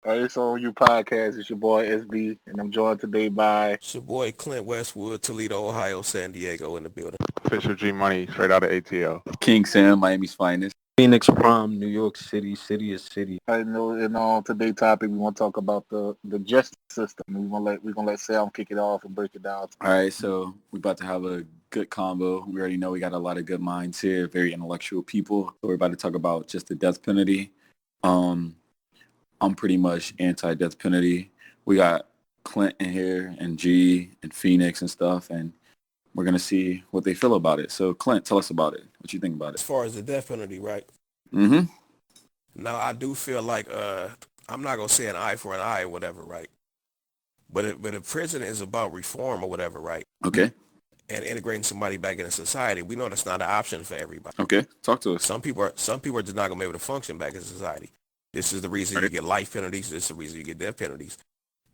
S02 podcast. It's your boy SB, and I'm joined today by It's your boy Clint Westwood, Toledo, Ohio, San Diego in the building. Official G Money straight out of ATL. King Sam, Miami's finest. Phoenix Prom, New York City, city is city. I know. And on today's topic, we want to talk about the justice system. We're gonna let Sam kick it off and break it down. All right, so we're about to have a good combo. We already know we got a lot of good minds here, very intellectual people. So we're about to talk about just the death penalty. I'm pretty much anti-death penalty. We got Clint in here and G and Phoenix and stuff, and we're gonna see what they feel about it. So Clint, tell us about it. What you think about As it? far as the death penalty, right? Mm-hmm. Now, I do feel like I'm not gonna say an eye for an eye or whatever, right? But if prison is about reform or whatever, right? Okay. And integrating somebody back into society, we know that's not an option for everybody. Okay. Talk to us. Some people are just not gonna be able to function back in society. This is the reason you get life penalties. This is the reason you get death penalties.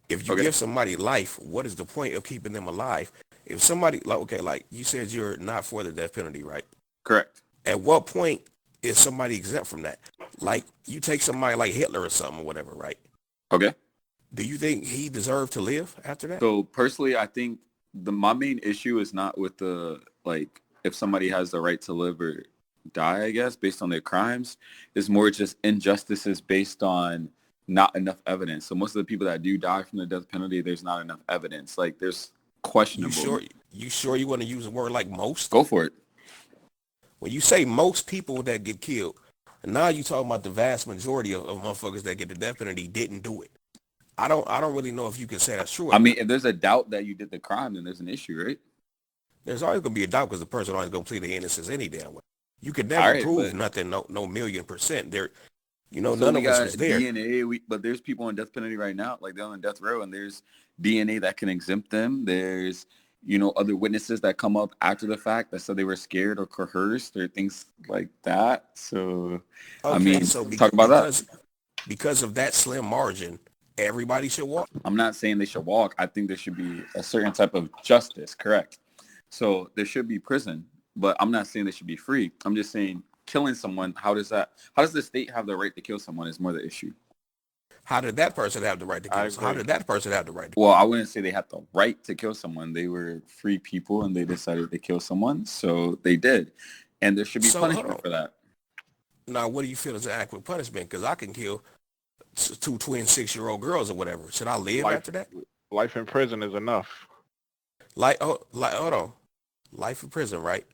If you give somebody life, what is the point of keeping them alive? If somebody, like you said, you're not for the death penalty, right? Correct. At what point is somebody exempt from that? Like you take somebody like Hitler or something or whatever, right? Okay. Do you think he deserved to live after that? So personally, I think my main issue is not with the if somebody has the right to live or die, I guess, based on their crimes. It's more just injustices based on not enough evidence. So most of the people that do die from the death penalty, there's not enough evidence. Like there's questionable. You sure you want to use a word like most? Go for it. When you say most people that get killed, now you talking about the vast majority of motherfuckers that get the death penalty didn't do it. I don't really know if you can say that's true. I mean, if there's a doubt that you did the crime, then there's an issue, right? There's always gonna be a doubt because the person always gonna plead their innocence any damn way. You could never prove nothing, no 1,000,000%. There, none of us was there. DNA, but there's people on death penalty right now, like they're on death row, and there's DNA that can exempt them. There's, other witnesses that come up after the fact that said they were scared or coerced or things like that. So, talk about that. Because of that slim margin, everybody should walk. I'm not saying they should walk. I think there should be a certain type of justice, correct? So there should be prison, but I'm not saying they should be free. I'm just saying killing someone, how does the state have the right to kill someone is more the issue. How did that person have the right to kill someone? How did that person have the right to kill Well, I wouldn't say they have the right to kill someone. They were free people and they decided to kill someone, so they did. And there should be punishment for that. Now, what do you feel is an adequate punishment? Because I can kill two twin 6-year-old girls or whatever. Should I live after that? Life in prison is enough. Hold on. Life in prison, right?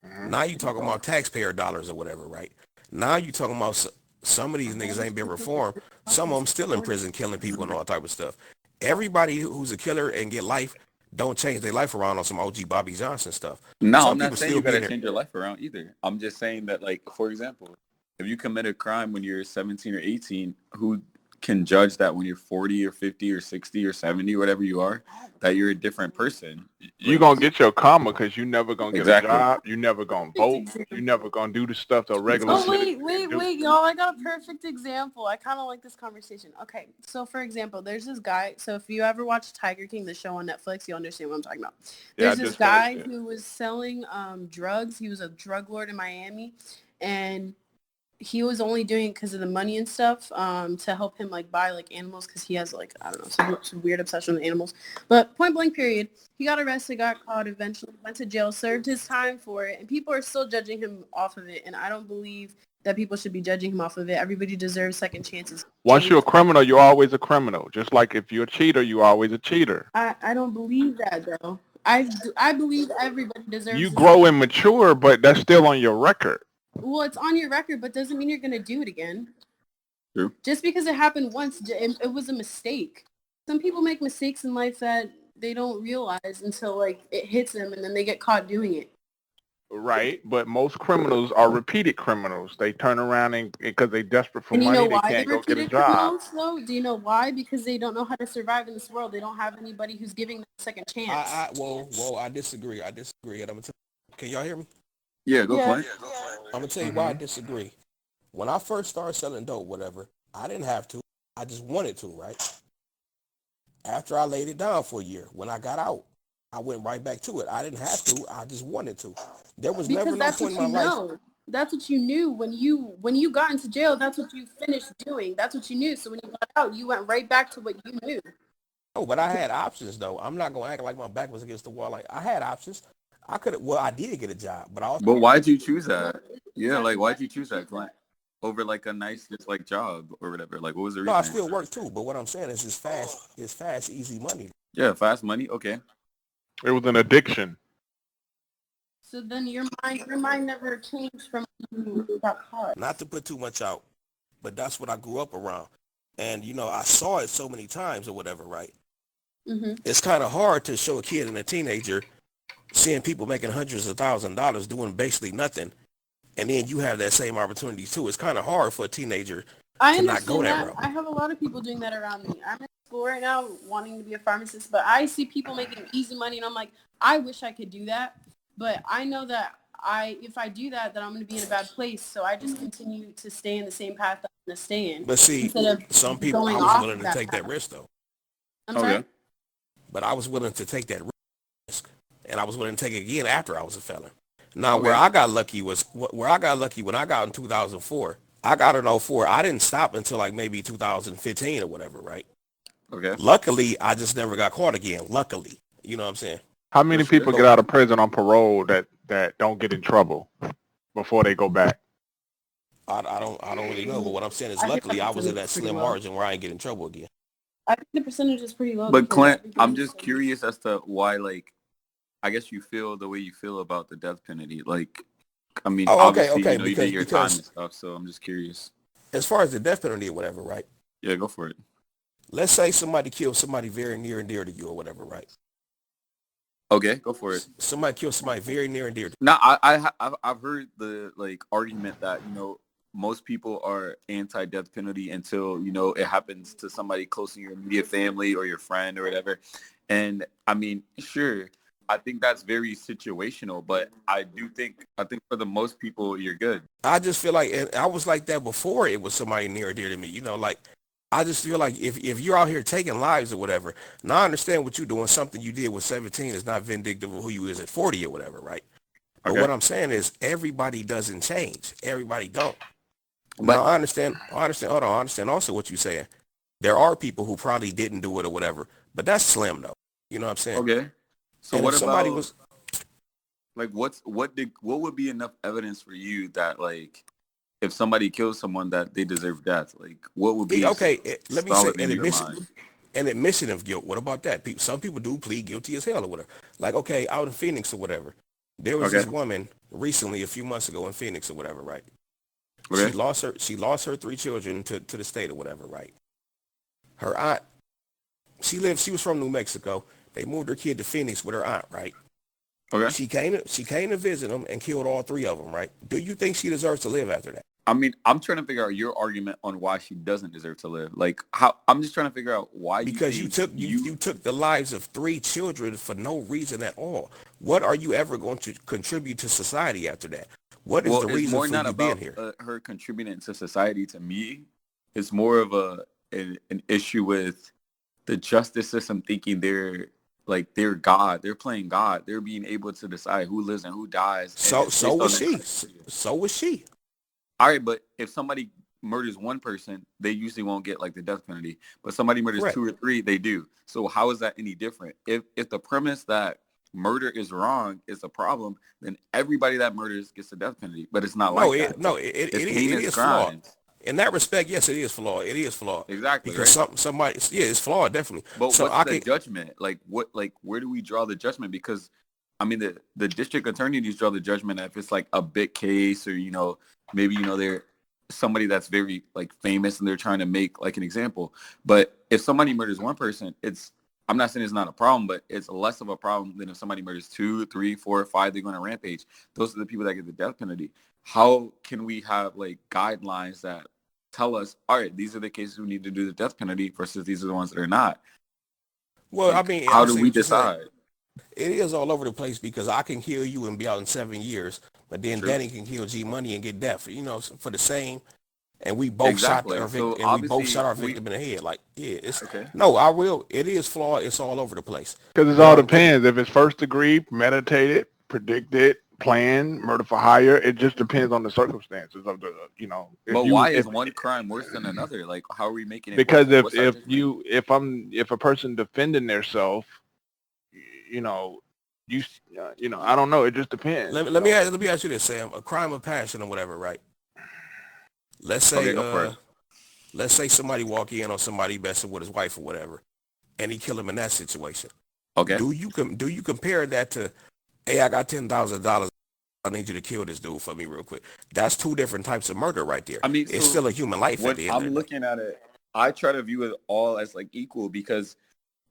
Mm-hmm. Now you talking about taxpayer dollars or whatever, right? Now you talking about some of these niggas ain't been reformed. Some of them still in prison killing people and all type of stuff. Everybody who's a killer and get life don't change their life around on some OG Bobby Johnson stuff. No, I'm not saying you gotta change your life around either. I'm just saying that, for example, if you commit a crime when you're 17 or 18, who can judge that when you're 40 or 50 or 60 or 70, whatever you are, that you're a different person? You're going to get your karma because you never going to get a job. You never going to vote. You never going to do the stuff the regular wait, y'all. I got a perfect example. I kind of like this conversation. Okay, so for example, there's this guy. So if you ever watch Tiger King, the show on Netflix, you'll understand what I'm talking about. There's this guy who was selling drugs. He was a drug lord in Miami, and he was only doing it because of the money and stuff, to help him buy animals, because he has I don't know, some weird obsession with animals. But point blank period, he got arrested, got caught, eventually went to jail, served his time for it, and people are still judging him off of it. And I don't believe that people should be judging him off of it. Everybody deserves second chances. Once you're a criminal, you're always a criminal. Just like if you're a cheater, you're always a cheater. I don't believe that though. I believe everybody deserves. You grow and mature, but that's still on your record. Well, it's on your record, but doesn't mean you're going to do it again. True. Just because it happened once, it was a mistake. Some people make mistakes in life that they don't realize until it hits them, and then they get caught doing it. Right, but most criminals are repeated criminals. They turn around and because they're desperate for money, they can't go get a job. Though? Do you know why? Because they don't know how to survive in this world. They don't have anybody who's giving them a second chance. I disagree. And I'm gonna can y'all hear me? Yeah, go for it. I'm gonna tell you why I disagree. When I first started selling dope, whatever, I didn't have to. I just wanted to, right? After I laid it down for a year, when I got out, I went right back to it. I didn't have to. I just wanted to. There was never no point in my life. That's what you knew when you got into jail. That's what you finished doing. That's what you knew. So when you got out, you went right back to what you knew. Oh, but I had options though. I'm not gonna act like my back was against the wall. Like I had options. I could. Well, I did get a job, but I also. But why'd you choose that? Yeah, like why'd you choose that, Clint? Over like a nice just like job or whatever. Like what was the reason? No, I still work too. But what I'm saying is, it's fast, easy money. Yeah, fast money. Okay. It was an addiction. So then your mind never changed from when you got caught. Not to put too much out, but that's what I grew up around, and I saw it so many times or whatever, right? Mm-hmm. It's kind of hard to show a kid and a teenager seeing people making hundreds of $1,000s doing basically nothing, and then you have that same opportunity too. It's kind of hard for a teenager to not go that route. I have a lot of people doing that around me. I'm in school right now wanting to be a pharmacist, but I see people making easy money, and I'm like, I wish I could do that. But I know that if I do that, then I'm going to be in a bad place. So I just continue to stay in the same path I'm going to stay in. But see, some people, I was willing to take that risk, though. I'm sorry? But I was willing to take that risk. And I was willing to take it again after I was a felon. Now, where I got lucky when I got in 2004. I got in 04. I didn't stop until like maybe 2015 or whatever, right? Okay. Luckily, I just never got caught again. Luckily. You know what I'm saying? How many people get out of prison on parole that don't get in trouble before they go back? I don't really know, but what I'm saying is luckily I was in that slim margin where I ain't get in trouble again. I think the percentage is pretty low. But Clint, I'm just curious as to why, like, I guess you feel the way you feel about the death penalty. Like, I mean, obviously, you did your time and stuff, so I'm just curious. As far as the death penalty or whatever, right? Yeah, go for it. Let's say somebody killed somebody very near and dear to you or whatever, right? Okay, go for it. Somebody killed somebody very near and dear to you. Now, I've heard the argument that most people are anti-death penalty until it happens to somebody close in your immediate family or your friend or whatever. And I mean, sure, I think that's very situational, but I think for the most people, you're good. I just feel like, and I was like that before it was somebody near and dear to me. I just feel like if you're out here taking lives or whatever, now I understand what you're doing. Something you did with 17 is not vindictive of who you is at 40 or whatever, right? But what I'm saying is everybody doesn't change. Everybody don't. But now I understand. Hold on. I understand also what you're saying. There are people who probably didn't do it or whatever, but that's slim though. You know what I'm saying? Okay. So and what if about somebody was like what would be enough evidence for you that like if somebody kills someone that they deserve death? Like what would be let me say an admission of guilt. What about that? Some people do plead guilty as hell or whatever. Like out in Phoenix or whatever. There was this woman recently a few months ago in Phoenix or whatever, right? Okay. She lost her 3 children to the state or whatever, right? Her aunt, she was from New Mexico. They moved her kid to Phoenix with her aunt, right? Okay. She came to visit them and killed all 3 of them, right? Do you think she deserves to live after that? I mean, I'm trying to figure out your argument on why she doesn't deserve to live. Like how I'm just trying to figure out why. Because you took the lives of 3 children for no reason at all. What are you ever going to contribute to society after that? What is the reason for you being here? Her contributing to society to me, it's more of an issue with the justice system thinking they're God. They're playing God. They're being able to decide who lives and who dies. So was she. So was she. All right, but if somebody murders one person, they usually won't get like the death penalty. But somebody murders 2 or 3, they do. So how is that any different? If the premise that murder is wrong is a problem, then everybody that murders gets the death penalty. But it's not it is flawed. In that respect, yes, it is flawed. It is flawed. Exactly. Because somebody, it's flawed, definitely. But so what's the judgment? Where do we draw the judgment? Because, I mean, the district attorney needs to draw the judgment if it's like a big case or, maybe, they're somebody that's very like famous and they're trying to make like an example. But if somebody murders one person, I'm not saying it's not a problem, but it's less of a problem than if somebody murders 2, 3, 4, 5, they're going to rampage. Those are the people that get the death penalty. How can we have like guidelines that tell us, all right, these are the cases we need to do the death penalty versus these are the ones that are not? Well, I mean, how do we decide? It is all over the place because I can kill you and be out in 7 years, but then Danny can kill G Money and get death, for the same. And we both shot our victim, and we both shot our victim in the head. Like, it's no, I will. It is flawed. It's all over the place because it all depends. If it's first degree, premeditated, predicted, plan, murder for hire. It just depends on the circumstances of the, But why is one crime worse than another? Like, how are we making it because worse? if a person defending themselves, you know, I don't know. It just depends. Let me ask you this, Sam. A crime of passion or whatever, right? Let's say go for it. let's say somebody walk in on somebody messing with his wife or whatever, and he kill him in that situation. Okay. Do you compare that to, hey, I got $10,000. I need you to kill this dude for me real quick. That's two different types of murder right there. I mean, it's still a human life at the end of the day. I'm looking at it, I try to view it all as like equal because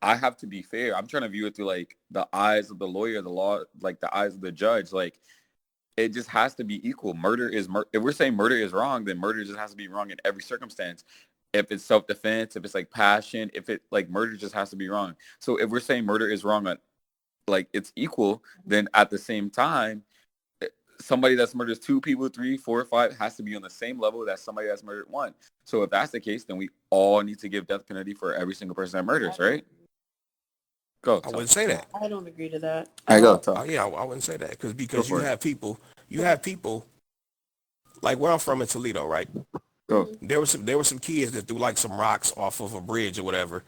I have to be fair. I'm trying to view it through like the eyes of the lawyer, the law, like the eyes of the judge. Like, it just has to be equal. Murder is if we're saying murder is wrong, then murder just has to be wrong in every circumstance. If it's self-defense, if it's like passion, if it like murder just has to be wrong. So if we're saying murder is wrong, like it's equal, then at the same time, somebody that's murders 2 people, 3, 4, 5 has to be on the same level that somebody that's murdered 1. So if that's the case, then we all need to give death penalty for every single person that murders, right? Go. I wouldn't say that. I don't agree to that. I go. Yeah, I wouldn't say that because you have people like where I'm from in Toledo, right? Go. There were some kids that threw like some rocks off of a bridge or whatever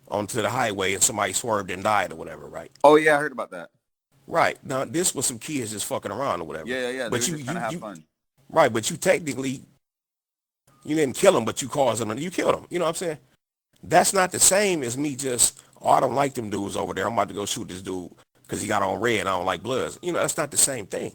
onto the highway, and somebody swerved and died or whatever, right? Oh yeah, I heard about that. Right. Now this was some kids just fucking around or whatever. Yeah. But you kind of have fun. Right, but you technically you didn't kill them, but you caused them. You killed them. You know what I'm saying? That's not the same as me just, I don't like them dudes over there. I'm about to go shoot this dude because he got on red and I don't like bloods. That's not the same thing.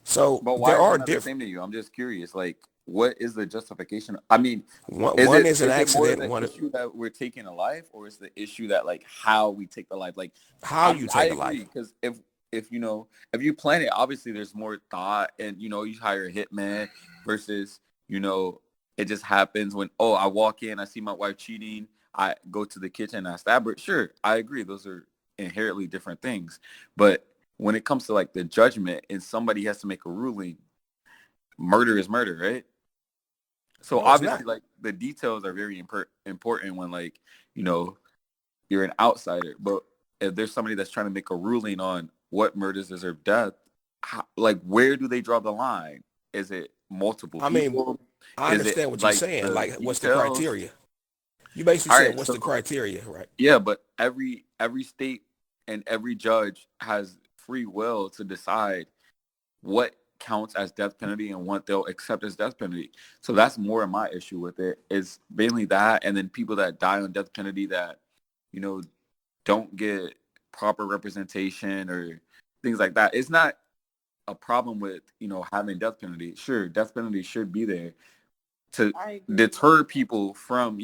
So but why there is are it not the same to you? I'm just curious. Like, what is the justification? I mean, one is an accident. More the issue that we're taking a life, or is the issue that like how we take the life? Like how you take a life? Because if you plan it, obviously there's more thought, and you hire a hitman versus it just happens when I walk in, I see my wife cheating, I go to the kitchen, I stab her. Sure, I agree. Those are inherently different things, but when it comes to like the judgment and somebody has to make a ruling, murder is murder, right? So obviously, like the details are very important when like you're an outsider. But if there's somebody that's trying to make a ruling on what murders deserve death, like where do they draw the line? Is it multiple people? I understand what you're saying. Like, what's the criteria? You basically said, what's the criteria, right? Yeah, but every state and every judge has free will to decide what counts as death penalty and what they'll accept as death penalty. So that's more of my issue with it, is mainly that, and then people that die on death penalty that don't get proper representation or things like that. It's not a problem with having death penalty. Sure, death penalty should be there to deter people from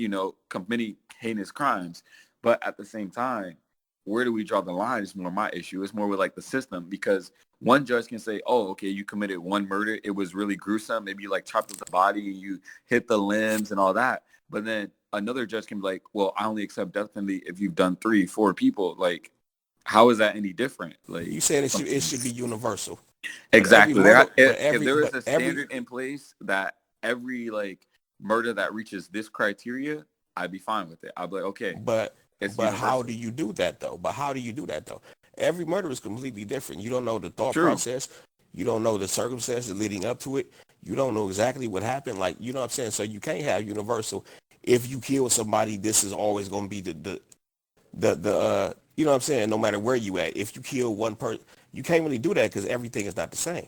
committing heinous crimes, but at the same time, where do we draw the line is more my issue. It's more with like the system, because one judge can say, oh, okay, you committed one murder, it was really gruesome, maybe you like chopped up the body, you hit the limbs and all that, but then another judge can be like, well, I only accept death penalty if you've done 3, 4 people. Like, how is that any different? Like, you saying it should be universal. Exactly. If there is a standard in place that every like murder that reaches this criteria, I'd be fine with it. I'd be like, okay. But how do you do that though? Every murder is completely different. You don't know the thought process. You don't know the circumstances leading up to it. You don't know exactly what happened. Like, you know what I'm saying? So you can't have universal. If you kill somebody, this is always going to be the you know what I'm saying? No matter where you at. If you kill one person, you can't really do that because everything is not the same.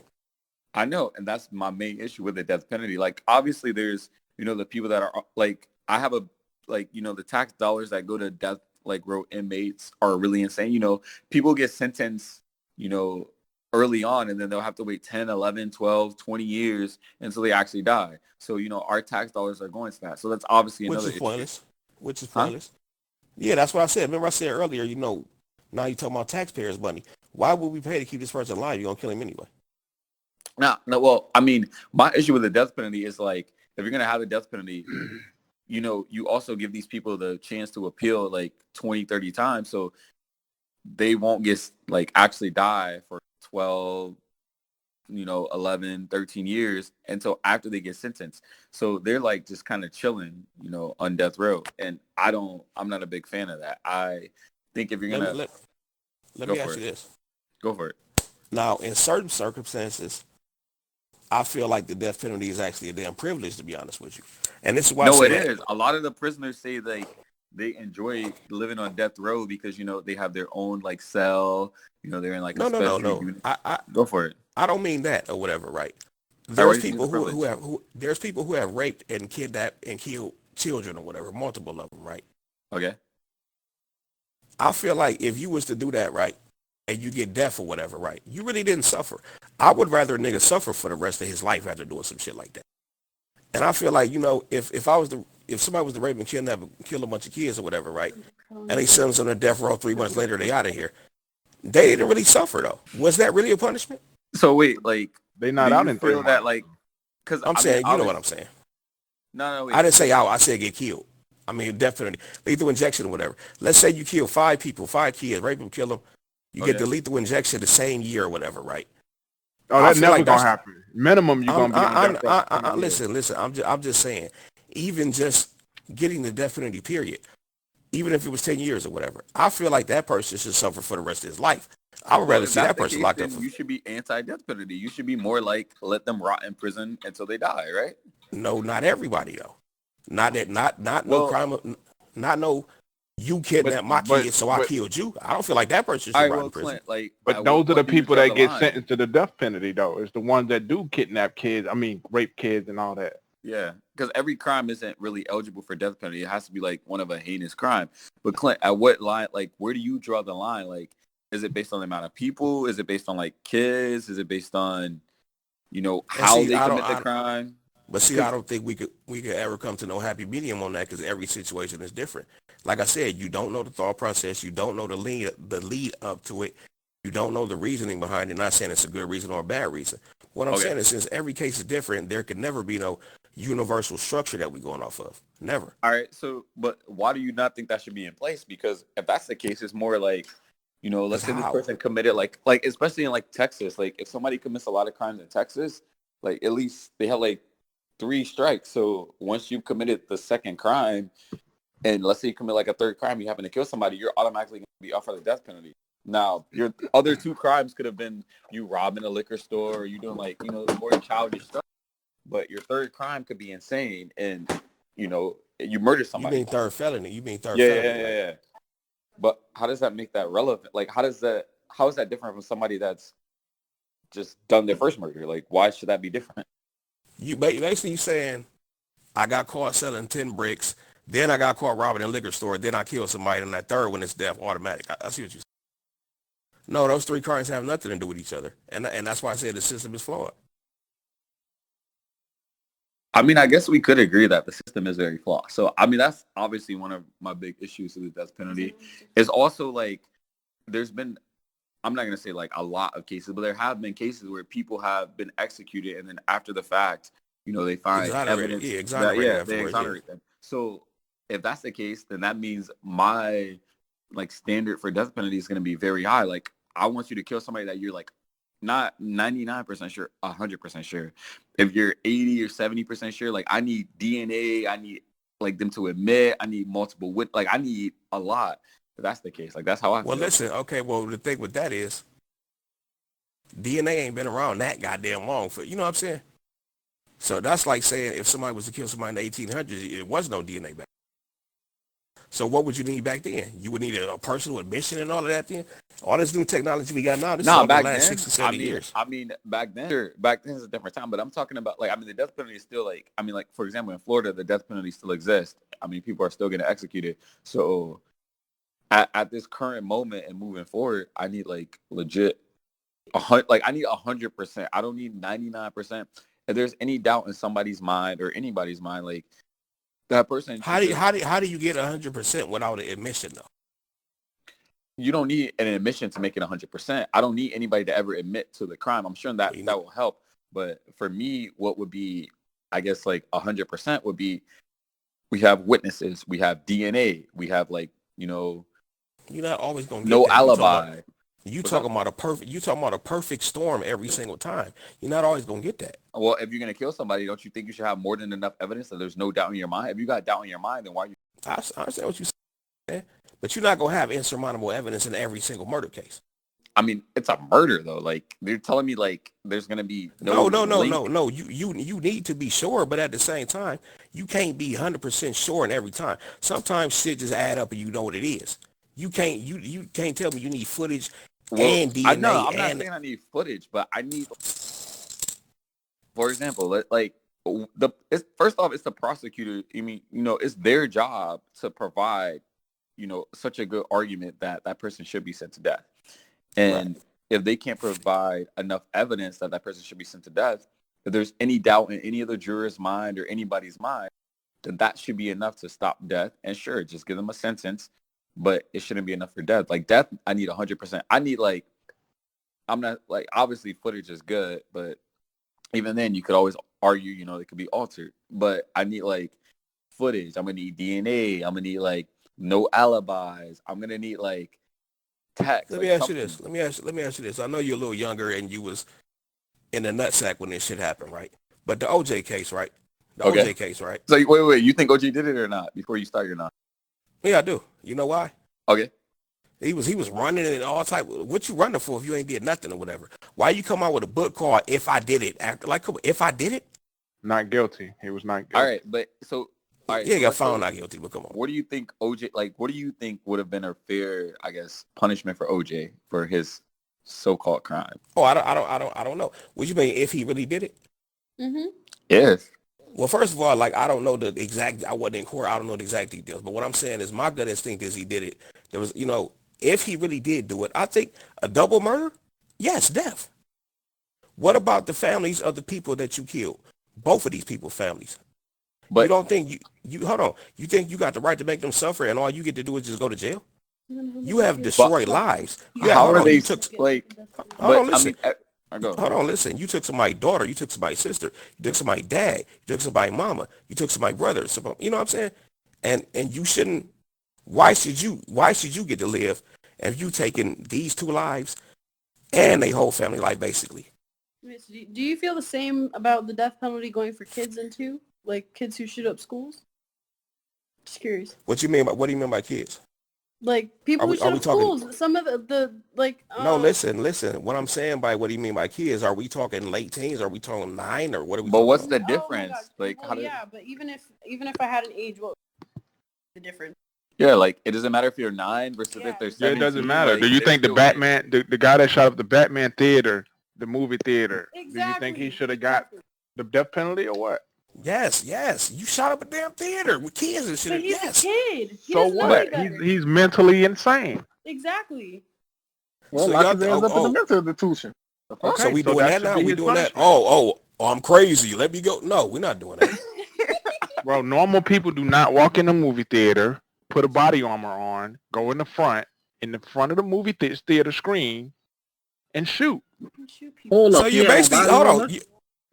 I know. And that's my main issue with the death penalty. Like, obviously there's, the people that are like, I have the tax dollars that go to death row inmates are really insane. People get sentenced, early on, and then they'll have to wait 10, 11, 12, 20 years until they actually die. So, our tax dollars are going to that. So that's obviously another issue. Which is pointless. Yeah, that's what I said. Remember I said earlier, now you're talking about taxpayers' money. Why would we pay to keep this person alive? You're going to kill him anyway. No, well, I mean, my issue with the death penalty is like, if you're going to have a death penalty, you also give these people the chance to appeal like 20, 30 times. So they won't get actually die for 12, 11, 13 years until after they get sentenced. So they're like just kind of chilling, on death row. And I'm not a big fan of that. I think if you're going to... Let me ask you this. Go for it. Now, in certain circumstances, I feel like the death penalty is actually a damn privilege, to be honest with you. And this is why I No, say it that. is. A lot of the prisoners say they enjoy living on death row because they have their own like cell. They're in like a special No. unit. I Go for it. I don't mean that or whatever, right? All right, what There's do you think is people a privilege? there's people who have raped and kidnapped and killed children or whatever, multiple of them, right? Okay. I feel like if you was to do that, right, and you get death or whatever, right, you really didn't suffer. I would rather a nigga suffer for the rest of his life after doing some shit like that. And I feel like, if somebody was to rape and kidnap and kill a bunch of kids or whatever, right, and they send them to death row 3 months later, they out of here. They didn't really suffer though. Was that really a punishment? So wait, like, They not do out you in 3 feel months. that like? Because I'm saying, you know what I'm saying. No, wait. I didn't say out. I said get killed. I mean, definitely lethal injection or whatever. Let's say you kill 5 people, 5 kids, rape them, kill them. You get the lethal injection the same year or whatever, right? Oh, I that feel never like gonna that's- happen. Minimum, you're gonna be on death row. for 20 years. Listen. I'm just saying, even just getting the death penalty, period. Even if it was 10 years or whatever, I feel like that person should suffer for the rest of his life. I would rather If see that's that the person case, locked up. then you should be anti-death penalty. You should be more like let them rot in prison until they die, right? No, not everybody though. Not that. Not no Well, crime. Not no. You kidnapped my kid, so I but- killed you. I don't feel like that person all should right, rot well, in prison. Clint, like, But at those what are the point do you people draw that the get line? sentenced to the death penalty, though. It's the ones that do kidnap kids. I mean, rape kids and all that. Yeah, because every crime isn't really eligible for death penalty. It has to be like one of a heinous crime. But Clint, at what line? Like, where do you draw the line? Like, is it based on the amount of people? Is it based on like kids? Is it based on how see, they I don't- commit the I- crime? But see, I don't think we could ever come to no happy medium on that because every situation is different. Like I said, you don't know the thought process, you don't know the lead up to it, you don't know the reasoning behind it. Not saying it's a good reason or a bad reason. What I'm saying is, since every case is different, there could never be no universal structure that we're going off of. Never. All right, so but why do you not think that should be in place? Because if that's the case, it's more like, let's say this how? person committed like especially in like Texas, like if somebody commits a lot of crimes in Texas, like at least they have like 3 strikes. So once you've committed the second crime, and let's say you commit like a third crime, you happen to kill somebody, you're automatically going to be offered the death penalty. Now, your other 2 crimes could have been you robbing a liquor store or you doing like, more childish stuff. But your third crime could be insane and, you murder You somebody. mean third felony? You mean third Yeah, felony? yeah, yeah, yeah. But how does that make that relevant? Like, how is that different from somebody that's just done their first murder? Like, why should that be different? You basically you saying I got caught selling 10 bricks, then I got caught robbing a liquor store, then I killed somebody, and that third one is death automatic. I see what you saying. No, those 3 crimes have nothing to do with each other, and that's why I said the system is flawed. I mean, I guess we could agree that the system is very flawed. So, I mean, that's obviously one of my big issues with the death penalty. It's also like there's been, I'm not going to say like a lot of cases, but there have been cases where people have been executed and then after the fact, they find evidence. Yeah, They exonerate them. So if that's the case, then that means my like standard for death penalty is going to be very high. Like I want you to kill somebody that you're like not 99% sure, 100% sure. If you're 80 or 70% sure, like I need DNA, I need like them to admit, I need multiple like I need a lot. If that's the case, like that's how I feel. Well, listen, okay, well, the thing with that is DNA ain't been around that goddamn long for, you know what I'm saying? So that's like saying if somebody was to kill somebody in the 1800s, it was no DNA back. So what would you need back then? You would need a personal admission and all of that then? All this new technology we got now, this is all the back last then, 60, 70 years. I mean, back then is a different time, but I'm talking about like, I mean, the death penalty is still like, I mean, like, for example, in Florida, the death penalty still exists. I mean, people are still getting executed. So at this current moment and moving forward, I need like legit, I need 100%. I don't need 99%. If there's any doubt in somebody's mind or anybody's mind, like that person. How do you get 100% without an admission though? You don't need an admission to make it 100%. I don't need anybody to ever admit to the crime. I'm sure that will help. But for me, what would be, I guess, like 100% would be, we have witnesses, we have DNA, we have like, you're not always gonna get no that. alibi. You talking about a perfect storm every single time. You're not always gonna get that. Well, if you're gonna kill somebody, don't you think you should have more than enough evidence that there's no doubt in your mind? If you got doubt in your mind, then why are you? I understand what you saying, but you're not gonna have insurmountable evidence in every single murder case. I mean, it's a murder though. Like they're telling me like there's gonna be No, link. no. You need to be sure, but at the same time, you can't be 100% sure in every time. Sometimes shit just add up and you know what it is. You can't tell me you need footage Well, and I know DNA I'm not and saying I need footage, but I need, for example, first off, it's the prosecutor. I mean, it's their job to provide, such a good argument that that person should be sent to death. And if they can't provide enough evidence that that person should be sent to death, if there's any doubt in any other juror's mind or anybody's mind, then that should be enough to stop death. And sure, just give them a sentence, but it shouldn't be enough for death. Like death, I need 100%. I need I'm not obviously footage is good, but even then you could always argue, it could be altered. But I need footage. I'm gonna need DNA. I'm gonna need no alibis. I'm gonna need text. let me ask you this. Let me ask you this. I know you're a little younger and you was in the nutsack when this shit happened, right? But the OJ case, right? The OJ case, right? So wait, you think OJ did it or not before you start your not? Yeah, I do. You know why? Okay. He was running and all type. What you running for if you ain't did nothing or whatever? Why you come out with a book called "If I Did It"? After come on, if I did it, not guilty. He was not guilty. All right, but so all right, yeah, got found not guilty. But come on, what do you think OJ? What do you think would have been a fair, I guess, punishment for OJ for his so-called crime? Oh, I don't know. What you mean if he really did it? Mm-hmm. Yes. Well, first of all, I don't know the exact. I wasn't in court. I don't know the exact details. But what I'm saying is, my gut instinct is he did it. There was, if he really did do it, I think a double murder. Yes, death. What about the families of the people that you killed? Both of these people's families. But you don't think you hold on? You think you got the right to make them suffer, and all you get to do is just go to jail? You have destroyed lives. How are they Hold on, listen. Hold on, listen. You took somebody's daughter. You took somebody's sister. You took somebody's dad. You took somebody's mama. You took somebody's brother. You know what I'm saying? And you shouldn't. Why should you get to live if you taking these two lives and a whole family life basically? Do you feel the same about the death penalty going for kids too? Like kids who shoot up schools? Just curious. What do you mean by kids? Like people who shoot up schools. Some of the No, listen. What I'm saying by what do you mean by kids? Are we talking late teens? Are we talking 9 or what are we? But talking what's about? the difference? But even if I had an age, what the difference? Yeah, it doesn't matter if you're 9 versus if they're 17. Yeah, it doesn't matter. Do you think the Batman, the guy that shot up the Batman theater, the movie theater, do you think he should have got the death penalty or what? Yes. You shot up a damn theater with kids and shit. But he's a kid. So what? He's mentally insane. Exactly. Well, lock his ass up in the mental institution. Okay, so we doing that now? We doing that? Oh, I'm crazy. Let me go. No, we're not doing that. Bro, normal people do not walk in the movie theater, put a body armor on, go in the front of the movie theater screen, and shoot. Hold up. So you basically hold on.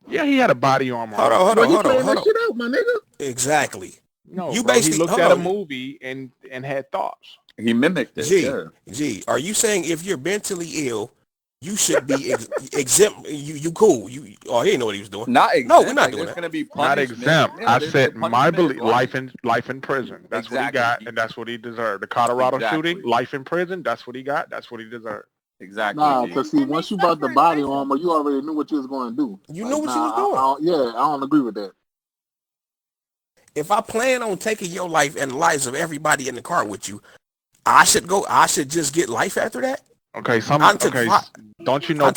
Yeah, he had a body armor. Hold on. That shit out, my nigga. Exactly. No, you basically looked at a movie and had thoughts. He mimicked it. G, are you saying if you're mentally ill, you should be exempt? You cool? He didn't know what he was doing. Not exempt. No, we're not doing that. Gonna be not exempt. Yeah, I said my belief, life in prison. That's what he got, and that's what he deserved. The Colorado shooting, life in prison. That's what he got. That's what he deserved. Exactly. Nah, because see, once you bought the body armor, you already knew what you was going to do. You knew what you was doing. I don't agree with that. If I plan on taking your life and the lives of everybody in the car with you, I should just get life after that. Okay, don't you know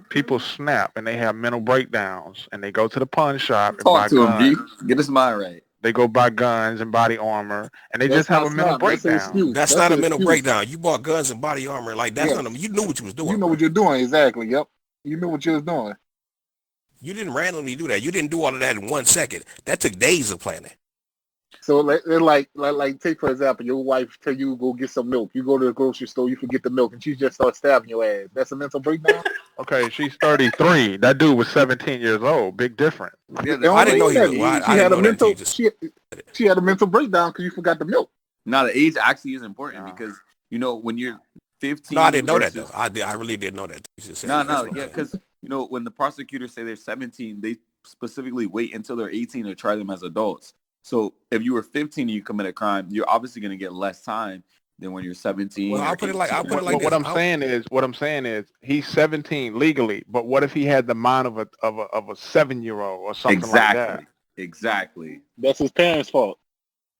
people snap and they have mental breakdowns and they go to the pawn shop and buy guns. Get his mind right. They go buy guns and body armor and they just have a mental breakdown. That's not a mental breakdown. You bought guns and body armor that's not you knew what you was doing. You know what you're doing, exactly. Yep. You knew what you was doing. You didn't randomly do that. You didn't do all of that in 1 second. That took days of planning. So take for example, your wife tell you go get some milk. You go to the grocery store, you forget the milk, and she just starts stabbing your ass. That's a mental breakdown. Okay, she's 33. That dude was 17 years old. Big difference. Yeah, I didn't know he was. She had a mental breakdown because you forgot the milk. Now the age actually is important because when you're 15. No, I didn't know that though. I really didn't know that. Because when the prosecutors say they're 17, they specifically wait until they're 18 to try them as adults. So if you were 15 and you commit a crime, you're obviously going to get less time than when you're 17. Well, I'll put it like this. What I'm saying is he's 17 legally, but what if he had the mind of a 7-year-old or something like that? Exactly. That's his parents' fault.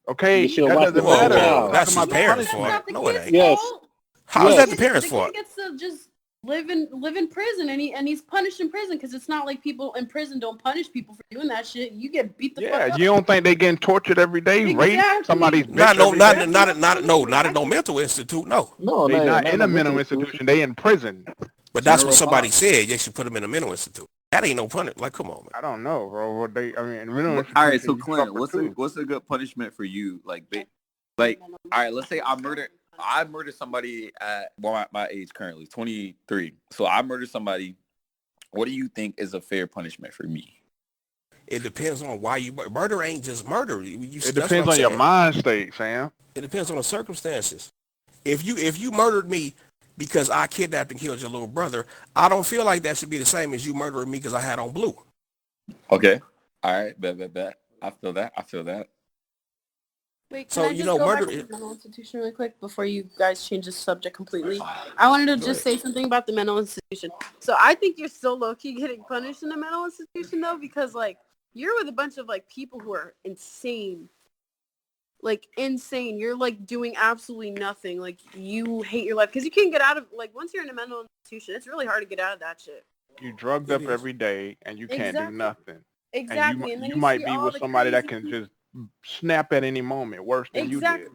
Okay, You should that watch doesn't the matter. child. That's his parents' That's fault. not the No, it kid's ain't. Yes. fault. How is Yes. that the parents' The fault? kid gets to just live in prison, and he's punished in prison because it's not like people in prison don't punish people for doing that shit. You get beat the fuck up. You don't think they getting tortured every day? Exactly. Rape somebody's bitch Not every at no mental institute. No, No, They not in a mental institution. institution. They in prison. but that's what General somebody Pop. said. They should put them in a mental institute. That ain't no punishment. Like, come on, man. I don't know, bro. What they? I mean, in mental All institution, right, so you Clint, suffer too. what's a good punishment for you? Like, all right, let's say I murdered somebody at my age currently, 23. So I murdered somebody. What do you think is a fair punishment for me? It depends on why you murder. Ain't just murder. It depends on your mind state, Sam. It depends on the circumstances. If you murdered me because I kidnapped and killed your little brother, I don't feel like that should be the same as you murdering me because I had on blue. Okay. All right. Bet. I feel that. Wait, can So, I just go back to the mental institution really quick before you guys change the subject completely? I wanted to just say something about the mental institution. So I think you're still low-key getting punished in a mental institution, though, because, like, you're with a bunch of, like, people who are insane. Like, insane. You're, like, doing absolutely nothing. Like, you hate your life. Because you can't get out of, like, once you're in a mental institution, it's really hard to get out of that shit. You drugged up every day, and you can't do nothing. Exactly. And you might be with somebody that can just snap at any moment, worse than you did.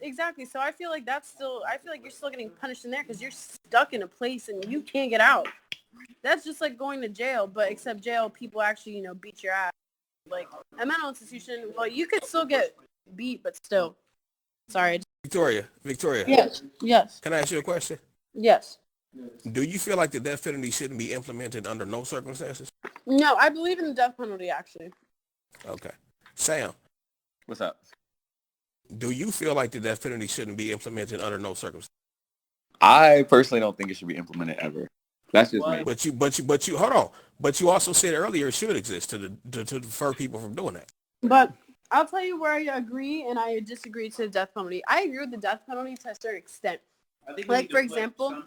Exactly. So I feel like you're still getting punished in there because you're stuck in a place and you can't get out. That's just like going to jail, but except jail, people actually, beat your ass. Like a mental institution, well, you could still get beat, but still. Sorry. Victoria. Yes. Can I ask you a question? Yes. Do you feel like the death penalty shouldn't be implemented under no circumstances? No, I believe in the death penalty, actually. Okay. Sam. What's up? Do you feel like the death penalty shouldn't be implemented under no circumstances? I personally don't think it should be implemented ever. That's just me. But you hold on. But you also said earlier it should exist to deter people from doing that. But I'll tell you where I agree and I disagree to the death penalty. I agree with the death penalty to a certain extent. Like, for example,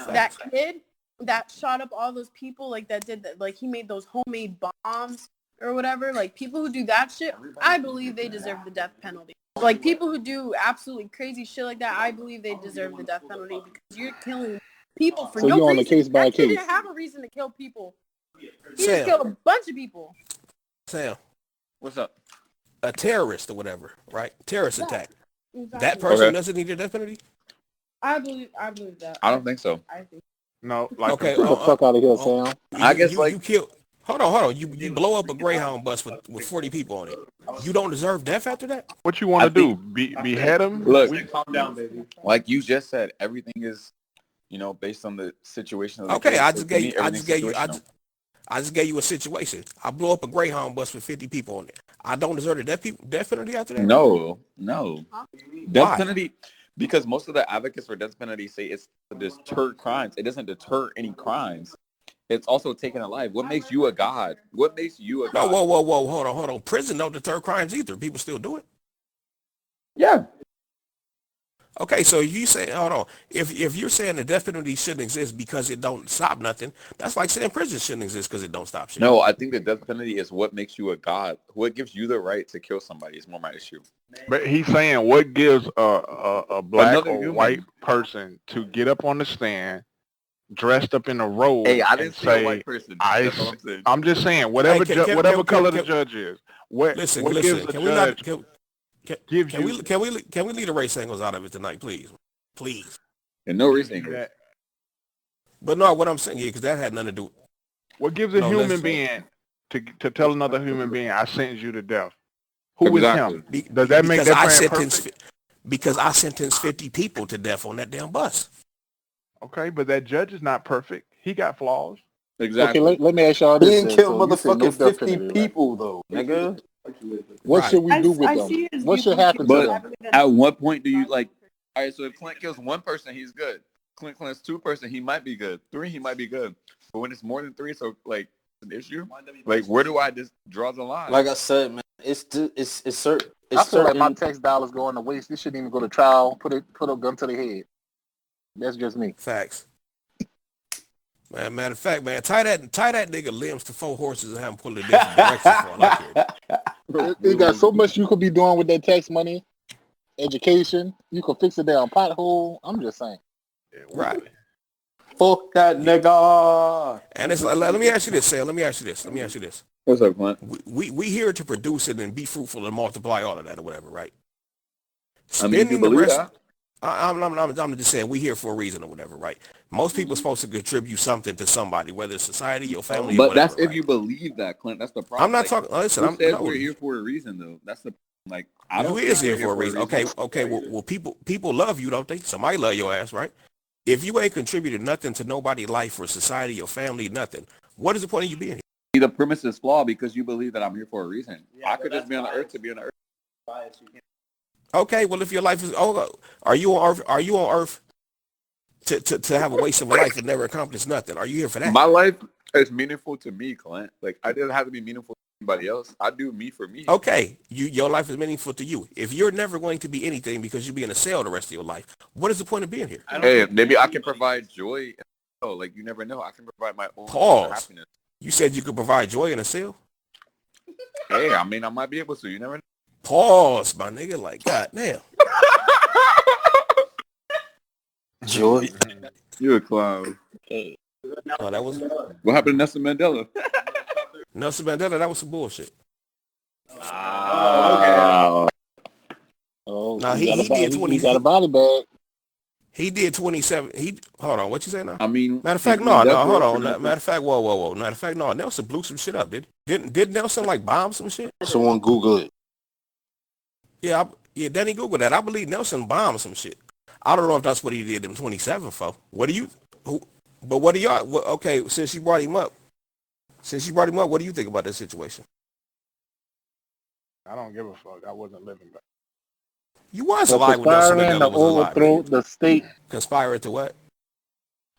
that kid that shot up all those people, like, that did that, like, he made those homemade bombs or whatever, like, people who do that shit, I believe they deserve the death penalty. Like, people who do absolutely crazy shit like that, I believe they deserve the death penalty because you're killing people for no reason. On a case by that kid case. didn't have a reason to kill people. He just killed a bunch of people. Sam. What's up? A terrorist or whatever, right? Terrorist attack. Exactly. That person doesn't need a death penalty? I believe that. I don't think so. I think. No, like okay. Get the fuck out of here, Sam. I guess you kill. Hold on. You blow up a Greyhound bus with 40 people on it. You don't deserve death after that? What you want to do? Behead him? Look, calm down, baby. Like you just said, everything is, based on the situation. Of the okay, case. I just gave you a situation. I blew up a Greyhound bus with 50 people on it. I don't deserve the death penalty after that? No. Death Why? penalty, because most of the advocates for death penalty say it's to deter crimes. It doesn't deter any crimes. It's also taking a life. What makes you a god? What makes you a god? No, whoa. Hold on. Prison don't deter crimes either. People still do it. Yeah. Okay, so you say, hold on. If you're saying the death penalty shouldn't exist because it don't stop nothing, that's like saying prison shouldn't exist because it don't stop shit. No, I think the death penalty is what makes you a god. What gives you the right to kill somebody is more my issue. But he's saying what gives a black Another or human. white person to get up on the stand dressed up in a robe Hey, I and didn't say say, a white person. That's all I'm saying. I'm just saying, whatever Hey, whatever color the judge is, what gives Can a we judge can we leave the race angles out of it tonight, please? Please. And no reason. But no, what I'm saying, because that had nothing to do. What gives a human being to tell another human being, I sentence you to death? Who is him? Does that make that perfect? Because I sentenced 50 people to death on that damn bus. Okay, but that judge is not perfect. He got flaws. Exactly. Okay, let me ask y'all He this. didn't kill So you said no motherfucking death 50 penalty, people, though, nigga. What Right. should we do with them? What should happen to them? At what point do you like? All right, so if Clint kills one person, he's good. Clint's two person, he might be good. Three, he might be good. But when it's more than three, so like an issue. Like where do I just draw the line? Like I said, man, it's certain. I feel like my tax dollars going to waste. This shouldn't even go to trial. Put a gun to their head. That's just me. Facts. Man, matter of fact, man, tie that nigga limbs to 4 horses and have him pull it in different directions for all I care. You got so much you could be doing with that tax money. Education. You could fix a damn pothole. I'm just saying. Right. Fuck that nigga. And it's like, let me ask you this, Sal. Let me ask you this. What's up, Clint? We here to produce it and be fruitful and multiply all of that or whatever, right? I mean, you believe that? I'm just saying we here for a reason or whatever, right? Most people are supposed to contribute something to somebody, whether it's society, your family, but or whatever, that's if right? you believe that, Clint. That's the problem. I'm not talking. Listen, who says we're here for a reason, though? That's the like. I don't. Who is here for a reason? Okay. Well, people love you, don't they? Somebody love your ass, right? If you ain't contributed nothing to nobody's life or society, your family, nothing, what is the point of you being here? The premise is flawed because you believe that I'm here for a reason. Yeah, I could just be on the earth to be on the earth. Okay, well, if your life is, are you on earth to have a waste of a life and never accomplish nothing? Are you here for that? My life is meaningful to me, Clint. Like, I didn't have to be meaningful to anybody else. I do me for me. Okay, your life is meaningful to you. If you're never going to be anything because you'll be in a cell the rest of your life, what is the point of being here? Hey, maybe I can provide joy. Oh, like, you never know. I can provide my own happiness. You said you could provide joy in a cell? Hey, I mean, I might be able to. You never know. Pause, my nigga. Like, goddamn. Joy. You a clown. Oh, that was... What happened to Nelson Mandela? Nelson Mandela, that was some bullshit. Okay. Oh, now he did 20. He got a body bag. He did 27. Hold on. What you say now? I mean, matter of fact, no. Hold on. Matter of fact, whoa. Matter of fact, no. Nelson blew some shit up, did Nelson like bomb some shit? Someone Google it. Yeah, Danny Google that. I believe Nelson bombed some shit. I don't know if that's what he did in 27 for. What do you? But what do y'all? Okay, since you brought him up, what do you think about this situation? I don't give a fuck. I wasn't living back. You was alive when Nelson Mandela was alive. Overthrow the state. Conspiring to what?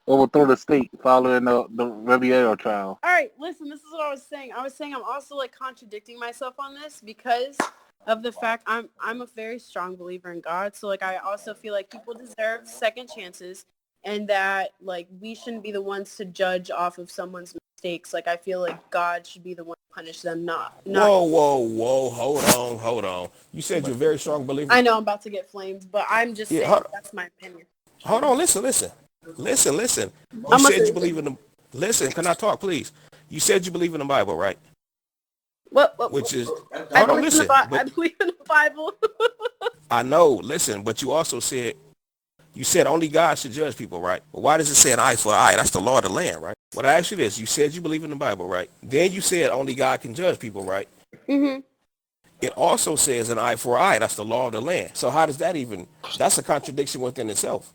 Overthrow the state following the Riviera trial. All right, listen, this is what I was saying. I was saying I'm also like contradicting myself on this because of the fact I'm a very strong believer in God. So like I also feel like people deserve second chances and that like we shouldn't be the ones to judge off of someone's mistakes. Like I feel like God should be the one to punish them, not Whoa, hold on. You said you're a very strong believer. I know I'm about to get flamed, but I'm just saying that's my opinion. Hold on, listen. You said you believe in the... Listen, can I talk, please? You said you believe in the Bible, right? What? Which is... I believe in the Bible. I know, listen, but you also said... You said only God should judge people, right? Well, why does it say an eye for an eye? That's the law of the land, right? Well, I ask you this. You said you believe in the Bible, right? Then you said only God can judge people, right? Mm-hmm. It also says an eye for an eye. That's the law of the land. So how does that even... That's a contradiction within itself.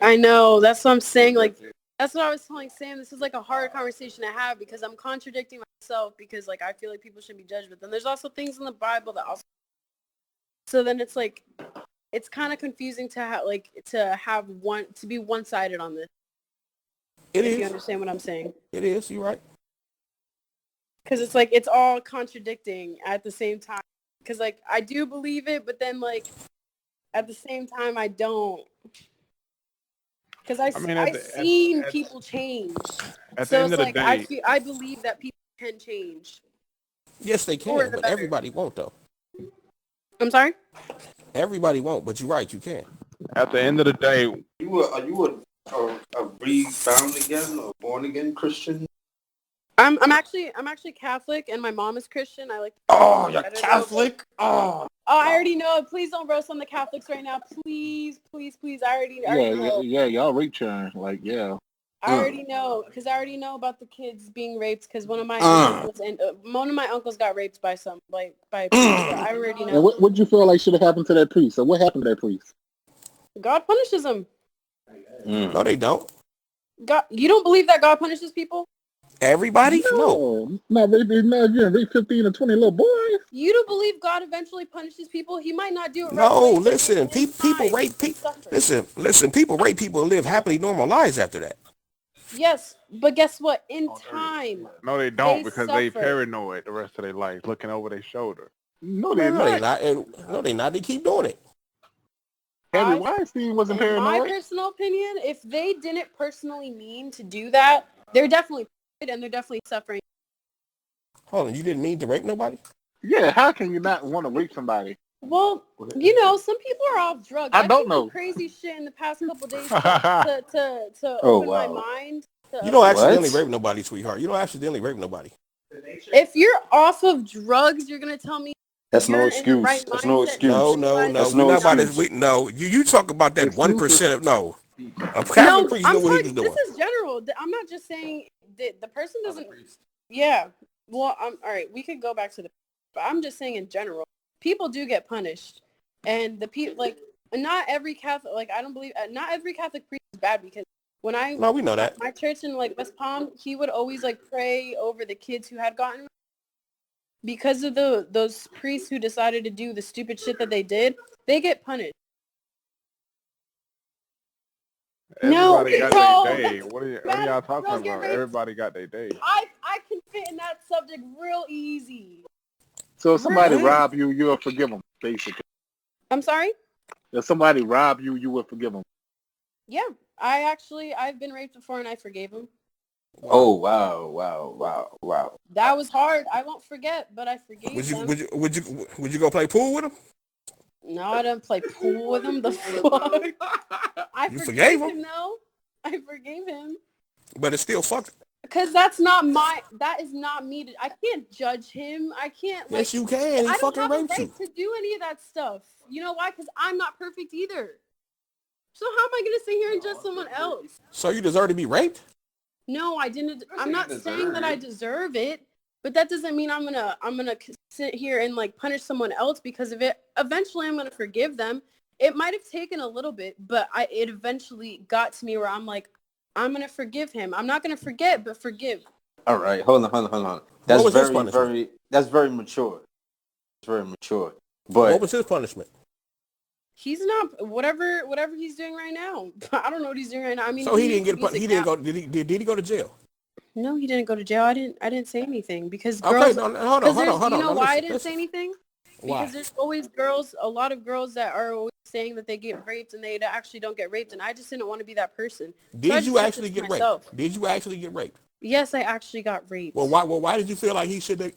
I know. That's what I'm saying. Like, that's what I was telling Sam. This is like a hard conversation to have because I'm contradicting myself because like I feel like people should be judged. But then there's also things in the Bible that also... So then it's like... It's kind of confusing to be one-sided on this. If you understand what I'm saying. It is. You're right. Because it's like it's all contradicting at the same time. Because like I do believe it, but then like at the same time I don't. Because I've seen people change. At the end of the day, I believe that people can change. Yes, they can, but everybody won't though. I'm sorry? Everybody won't, but you're right, you can. At the end of the day, are you a rebound again or born again Christian? I'm actually Catholic and my mom is Christian. I like. Oh, you're Catholic? Oh, I already know. Please don't roast on the Catholics right now. Please. I already know. Yeah, y'all rape churn. Like, yeah. I already know because I already know about the kids being raped because one of my uncles got raped by some by a priest. I already know. And what would you feel like should have happened to that priest? So what happened to that priest? God punishes them. No, they don't. God, you don't believe that God punishes people? Everybody? No. Not rape 15 or 20 little boys. You don't believe God eventually punishes people? He might not do it right No, away. listen. People rape people. Listen. People rape people and live happily normal lives after that. Yes, but guess what? In time. No, they don't because suffer. they paranoid the rest of their life, looking over their shoulder. No, they're not. No, they not. They keep doing it. Harvey Weinstein wasn't in my paranoid. personal opinion, if they didn't personally mean to do that, they're definitely and they're definitely suffering. Hold on, you didn't mean to rape nobody? Yeah, how can you not want to rape somebody? Well, you know, some people are off drugs. I don't know. Crazy shit in the past couple days to open my mind. You don't accidentally rape nobody, sweetheart. You don't accidentally rape nobody. If you're off of drugs, you're gonna tell me that's no excuse. That's no excuse. No. That's no excuse. You talk about that 1% of no. I'm talking, this is general. I'm not just saying that the person doesn't. Yeah. Well, all right. We could go back to but I'm just saying in general, people do get punished, and the people not every Catholic I don't believe not every Catholic priest is bad because when we know that my church in West Palm, he would always pray over the kids who had gotten because of those priests who decided to do the stupid shit that they did. They get punished. Everybody got their day. What are y'all talking about? Everybody got their day. I can fit in that subject real easy. So if somebody rob you, you'll forgive them, basically. I'm sorry? If somebody rob you, you will forgive them. Yeah. I've been raped before and I forgave him. Oh, wow. That was hard. I won't forget, but I forgave him. Would you go play pool with him? No, I didn't play pool with him. The fuck? You forgave him? No, I forgave him. But it's still fucked. Because that is not me. I can't judge him. I can't. Yes, you can. He fucking raped you. I don't have a right to do any of that stuff. You know why? Because I'm not perfect either. So how am I going to sit here and judge someone else? So you deserve to be raped? No, I didn't. I'm not saying that I deserve it, but that doesn't mean I'm gonna sit here and punish someone else because of it. Eventually, I'm gonna forgive them. It might have taken a little bit, but it eventually got to me where I'm I'm gonna forgive him. I'm not gonna forget, but forgive. All right, hold on. That's very mature. It's very mature. But what was his punishment? He's not whatever he's doing right now. I don't know what he's doing right now. I mean, so he didn't get he didn't go. Did he go to jail? No, he didn't go to jail. I didn't say anything because girls. Okay, hold on. You know why I didn't say anything? Why? Because there's always a lot of girls that are always saying that they get raped and they actually don't get raped, and I just didn't want to be that person. Did you actually get raped? Did you actually get raped? Yes, I actually got raped. Well, why did you feel like he should have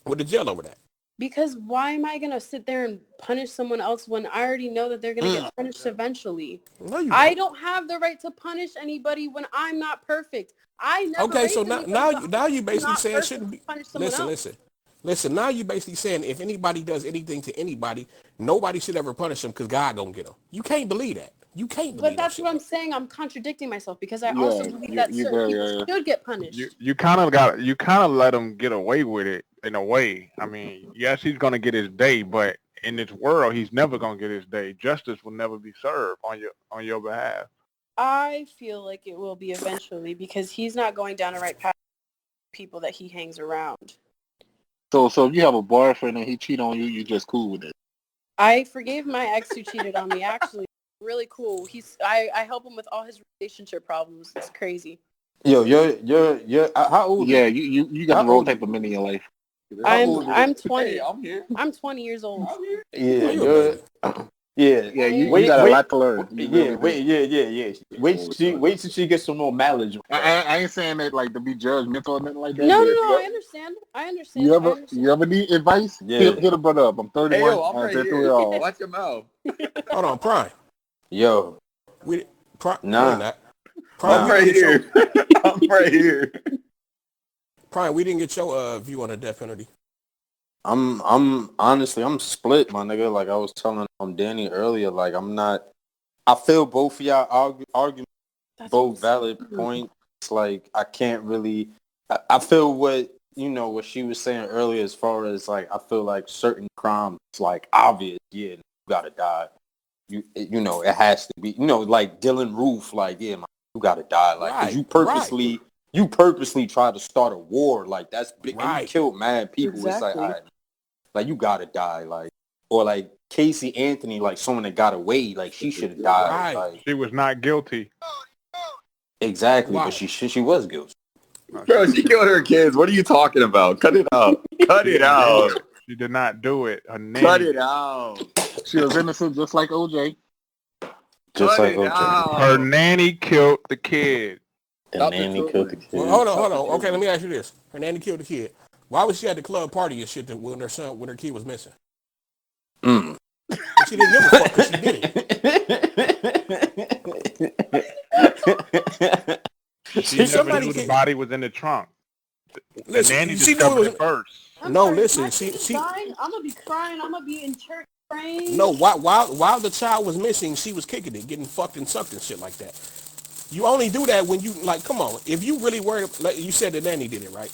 went to jail over that? Because why am I going to sit there and punish someone else when I already know that they're going to get punished eventually? No, I don't have the right to punish anybody when I'm not perfect. I never. Okay, so now you basically saying shouldn't be. Listen. Now you basically saying if anybody does anything to anybody, nobody should ever punish them because God gonna get them. You can't believe that. You can't believe that. But that's what I'm saying. I'm contradicting myself because I also believe that certain people should get punished. You kind of let him get away with it in a way. I mean, yes, he's gonna get his day, but in this world, he's never gonna get his day. Justice will never be served on your behalf. I feel like it will be eventually because he's not going down the right path with people that he hangs around. So if you have a boyfriend and he cheat on you, you just cool with it? I forgave my ex who cheated on me. Actually, really cool. I help him with all his relationship problems. It's crazy. Yo, you're how old? Yeah, you got the wrong type of men in your life. I'm 20. Hey, I'm here. I'm 20 years old. Yeah, you got a lot to learn. Yeah. Wait till she gets some more mileage. I ain't saying that to be judgmental or nothing like that. No, I understand. You ever need advice? Yeah. Hit a brother up. I'm 31. Hey, yo, I'm right here. Watch your mouth. Hold on, Prime. Yo. Nah. Prime, I'm right here. I'm right here. Prime, we didn't get your view on the death penalty. I'm honestly split, my nigga. Like I was telling Danny earlier, I feel both of y'all arguments, both valid points. Like I can't really, I feel what she was saying earlier as far as I feel like certain crimes, obvious, yeah, you gotta die. It has to be, like Dylan Roof, you gotta die. Cause you purposely try to start a war, that's big. Right. And you killed mad people. Exactly. It's all right. You gotta die, or Casey Anthony, someone that got away, she should have died. Right. She was not guilty. Exactly, wow. But she was guilty. Bro, she killed her kids. What are you talking about? Cut it out. Cut it out. She did not do it. Her nanny. Cut it out. She was innocent, just like OJ. Just like OJ. Her nanny killed the kid. The nanny killed the kid. Well, hold on. Okay, let me ask you this. Her nanny killed the kid. Why was she at the club party and shit when her kid was missing? She didn't give a fuck because she did it. She never knew the body was in the trunk. Listen, the nanny discovered it first. I'm no, sorry, listen. I'm gonna be crying. I'm gonna be in church praying. No, while the child was missing, she was kicking it, getting fucked and sucked and shit like that. You only do that when you like. Come on, if you really worried, like you said, the nanny did it, right?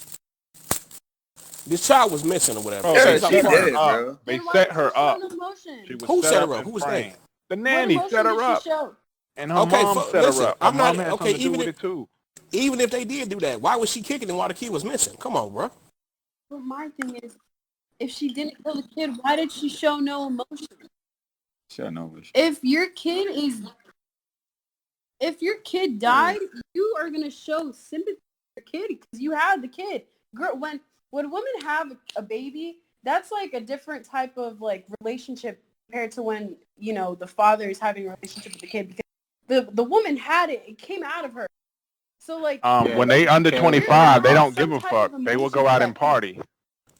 This child was missing or whatever. Oh, yeah, she did it, bro. They set her up. Who set her up? Who was that? The nanny set her up. And her mom set her up. I'm not okay. Even if they did do that, why was she kicking him while the kid was missing? Come on, bro. But my thing is, if she didn't kill the kid, why did she show no emotion? Show no emotion. If your kid died, you are gonna show sympathy for the kid because you had the kid. Girl, when women have a baby, that's like a different type of like relationship compared to when the father is having a relationship with the kid because the woman had it. It came out of her. So like when they under 25, they don't give a fuck. They will go out and party.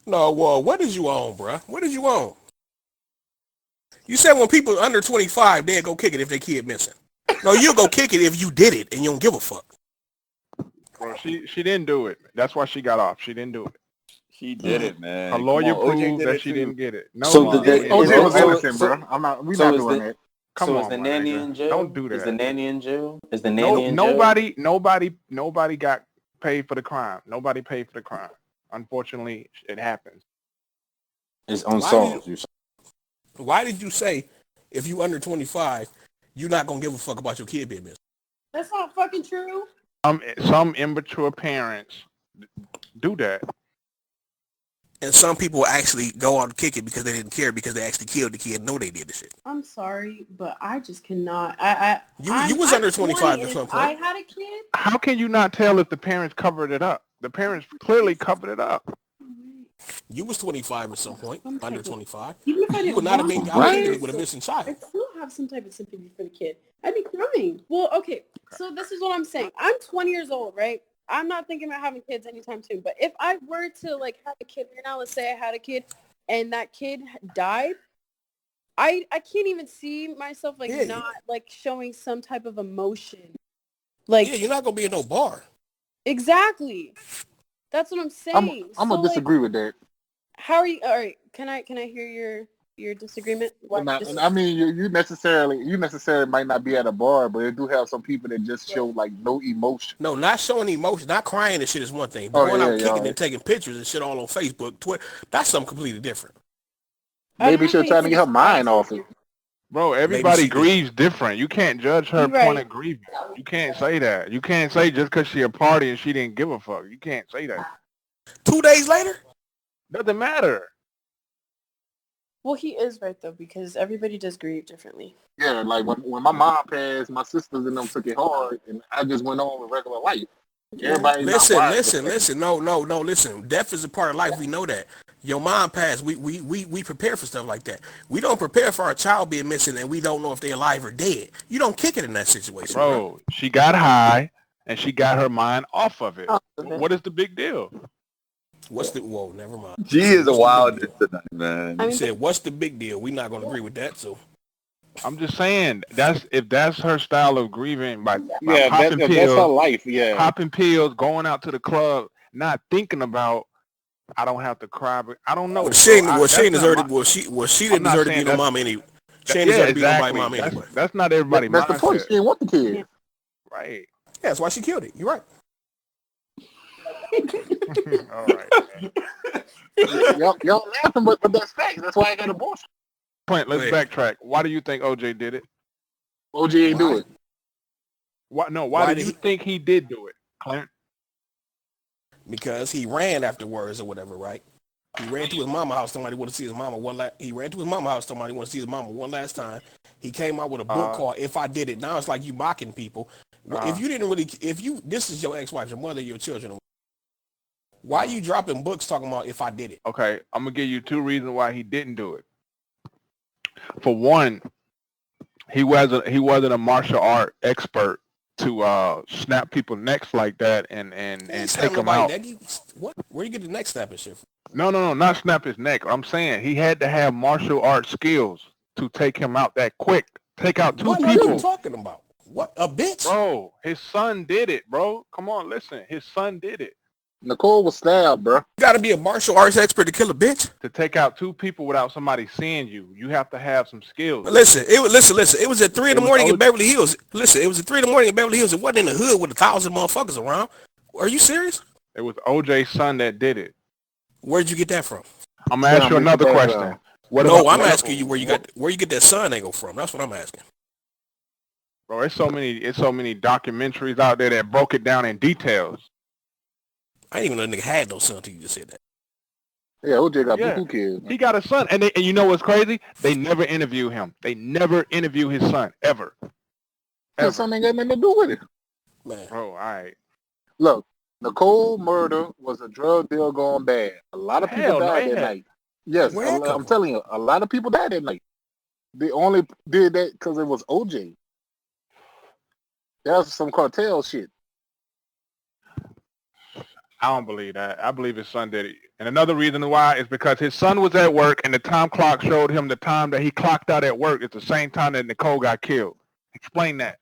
No, well, what did you own, bro? What did you own? You said when people under 25, they'll go kick it if their kid missing. No, you'll go kick it if you did it and you don't give a fuck. Well, she didn't do it. That's why she got off. She didn't do it. She did it, man. Her lawyer proved that she didn't get it. No, so OJ was innocent, bro. We're not doing that. So is the nanny in jail? Don't do that. Is the nanny in jail? Is the nanny in jail? Nobody got paid for the crime. Nobody paid for the crime. Unfortunately, it happens. It's unsolved. Why did you say if you under 25, you're not gonna give a fuck about your kid being missing? That's not fucking true. Some immature parents do that. And some people actually go out and kick it because they didn't care because they actually killed the kid and know they did the shit. I'm sorry, but I just cannot. You was under 25 at some point. I had a kid. How can you not tell if the parents covered it up? The parents clearly covered it up. You was 25 at some point, under 25. Even if I you didn't would not have been out here with a missing child. I still have some type of sympathy for the kid. I'd be crying. Well, okay, so this is what I'm saying. I'm 20 years old, right? I'm not thinking about having kids anytime soon. But if I were to like have a kid right now, let's say I had a kid and that kid died, I can't even see myself not like showing some type of emotion. Like you're not gonna be in no bar. Exactly. That's what I'm saying. I'm gonna disagree with that. How are you? All right. Can I hear your disagreement? I mean, you necessarily might not be at a bar, but they do have some people that just show like no emotion. No, not showing emotion, not crying and shit is one thing. But going out kicking and taking pictures and shit all on Facebook, Twitter, that's something completely different. Maybe she's trying to get her mind off it. Bro, everybody grieves different. You can't judge her point of grieving. You can't say that. You can't say just because she a party and she didn't give a fuck. You can't say that. 2 days later? Doesn't matter. Well, he is right, though, because everybody does grieve differently. Yeah, like when my mom passed, my sisters and them took it hard, and I just went on with regular life. Everybody listen. No, listen. Death is a part of life. We know that. Your mom passed. We prepare for stuff like that. We don't prepare for our child being missing and we don't know if they're alive or dead. You don't kick it in that situation. Bro, she got high and she got her mind off of it. What is the big deal? Whoa, never mind. She is a wild tonight, man. You said, what's the big deal? We're not going to agree with that, so. I'm just saying, if that's her style of grieving by popping pills, that's her life, popping pills, going out to the club, not thinking about, I don't have to cry, but I don't know. She didn't deserve to be no mom anyway. She ain't deserve to be nobody's mom anyway. That's not everybody's mindset. That's the point. She didn't want the kid. Right. Yeah, that's why she killed it. You're right. All right. Y'all laughing, but that's facts. That's why I got abortion. Let's backtrack. Why do you think OJ did it? OJ ain't do it. Why did you think he did do it, Clarence? Because he ran afterwards or whatever, right? He ran to his mama house. Somebody want to see his mama He ran to his mama house. Somebody want to see his mama one last time. He came out with a book called "If I Did It." Now it's like you mocking people. If you didn't really, this is your ex-wife, your mother, your children. Why you dropping books talking about if I did it? Okay, I'm gonna give you 2 reasons why he didn't do it. For one, he wasn't a martial art expert to snap people's necks like that and take them out. What? Where you get the neck snapping shit from? No, not snap his neck. I'm saying he had to have martial art skills to take him out that quick. Take out 2 people. What are you talking about? What, a bitch? Bro, his son did it, bro. Come on, listen. His son did it. Nicole was stabbed, bro. You gotta be a martial arts expert to kill a bitch. To take out 2 people without somebody seeing you, you have to have some skills. Listen. It was at 3 in the morning in Beverly Hills. Listen, it was at 3 in the morning in Beverly Hills. It wasn't in the hood with 1,000 motherfuckers around. Are you serious? It was OJ's son that did it. Where'd you get that from? I'm gonna ask you another question. I'm asking you where you get that son angle from. That's what I'm asking. Bro, it's so many documentaries out there that broke it down in details. I didn't even know the nigga had no son until you just said that. Yeah, OJ got buku kids. He got a son, and you know what's crazy? They never interview him. They never interview his son ever. His son ain't got nothing to do with it. Man. Bro, all right. Look, Nicole murder was a drug deal gone bad. A lot of people died that night. Yes, I'm telling you, a lot of people died that night. They only did that because it was OJ. That was some cartel shit. I don't believe that. I believe his son did it. And another reason why is because his son was at work and the time clock showed him the time that he clocked out at work. It's the same time that Nicole got killed. Explain that.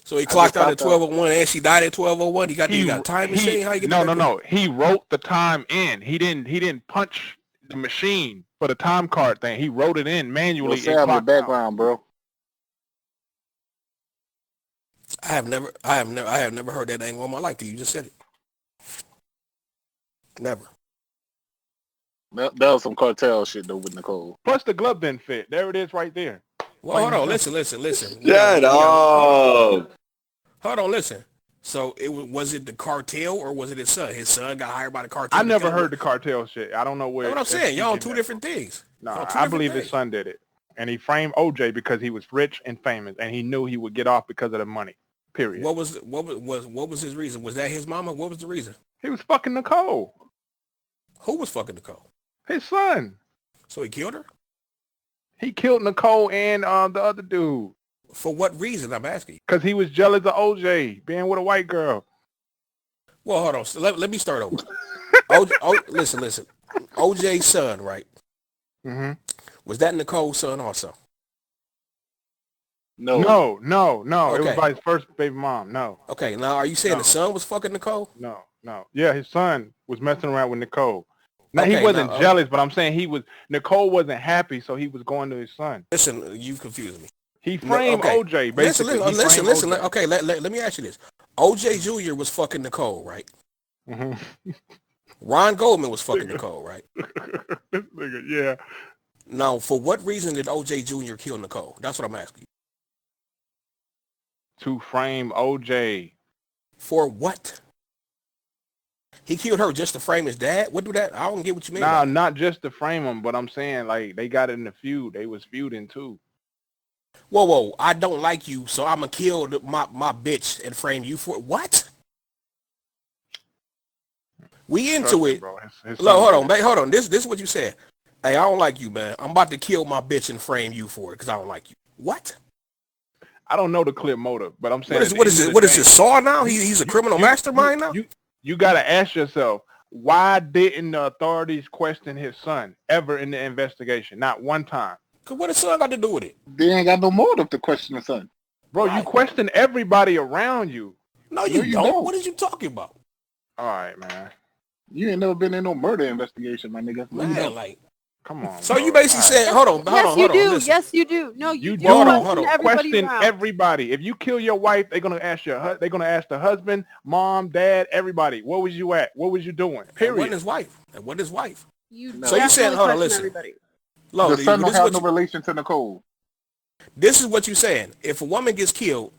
So he clocked out at 12:01 and she died at 12:01. He got a time machine. How you get No. He wrote the time in. He didn't punch the machine for the time card thing. He wrote it in manually. Say the background, bro. I have never heard that angle in my life. You just said it. Never. That was some cartel shit though with Nicole. Plus the glove didn't fit. There it is right there. Well, hold on. Listen. Shut up. Hold on, listen. So was it the cartel or was it his son? His son got hired by the cartel. I never heard the cartel shit. I don't know where. That's what I'm saying. Y'all on 2 different things. No, I believe his son did it. And he framed OJ because he was rich and famous and he knew he would get off because of the money. Period. What was his reason? Was that his mama? What was the reason? He was fucking Nicole. Who was fucking Nicole? His son. So he killed her? He killed Nicole and the other dude. For what reason, I'm asking? Because he was jealous of OJ being with a white girl. Well, hold on. So let me start over. Listen. OJ's son, right? Mm-hmm. Was that Nicole's son also? No. Okay. It was by his first baby mom. No. Okay, now are you saying the son was fucking Nicole? No. Yeah, his son was messing around with Nicole. Now, he wasn't jealous, but I'm saying Nicole wasn't happy, so he was going to his son. Listen, you confused me. He framed OJ, basically. Listen. Okay, let me ask you this. OJ Jr. was fucking Nicole, right? Mm-hmm. Ron Goldman was fucking Nicole, right? This nigga, yeah. Now, for what reason did OJ Jr. kill Nicole? That's what I'm asking you. To frame OJ. For what? He killed her just to frame his dad? What do that? I don't get what you mean. Nah, not just to frame him, but I'm saying, like, they got in the feud. They was feuding, too. Whoa. I don't like you, so I'm going to kill my bitch and frame you for what? We into it. Bro. Look, hold on. This is what you said. Hey, I don't like you, man. I'm about to kill my bitch and frame you for it because I don't like you. What? I don't know the clear motive, but I'm saying... What is this, Saw now? He's a criminal mastermind now? You got to ask yourself, why didn't the authorities question his son ever in the investigation? Not one time. Because what his son got to do with it? They ain't got no motive to question the son. Bro, you question everybody around you. No, you don't. What are you talking about? All right, man. You ain't never been in no murder investigation, my nigga. Man, like... Come on. So you basically said, hold on. Yes, you do. No, you do. Hold on. Question everybody. If you kill your wife, they're gonna ask they're gonna ask the husband, mom, dad, everybody. Where was you at? What was you doing? Period. And what his wife? So you said, hold on, listen. The son don't have no relation to Nicole. This is what you're saying. If a woman gets killed,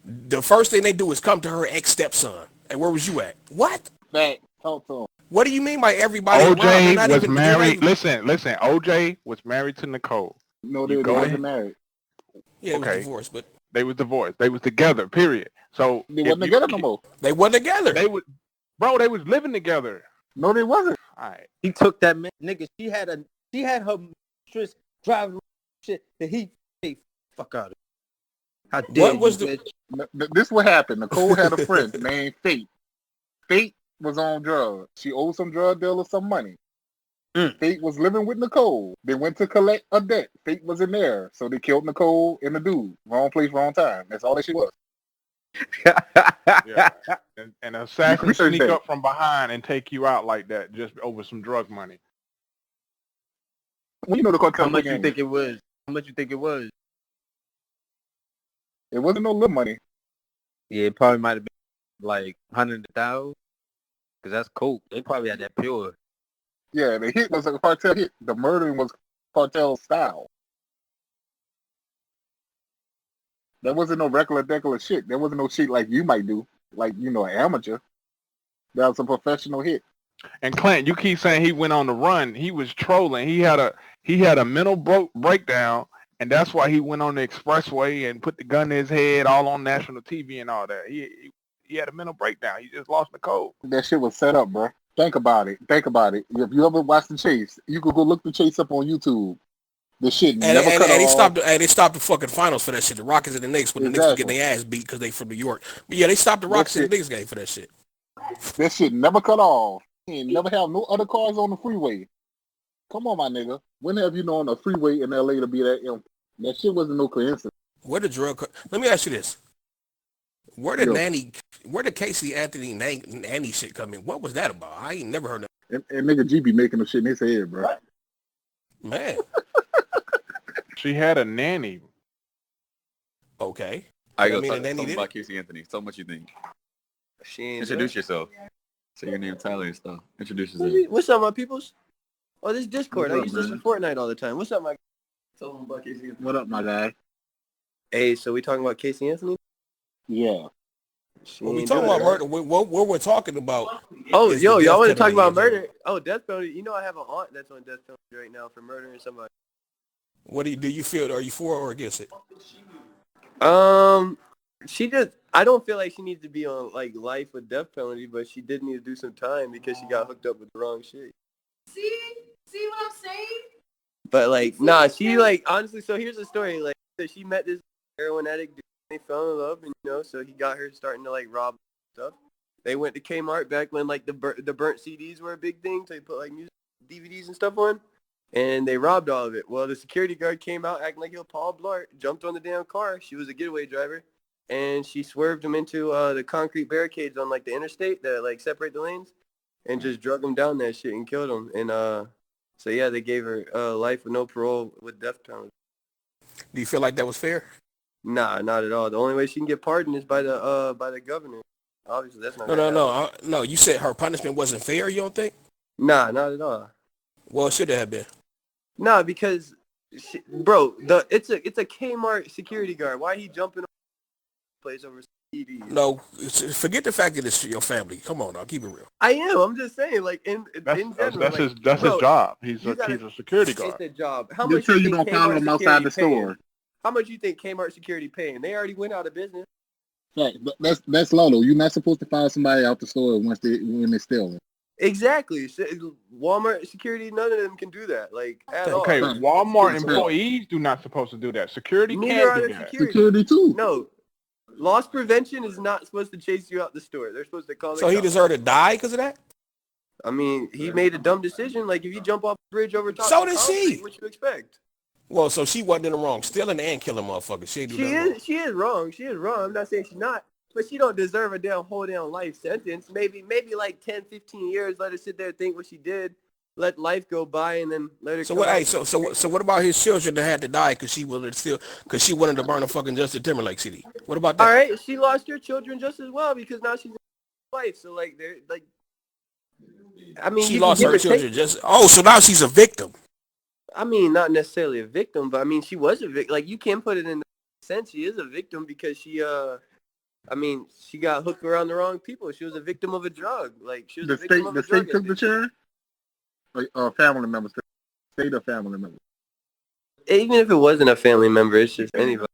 the first thing they do is come to her ex-stepson. And where was you at? What? Talk to him. What do you mean by everybody? OJ was married. Listen. OJ was married to Nicole. No, they wasn't married. Yeah, they was divorced, but they was divorced. They was together. Period. So they wasn't together no more. They wasn't together. Bro, they was living together. No, they wasn't. All right. He took that man, nigga. She had her mistress driving shit that he paid. Fuck out of it. How dare What was you, the? This what happened. Nicole had a friend named Fate. Fate was on drugs. She owed some drug dealer some money. Fate was living with Nicole. They went to collect a debt. Fate was in there. So they killed Nicole and the dude. Wrong place, wrong time. That's all that she was. Yeah. And assassins sneak up from behind and take you out like that just over some drug money. Well, you know the cartel. How much you think it was? How much you think it was? It wasn't no little money. Yeah, it probably might have been like 100,000. Because that's coke. They probably had that pure. Yeah, the hit was a cartel hit. The murdering was cartel style. There wasn't no regular shit. There wasn't no shit like you might do, like, you know, an amateur. That was a professional hit. And Clint, you keep saying he went on the run. He was trolling. He had a mental breakdown, and that's why he went on the expressway and put the gun in his head all on national TV and all that. He had a mental breakdown. He just lost the code. That shit was set up, bro. Think about it. If you ever watched The Chase, you could go look The Chase up on YouTube. The shit never cut off. They stopped the fucking finals for that shit. The Rockets and the Knicks when the Knicks were getting their ass beat because they from New York. But yeah, they stopped the Rockets and the Knicks game for that shit. That shit never cut off. He ain't never have no other cars on the freeway. Come on, my nigga. When have you known a freeway in LA to be that empty? That shit wasn't no coincidence. Where the drug? Let me ask you this: Where did Casey Anthony nanny shit come in? What was that about? I ain't never heard of that. And nigga G be making the shit in his head, bro. Man. She had a nanny. Okay. I go talk about Casey Anthony. Tell them what you think. Introduce yourself. Say your name, Tyler, and stuff. Introduce yourself. What's up, my peoples? Oh, this Discord. I use this for Fortnite all the time. What's up, my guy? Tell them about Casey Anthony. What up, my guy? Hey, so we talking about Casey Anthony? Yeah. When we talking about murder, what we're talking about? Oh, yo, y'all want to talk about murder? Oh, death penalty. You know, I have an aunt that's on death penalty right now for murdering somebody. What do you feel? Are you for or against it? I don't feel like she needs to be on like life with death penalty, but she did need to do some time because she got hooked up with the wrong shit. See what I'm saying? But like, nah, she like honestly. So here's the story. Like, she met this heroin addict dude. They fell in love, and so he got her starting to like rob stuff. They went to Kmart back when like the burnt CDs were a big thing. So they put like music DVDs and stuff on, and they robbed all of it. Well, the security guard came out acting like Paul Blart, jumped on the damn car. She was a getaway driver, and she swerved him into the concrete barricades on like the interstate that like separate the lanes, and just drug him down that shit and killed him. And so yeah, they gave her life with no parole with death penalty. Do you feel like that was fair? Nah, not at all. The only way she can get pardoned is by the governor. Obviously, that's not. No. You said her punishment wasn't fair. You don't think? Nah, not at all. Well, it should have been. Nah, because, it's a Kmart security guard. Why he jumping on the place over TV? No, forget the fact that it's your family. Come on, now, keep it real. I am. I'm just saying, like that's his job. He's a security guard. It's a job. How much you don't follow him outside the store? How much you think Kmart security paying? They already went out of business. Right, but that's Lolo. You're not supposed to follow somebody out the store when they're stealing. Exactly. Walmart security, none of them can do that. Like at all. Okay, Walmart employees do not supposed to do that. Security can't do that. Security too. No. Loss prevention is not supposed to chase you out the store. They're supposed to call the So he deserved to die because of that? I mean, he made a dumb decision. Like if you jump off the bridge over top, so did she. What you expect? Well, so she wasn't in the wrong. Stealing and killing motherfuckers. She is wrong. She is wrong. I'm not saying she's not. But she don't deserve a whole life sentence. Maybe like 10, 15 years. Let her sit there and think what she did. Let life go by and then let her. So what? Hey, so what about his children that had to die because she wanted to burn a fucking Justin Timberlake CD? What about that? All right, she lost her children just as well because now she's in life. So like they're like. I mean, she lost her children so now she's a victim. I mean, not necessarily a victim, but I mean, she was a victim. Like, you can put it in the sense she is a victim because she got hooked around the wrong people. She was a victim of a drug. Like, she was a victim of a drug. The state took the chair? Like, family members. State or family members? Even if it wasn't a family member, it's just anybody.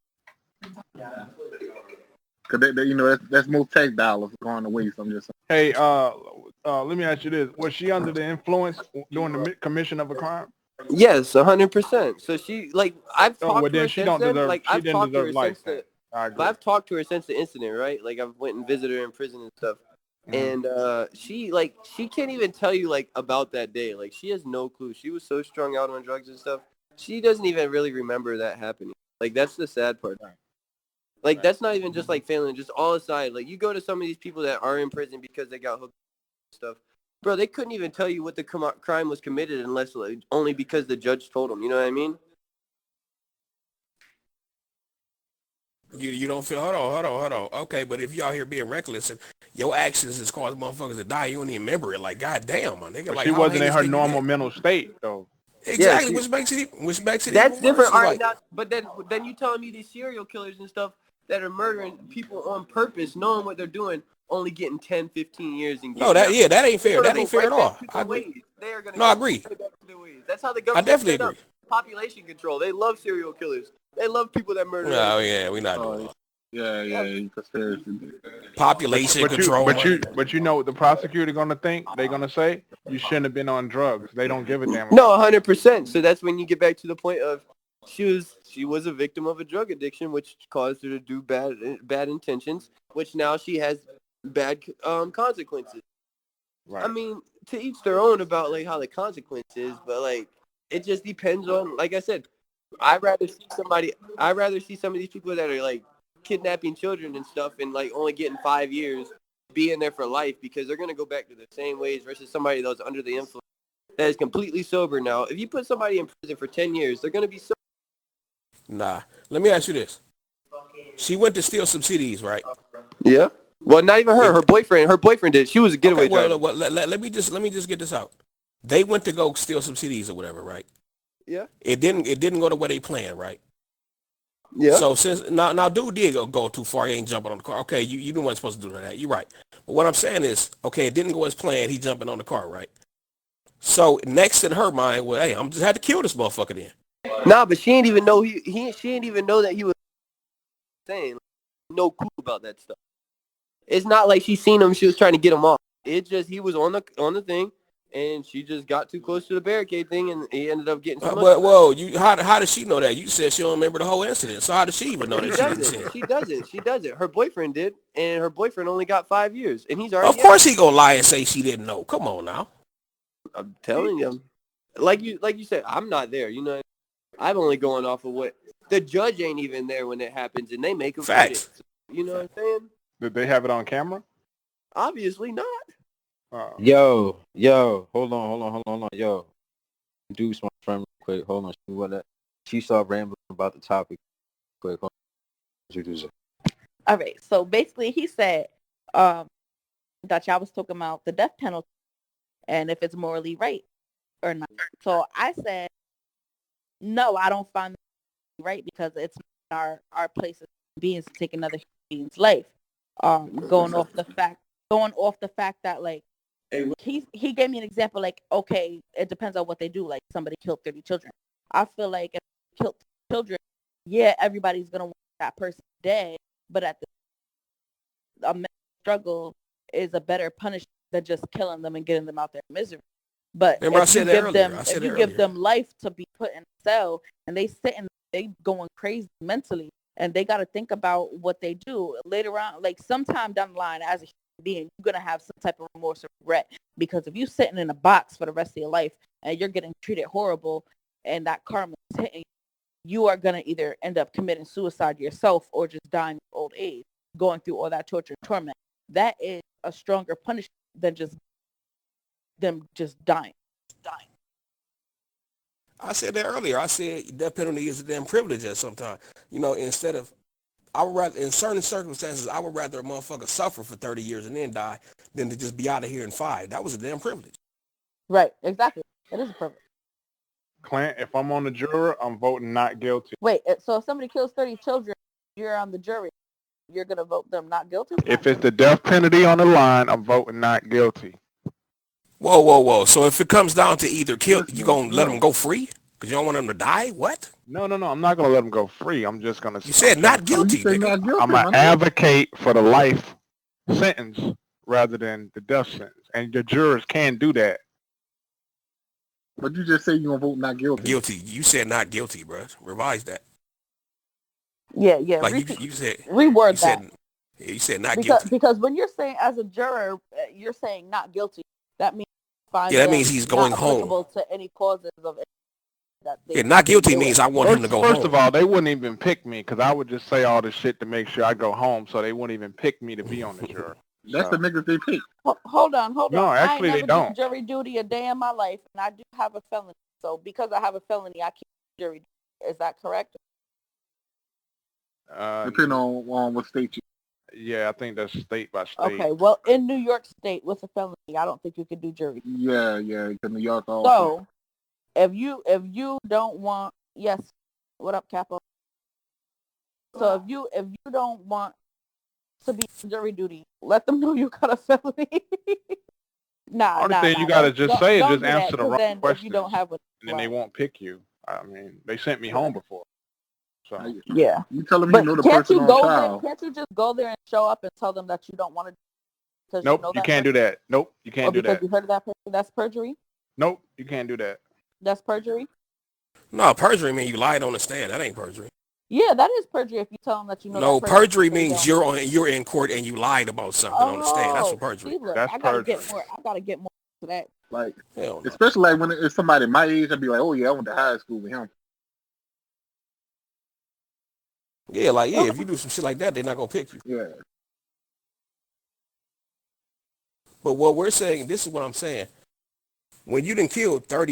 because you know that's most tax dollars going to waste. I'm just Hey, saying. let me ask you this: was she under the influence during the commission of a crime? Yes, 100%. So she I've Oh, well talked to then her she since don't then. deserve. Like She I've didn't talked to deserve her life. since the. I agree. I've talked to her since the incident, right? Like I've went and visited her in prison and stuff. And she can't even tell you like about that day. Like she has no clue. She was so strung out on drugs and stuff. She doesn't even really remember that happening. Like that's the sad part. Like that's not even just like failing. Just all aside, like you go to some of these people that are in prison because they got hooked and stuff. Bro, they couldn't even tell you what the crime was committed unless like, only because the judge told them. You know what I mean? You don't feel, hold on. Okay, but if you out here being reckless and your actions is causing motherfuckers to die, you don't even remember it. Like, goddamn, my nigga. But like, she how wasn't in heinous her can you normal get? mental state, though. Exactly, Yeah, which makes it even that's worse. different. All right, Like, now, but then you telling me these serial killers and stuff that are murdering people on purpose, knowing what they're doing, only getting 10, 15 years and no, getting out. that ain't fair. That ain't fair Right at all. back to I their agree. ways. They are gonna No, I go agree. right back to their ways. That's how the I government definitely set up agree. population control. They love serial killers. They love people that murder. No, yeah, we're not doing that. Yeah, conspiracy. Population control. But you know what the prosecutor gonna think? They're gonna say you shouldn't have been on drugs. They don't give a damn. No, 100%. So that's when you get back to the point of she was a victim of a drug addiction, which caused her to do bad intentions, which now she has bad consequences. Right. I mean, to each their own about like how the consequence is, but like it just depends on. Like I said, I'd rather see some of these people that are like kidnapping children and stuff and like only getting 5 years, being there for life because they're gonna go back to the same ways versus somebody that's under the influence that is completely sober now. If you put somebody in prison for 10 years, they're gonna be sober. Nah. Let me ask you this. She went to steal some CDs, right? Yeah. Well, not even her. Her boyfriend did. She was a getaway driver. Well, let me just get this out. They went to go steal some CDs or whatever, right? Yeah. It didn't go the way they planned, right? Yeah. So since now dude did go too far, he ain't jumping on the car. Okay, you weren't supposed to do that. You're right. But what I'm saying is, okay, it didn't go as planned. He jumping on the car, right? So next in her mind, well, hey, I'm just had to kill this motherfucker then. Nah, but she ain't even know she ain't even know that he was saying no clue about that stuff. It's not like she seen him. She was trying to get him off. It just he was on the thing, and she just got too close to the barricade thing, and he ended up getting. Whoa, how does she know that? You said she don't remember the whole incident. So how does she even know that she didn't see it? She doesn't. Her boyfriend did, and her boyfriend only got 5 years, and he's already. Of course he gonna lie and say she didn't know. Come on now. I'm telling you, like you said, I'm not there. You know, I'm only going off of what the judge ain't even there when it happens, and they make him facts. You know what I'm saying? Did they have it on camera? Obviously not. Yo, hold on. Yo, introduce my friend real quick. Hold on. She started rambling about the topic. Quick, hold on. Introduce her. All right. So basically, he said that y'all was talking about the death penalty and if it's morally right or not. So I said, no, I don't find it right because it's our place as beings to take another human being's life. Going off the fact that like he gave me an example like, okay, it depends on what they do. Like somebody killed 30 children. I feel like if they killed children, yeah, everybody's gonna want that person dead, but at a mental struggle is a better punishment than just killing them and getting them out their misery. But if you give them life to be put in a cell and they sit and they going crazy mentally and they got to think about what they do later on, like sometime down the line as a human being, you're going to have some type of remorse or regret because if you're sitting in a box for the rest of your life and you're getting treated horrible and that karma is hitting you are going to either end up committing suicide yourself or just dying of old age, going through all that torture and torment. That is a stronger punishment than just them just dying. I said that earlier. I said death penalty is a damn privilege at some time. You know, instead of, I would rather, in certain circumstances, I would rather a motherfucker suffer for 30 years and then die than to just be out of here in 5. That was a damn privilege. Right, exactly. It is a privilege. Clint, if I'm on the juror, I'm voting not guilty. Wait, so if somebody kills 30 children, you're on the jury, you're going to vote them not guilty? If it's the death penalty on the line, I'm voting not guilty. Whoa. So if it comes down to either kill, you going to let them go free? Because you don't want them to die? What? No. I'm not gonna let them go free. I'm just gonna. You said not guilty, nigga. I'm gonna advocate for the life sentence rather than the death sentence, and the jurors can do that. But you just say you gonna vote not guilty. Guilty. You said not guilty, bro. Revise that. Yeah. Like you said. Reword that. You said not guilty. Because when you're saying as a juror, you're saying not guilty. That means that means he's going home. To any causes of that not guilty means I want him to go home. First of all, they wouldn't even pick me because I would just say all this shit to make sure I go home, so they wouldn't even pick me to be on the jury. That's the niggas they pick. Hold on. No, actually I they don't. Jury duty a day in my life, and I do have a felony. So because I have a felony, I can't do jury duty. Is that correct? Depending on what state you. Yeah, I think that's state by state. Okay, well, in New York State with a felony, I don't think you could do jury. Yeah, because New York also. So, if you don't want, yes, what up, Capo? So if you don't want to be on jury duty, let them know you got a felony. Only thing you gotta just say is just answer the wrong question. If you don't have and then they won't pick you. I mean, they sent me home before. So yeah, you tell them you know the person on trial. Can't you just go there and show up and tell them that you don't want to? Nope, you can't do that. Nope, you can't do that. You heard of that? That's perjury. Nope, you can't do that. That's perjury. No, perjury means you lied on the stand. That ain't perjury. Yeah, that is perjury if you tell them that you know. No, perjury means you're in court and you lied about something on the stand. That's what perjury. That's perjury. I gotta get more to that. Like, especially like when it's somebody my age, I'd be like, oh yeah, I went to high school with him. Yeah, if you do some shit like that, they're not gonna pick you. Yeah. But what we're saying, this is what I'm saying. When you done killed 5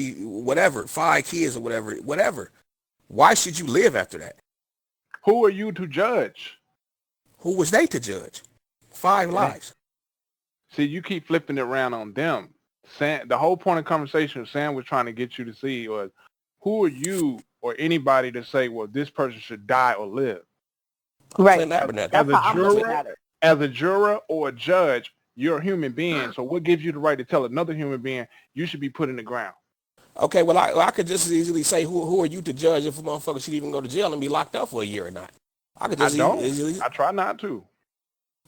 kids or whatever, why should you live after that? Who are you to judge? Who was they to judge? 5 lives. See, you keep flipping it around on them. Sam, the whole point of conversation Sam was trying to get you to see was, who are you or anybody to say, well, this person should die or live? Right. As a juror or a judge, you're a human being. So what gives you the right to tell another human being you should be put in the ground? Okay, well, I could just as easily say, who are you to judge if a motherfucker should even go to jail and be locked up for a year or not? I try not to.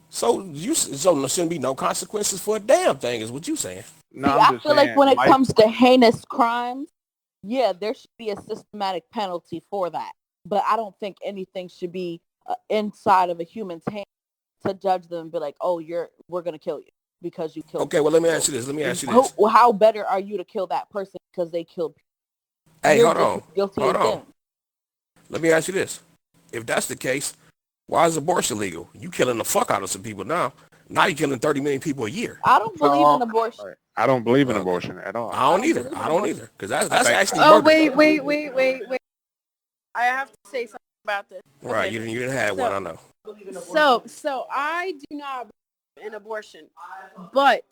So there shouldn't be no consequences for a damn thing, is what you saying? No, I feel like when it comes to heinous crimes, yeah, there should be a systematic penalty for that. But I don't think anything should be inside of a human's hand to judge them and be like, oh, we're gonna kill you because you killed. Okay, well, let me ask you this. How better are you to kill that person because they killed people? Hey, hold on. Them. Let me ask you this. If that's the case, why is abortion legal? You killing the fuck out of some people now. Now you're killing 30 million people a year. I don't believe in abortion. I don't believe in abortion at all. I don't either. Because that's actually murder. Wait. I have to say something about this. Right, okay. You didn't have one, I know. So I do not believe in abortion. But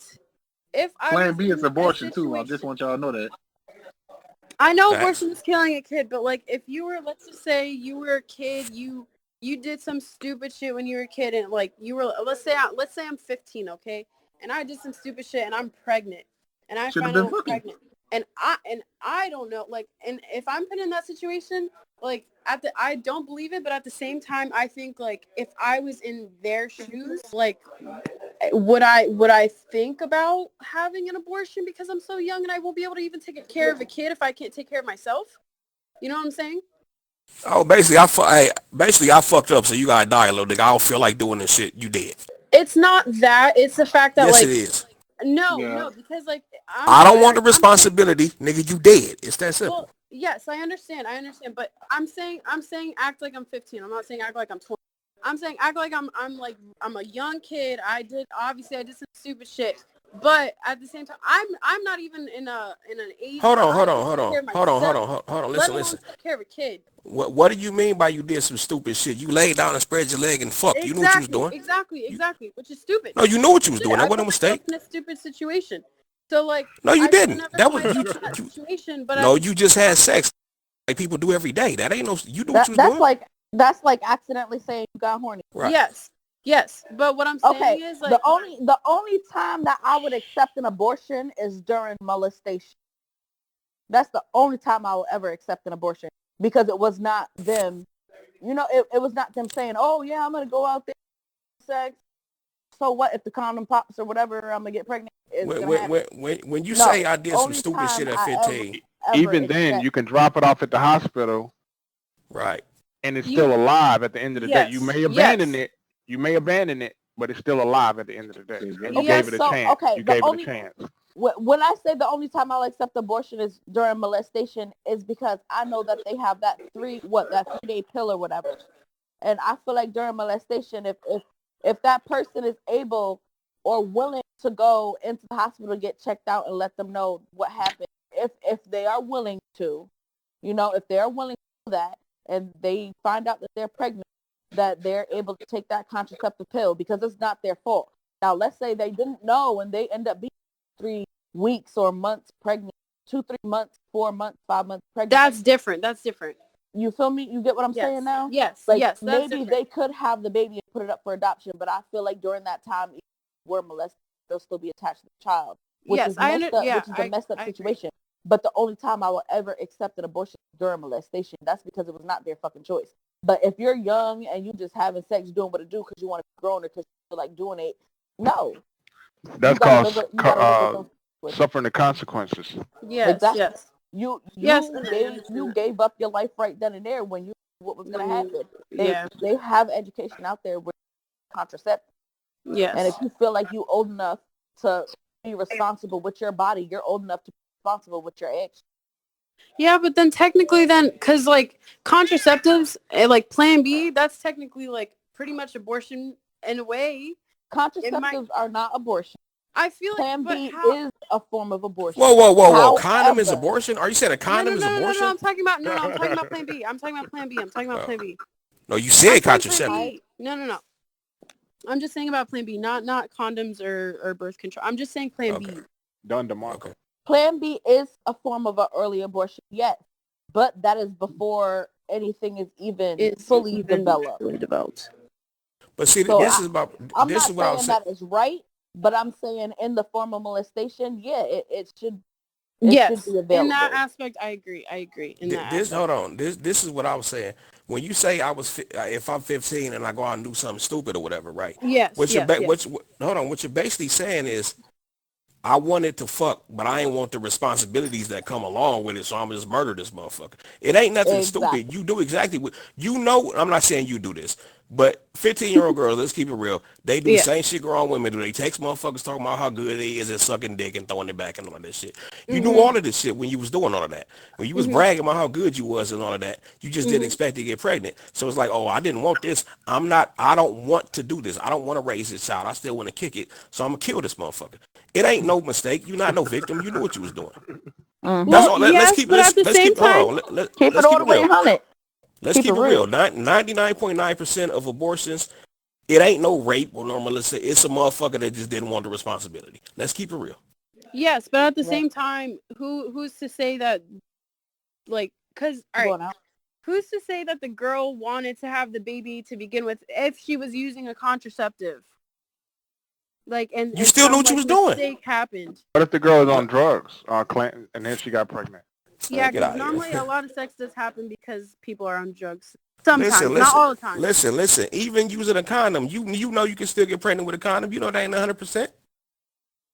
if I Plan B is abortion too. I just want y'all to know that. I know abortion is killing a kid, but like if you were, let's just say you were a kid, you did some stupid shit when you were a kid, and like you were, let's say I'm 15, okay, and I did some stupid shit, and I'm pregnant, and I find out I'm pregnant, and I don't know, like, and if I'm put in that situation, like I don't believe it, but at the same time, I think like if I was in their shoes, like would I think about having an abortion because I'm so young and I won't be able to even take care of a kid if I can't take care of myself? You know what I'm saying? Oh, basically, I fucked up, so you gotta die a little nigga. I don't feel like doing this shit. You dead. It's not that. It's the fact that yes, it is. No, because like I don't want the responsibility, nigga. You dead. It's that simple. Well, yes, I understand, but I'm saying act like I'm 15. I'm not saying act like I'm 20. I'm saying act like I'm a young kid. I did some stupid shit, but at the same time, I'm not even in an age. Hold on. Listen. Take care of a kid. What do you mean by you did some stupid shit? You laid down and spread your leg and fuck. You knew what you was doing. Exactly. Which is stupid. No, you knew what you was doing. That wasn't a mistake. In a stupid situation. So like. No, you didn't. That was situation. But you just had sex, like people do every day. That ain't no. You knew what you was doing. That's like accidentally saying you got horny. Right. Yes. But what I'm saying is like the only time that I would accept an abortion is during molestation. That's the only time I will ever accept an abortion, because it was not them. You know, it was not them saying, "Oh yeah, I'm gonna go out there sex. So what if the condom pops or whatever? I'm gonna get pregnant." When you say I did some stupid shit at 15, even then you can drop it off at the hospital, right? And it's still alive at the end of the day. You may abandon it. You may abandon it, but it's still alive at the end of the day. And you gave it a chance. Okay, you gave it a chance. When I say the only time I'll accept abortion is during molestation, is because I know that they have that 3-day pill or whatever. And I feel like during molestation, if that person is able or willing to go into the hospital to get checked out and let them know what happened, if they are willing to, you know, if they're willing to do that and they find out that they're pregnant, that they're able to take that contraceptive pill because it's not their fault. Now, let's say they didn't know and they end up being 3 weeks or months pregnant, 2, 3 months, 4 months, 5 months pregnant. That's different. You feel me? You get what I'm saying now? Yes. Like, yes. Maybe different. they could have the baby and put it up for adoption, but I feel like during that time, if they were molested, they'll still be attached to the child, which is a messed up situation. But the only time I will ever accept an abortion is during molestation. That's because it was not their fucking choice. But if you're young and you just having sex, doing what to do because you want to be grown or because you feel like doing it, no. That's called suffering the consequences. Yes, exactly. Yes. You gave up your life right then and there when you knew what was going to happen. They have education out there with contraception. Yes. And if you feel like you're old enough to be responsible with your body, you're old enough to be responsible with your actions. Yeah, but then technically because like contraceptives, like Plan B, that's technically like pretty much abortion in a way. Contraceptives are not abortion. I feel Plan like B is a form of abortion. Whoa. However, condom is abortion? Are you saying a condom is abortion? No, I'm talking about Plan B. I'm talking about Plan B. No, you said contraceptive. No. I'm just saying about Plan B, not condoms or birth control. I'm just saying Plan B. Done tomorrow. Okay. Plan B is a form of an early abortion, yes, but that is before anything is even fully developed. But see, so this is about. I'm this not is what I was saying that is right, but I'm saying in the form of molestation, yeah, it should. Yes, should be available. In that aspect, I agree. Hold on. This is what I was saying. When you say if I'm 15 and I go out and do something stupid or whatever, right? Yes. What you're basically saying is, I wanted to fuck, but I ain't want the responsibilities that come along with it, so I'm gonna just murder this motherfucker. It ain't nothing stupid. You do exactly what you know. I'm not saying you do this, but 15-year-old girls, let's keep it real. They do the same shit grown women do. They text motherfuckers talking about how good it is at sucking dick and throwing it back and all of this shit. You knew all of this shit when you was doing all of that. When you was bragging about how good you was and all of that, you just didn't expect to get pregnant. So it's like, oh, I didn't want this. I don't want to do this. I don't want to raise this child. I still want to kick it. So I'm gonna kill this motherfucker. It ain't no mistake. You're not no victim. You knew what you was doing. That's all. Let's keep it real. Let's keep it real. 99.9% of abortions, it ain't no rape or normal. It's a motherfucker that just didn't want the responsibility. Let's keep it real. Yes, but at the same time, who's to say that, like, because, all right, who's to say that the girl wanted to have the baby to begin with if she was using a contraceptive? Like, and you still knew what you was doing. Mistake happened. What if the girl is on drugs, and then she got pregnant? Yeah, because normally a lot of sex does happen because people are on drugs. Sometimes, not all the time. Listen. Even using a condom, you know you can still get pregnant with a condom. You know that ain't 100%.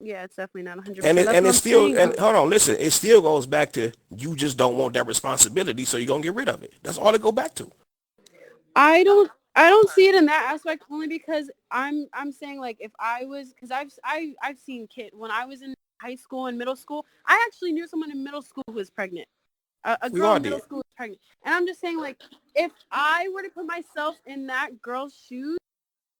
Yeah, it's definitely not 100%. And it's still, and hold on, listen, it still goes back to you just don't want that responsibility, so you're gonna get rid of it. That's all it go back to. I don't see it in that aspect, only because I'm saying, like, if I was, because I've seen kids when I was in high school and middle school. I actually knew someone in middle school who was pregnant. A girl in middle school was pregnant, and I'm just saying, like, if I were to put myself in that girl's shoes,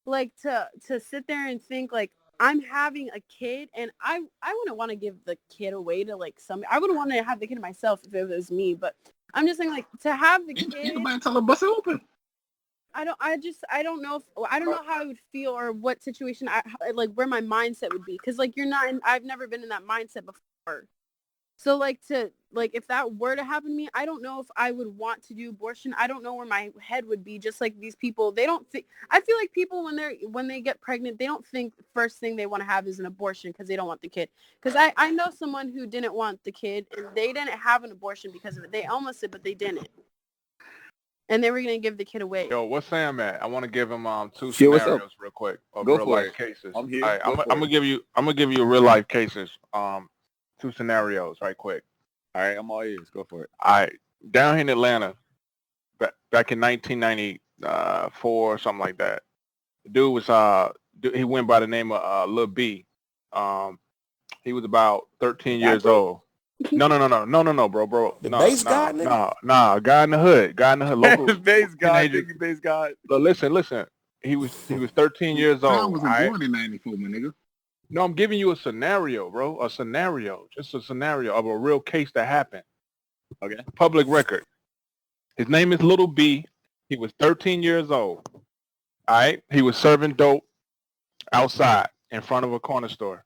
like, to sit there and think, like, I'm having a kid, and I wouldn't want to give the kid away to, like, I wouldn't want to have the kid myself if it was me, but I'm just saying, like, to have the kid. You might tell her bust it open. I don't know how I would feel or what situation like where my mindset would be, because, like, I've never been in that mindset before. So, like, to like if that were to happen to me, I don't know if I would want to do abortion. I don't know where my head would be. Just like these people, they don't think. I feel like people when they get pregnant, they don't think first thing they want to have is an abortion because they don't want the kid. Because I know someone who didn't want the kid and they didn't have an abortion because of it. They almost did, but they didn't. And they were gonna give the kid away. Yo, what's Sam at? I want to give him two scenarios real quick of real life cases. I'm here. I'm gonna give you real life cases. 2 scenarios right quick. All right, I'm all ears. Go for it. All right, down here in Atlanta, back in 1994 or something like that. The dude was he went by the name of Lil B. He was about 13 years old. No, bro. The bass god, nigga? Nah, guy in the hood, local bass god, bass god. But listen. He was 13 years old. I wasn't born in 94, my nigga. No, I'm giving you a scenario, bro. Just a scenario of a real case that happened. Okay. Public record. His name is Little B. He was 13 years old. All right. He was serving dope outside in front of a corner store.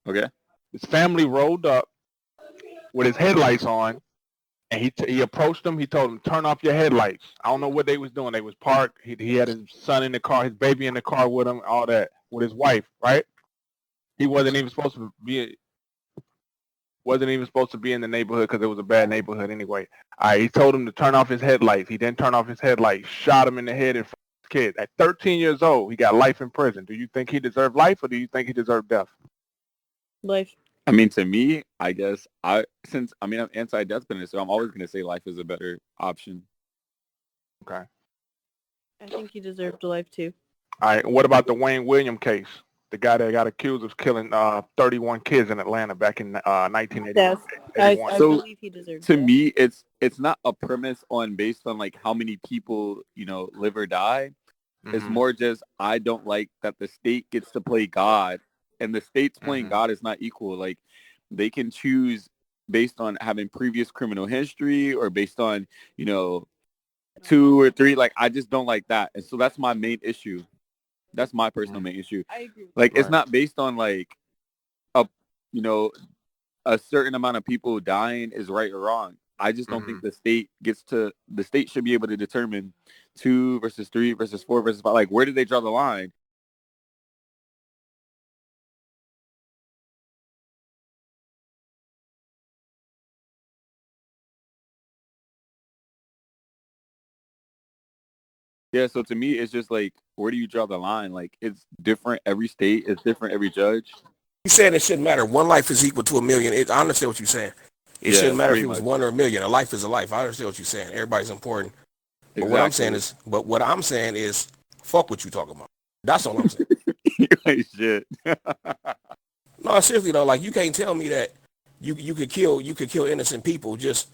Okay. His family rolled up with his headlights on, and he approached them. He told them, "Turn off your headlights." I don't know what they was doing. They was parked. He had his son in the car, his baby in the car with him, all that, with his wife, right? He wasn't even supposed to be in the neighborhood because it was a bad neighborhood anyway. He told him to turn off his headlights. He didn't turn off his headlights, shot him in the head in front of his kid. At 13 years old, he got life in prison. Do you think he deserved life or do you think he deserved death? Life. I mean, to me, I guess I'm anti-death penalty, so I'm always going to say life is a better option. Okay. I think he deserved life too. All right. What about the Wayne Williams case? The guy that got accused of killing 31 kids in Atlanta back in 1981. Yes, I believe he deserved to that. me, it's not a premise based on like how many people, live or die. Mm-hmm. It's more just I don't like that the state gets to play God. And the state's playing God is not equal. Like, they can choose based on having previous criminal history or based on, 2 or 3. Like, I just don't like that. And so that's my main issue. That's my personal main issue. I agree. Like, it's not based on, like, a certain amount of people dying is right or wrong. I just don't think the state should be able to determine 2 versus 3 versus 4 versus 5. Like, where do they draw the line? Yeah, so to me, it's just like, where do you draw the line? Like, it's different every state. It's different every judge. You saying it shouldn't matter. One life is equal to a million. I understand what you're saying. It shouldn't matter if it was 1 or a million. A life is a life. I understand what you're saying. Everybody's important. Exactly. But what I'm saying is, fuck what you talking about. That's all I'm saying. You ain't shit. No, seriously though, like you can't tell me that you could kill innocent people just.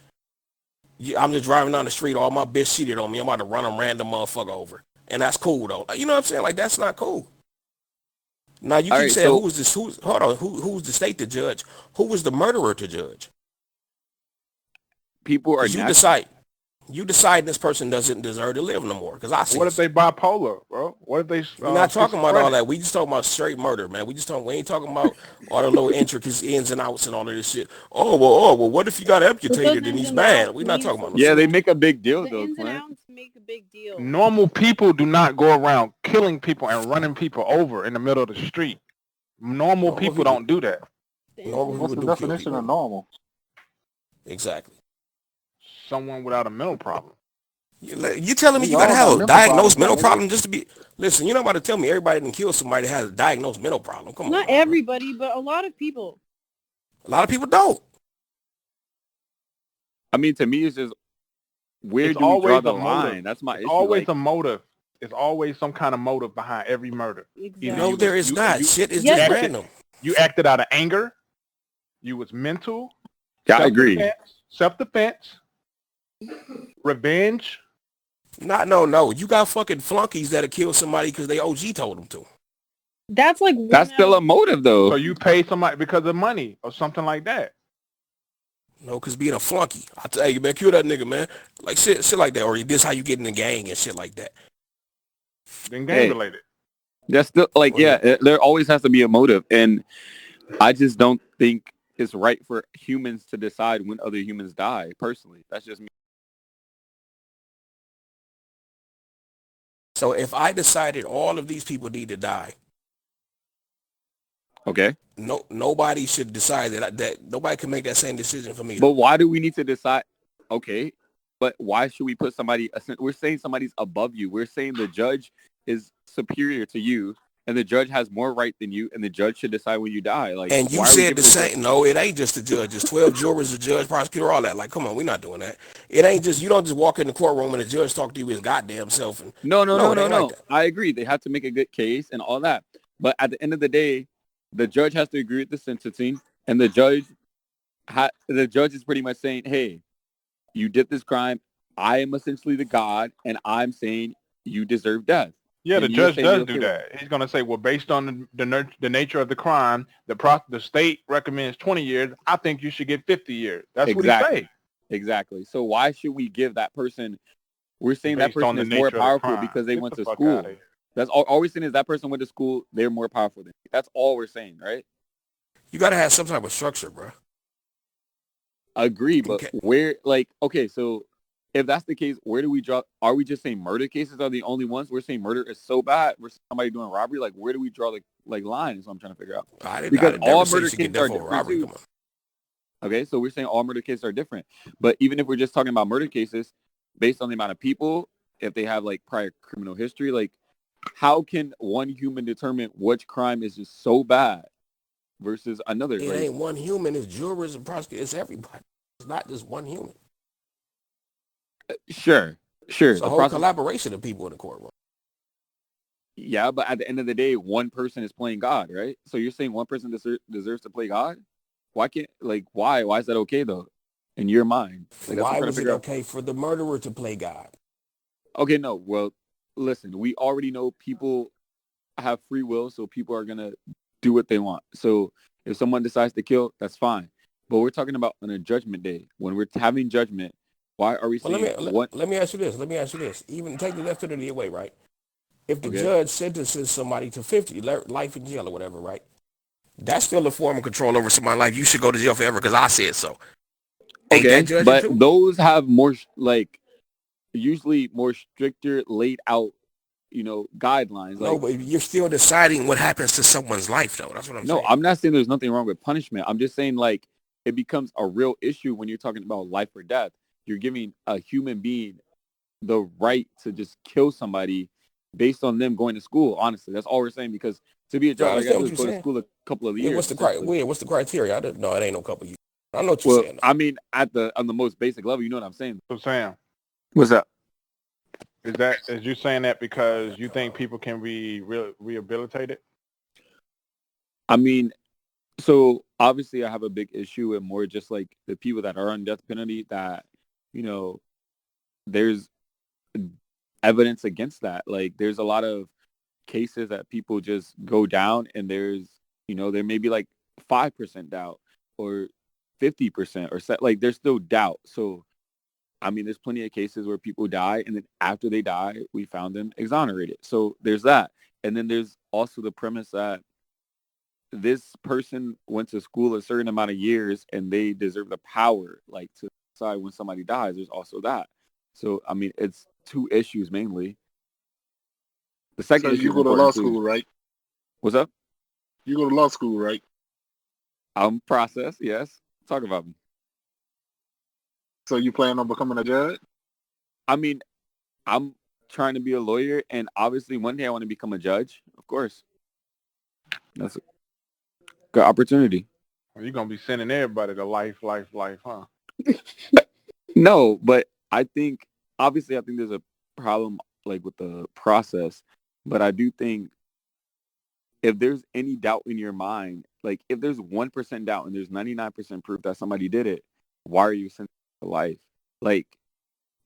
I'm just driving down the street, all my bitch cheated on me. I'm about to run a random motherfucker over. And that's cool, though. You know what I'm saying? Like, that's not cool. Now, you keep saying, who's the state to judge? Who was the murderer to judge? People are You decide this person doesn't deserve to live no more. Because I see. What if they bipolar, bro? What if they? We're not talking about all that. We just talking about straight murder, man. We ain't talking about all the little intricacies, ins and outs, and all of this shit. Oh well. What if you got amputated and he's bad? We're not talking about. Yeah, they make a big deal the though. Ins and outs make a big deal. Normal people do not go around killing people and running people over in the middle of the street. Normal people don't do that. What's the definition of normal? Exactly. Someone without a mental problem. You telling me you gotta have a diagnosed mental problem just to be? Listen, you're not about to tell me everybody that kills somebody that has a diagnosed mental problem. Come on. Not everybody, but a lot of people. A lot of people don't. I mean, to me, it's just where do you draw the line? That's my issue. Always a motive. It's always some kind of motive behind every murder. Exactly. No, there is not. Shit is just random. You acted out of anger. You was mental. Yeah, I agree. Self-defense. Revenge. No. You got fucking flunkies that'll kill somebody because they OG told them to. That's still a motive though. So you pay somebody because of money or something like that. No, because being a flunky, I tell you, man, kill that nigga, man. Like shit like that, or this how you get in the gang and shit like that. Then gang related. That's still there always has to be a motive, and I just don't think it's right for humans to decide when other humans die. Personally, that's just me. So if I decided all of these people need to die, okay, nobody should decide that nobody can make that same decision for me. But why do we need to decide? Okay, but why should we put somebody? We're saying somebody's above you. We're saying the judge is superior to you, and the judge has more right than you, and the judge should decide when you die. Like, and you said the same. No, it ain't just the judge. It's 12 jurors, the judge, prosecutor, all that. Like, come on, we're not doing that. It ain't just, you don't just walk in the courtroom and the judge talk to you his goddamn self. And no. Like I agree. They have to make a good case and all that. But at the end of the day, the judge has to agree with the sentencing, and the judge is pretty much saying, hey, you did this crime. I am essentially the God, and I'm saying you deserve death. Yeah, the judge does do that. He's going to say, well, based on the nature of the crime, the state recommends 20 years. I think you should get 50 years. That's what he say. Exactly. So why should we give that person? We're saying that person is more powerful because they went to school. That's all we're saying is that person went to school. They're more powerful than you. That's all we're saying, right? You got to have some type of structure, bro. Agree, but where, like, okay, so if that's the case, where do we draw? Are we just saying murder cases are the only ones? We're saying murder is so bad versus somebody doing robbery. Like, where do we draw the line? Is what I'm trying to figure out. Because all murder cases are different too. Okay, so we're saying all murder cases are different, but even if we're just talking about murder cases, based on the amount of people, if they have like prior criminal history, like, how can one human determine which crime is just so bad versus another? It ain't one human. It's jurors and prosecutors. It's everybody. It's not just one human. Sure. It's a whole collaboration of people in the courtroom. Yeah, but at the end of the day, one person is playing God, right? So you're saying one person deserves to play God? Why can't, like, why? Why is that okay, though, in your mind? Like, why was it okay for the murderer to play God? Okay, no. Well, listen, we already know people have free will, so people are going to do what they want. So if someone decides to kill, that's fine. But we're talking about on a judgment day. When we're having judgment, why are we saying let me ask you this. Even take the death penalty away, right? If the judge sentences somebody to 50, life in jail or whatever, right? That's still a form of control over somebody's life. You should go to jail forever because I said so. Okay, but those have more, like, usually more stricter laid out, guidelines. No, but you're still deciding what happens to someone's life, though. That's what I'm saying. No, I'm not saying there's nothing wrong with punishment. I'm just saying, like, it becomes a real issue when you're talking about life or death. You're giving a human being the right to just kill somebody based on them going to school. Honestly, that's all we're saying. Because to be a judge, I got to go to school a couple of years. What's the criteria? No, it ain't no couple of years. I know what you're saying. I mean, on the most basic level, you know what I'm saying. So Sam, what's up? Is you saying that because you think people can be rehabilitated? I mean, so obviously I have a big issue with more just like the people that are on death penalty that, there's evidence against that. Like, there's a lot of cases that people just go down and there's, there may be like 5% doubt or 50% or like there's still doubt. So, I mean, there's plenty of cases where people die and then after they die, we found them exonerated. So there's that. And then there's also the premise that this person went to school a certain amount of years and they deserve the power, like, to decide when somebody dies. There's also that. So, I mean, it's two issues mainly. The second issue, you go to law school, right? What's up? You go to law school, right? I'm process, yes. Talk about me. So you plan on becoming a judge? I mean, I'm trying to be a lawyer, and obviously one day I want to become a judge, of course. That's a good opportunity. Well, you're going to be sending everybody to life, huh? No, but I think there's a problem, like, with the process, but I do think if there's any doubt in your mind, like, if there's 1% doubt and there's 99% proof that somebody did it, why are you sentenced to life? Like,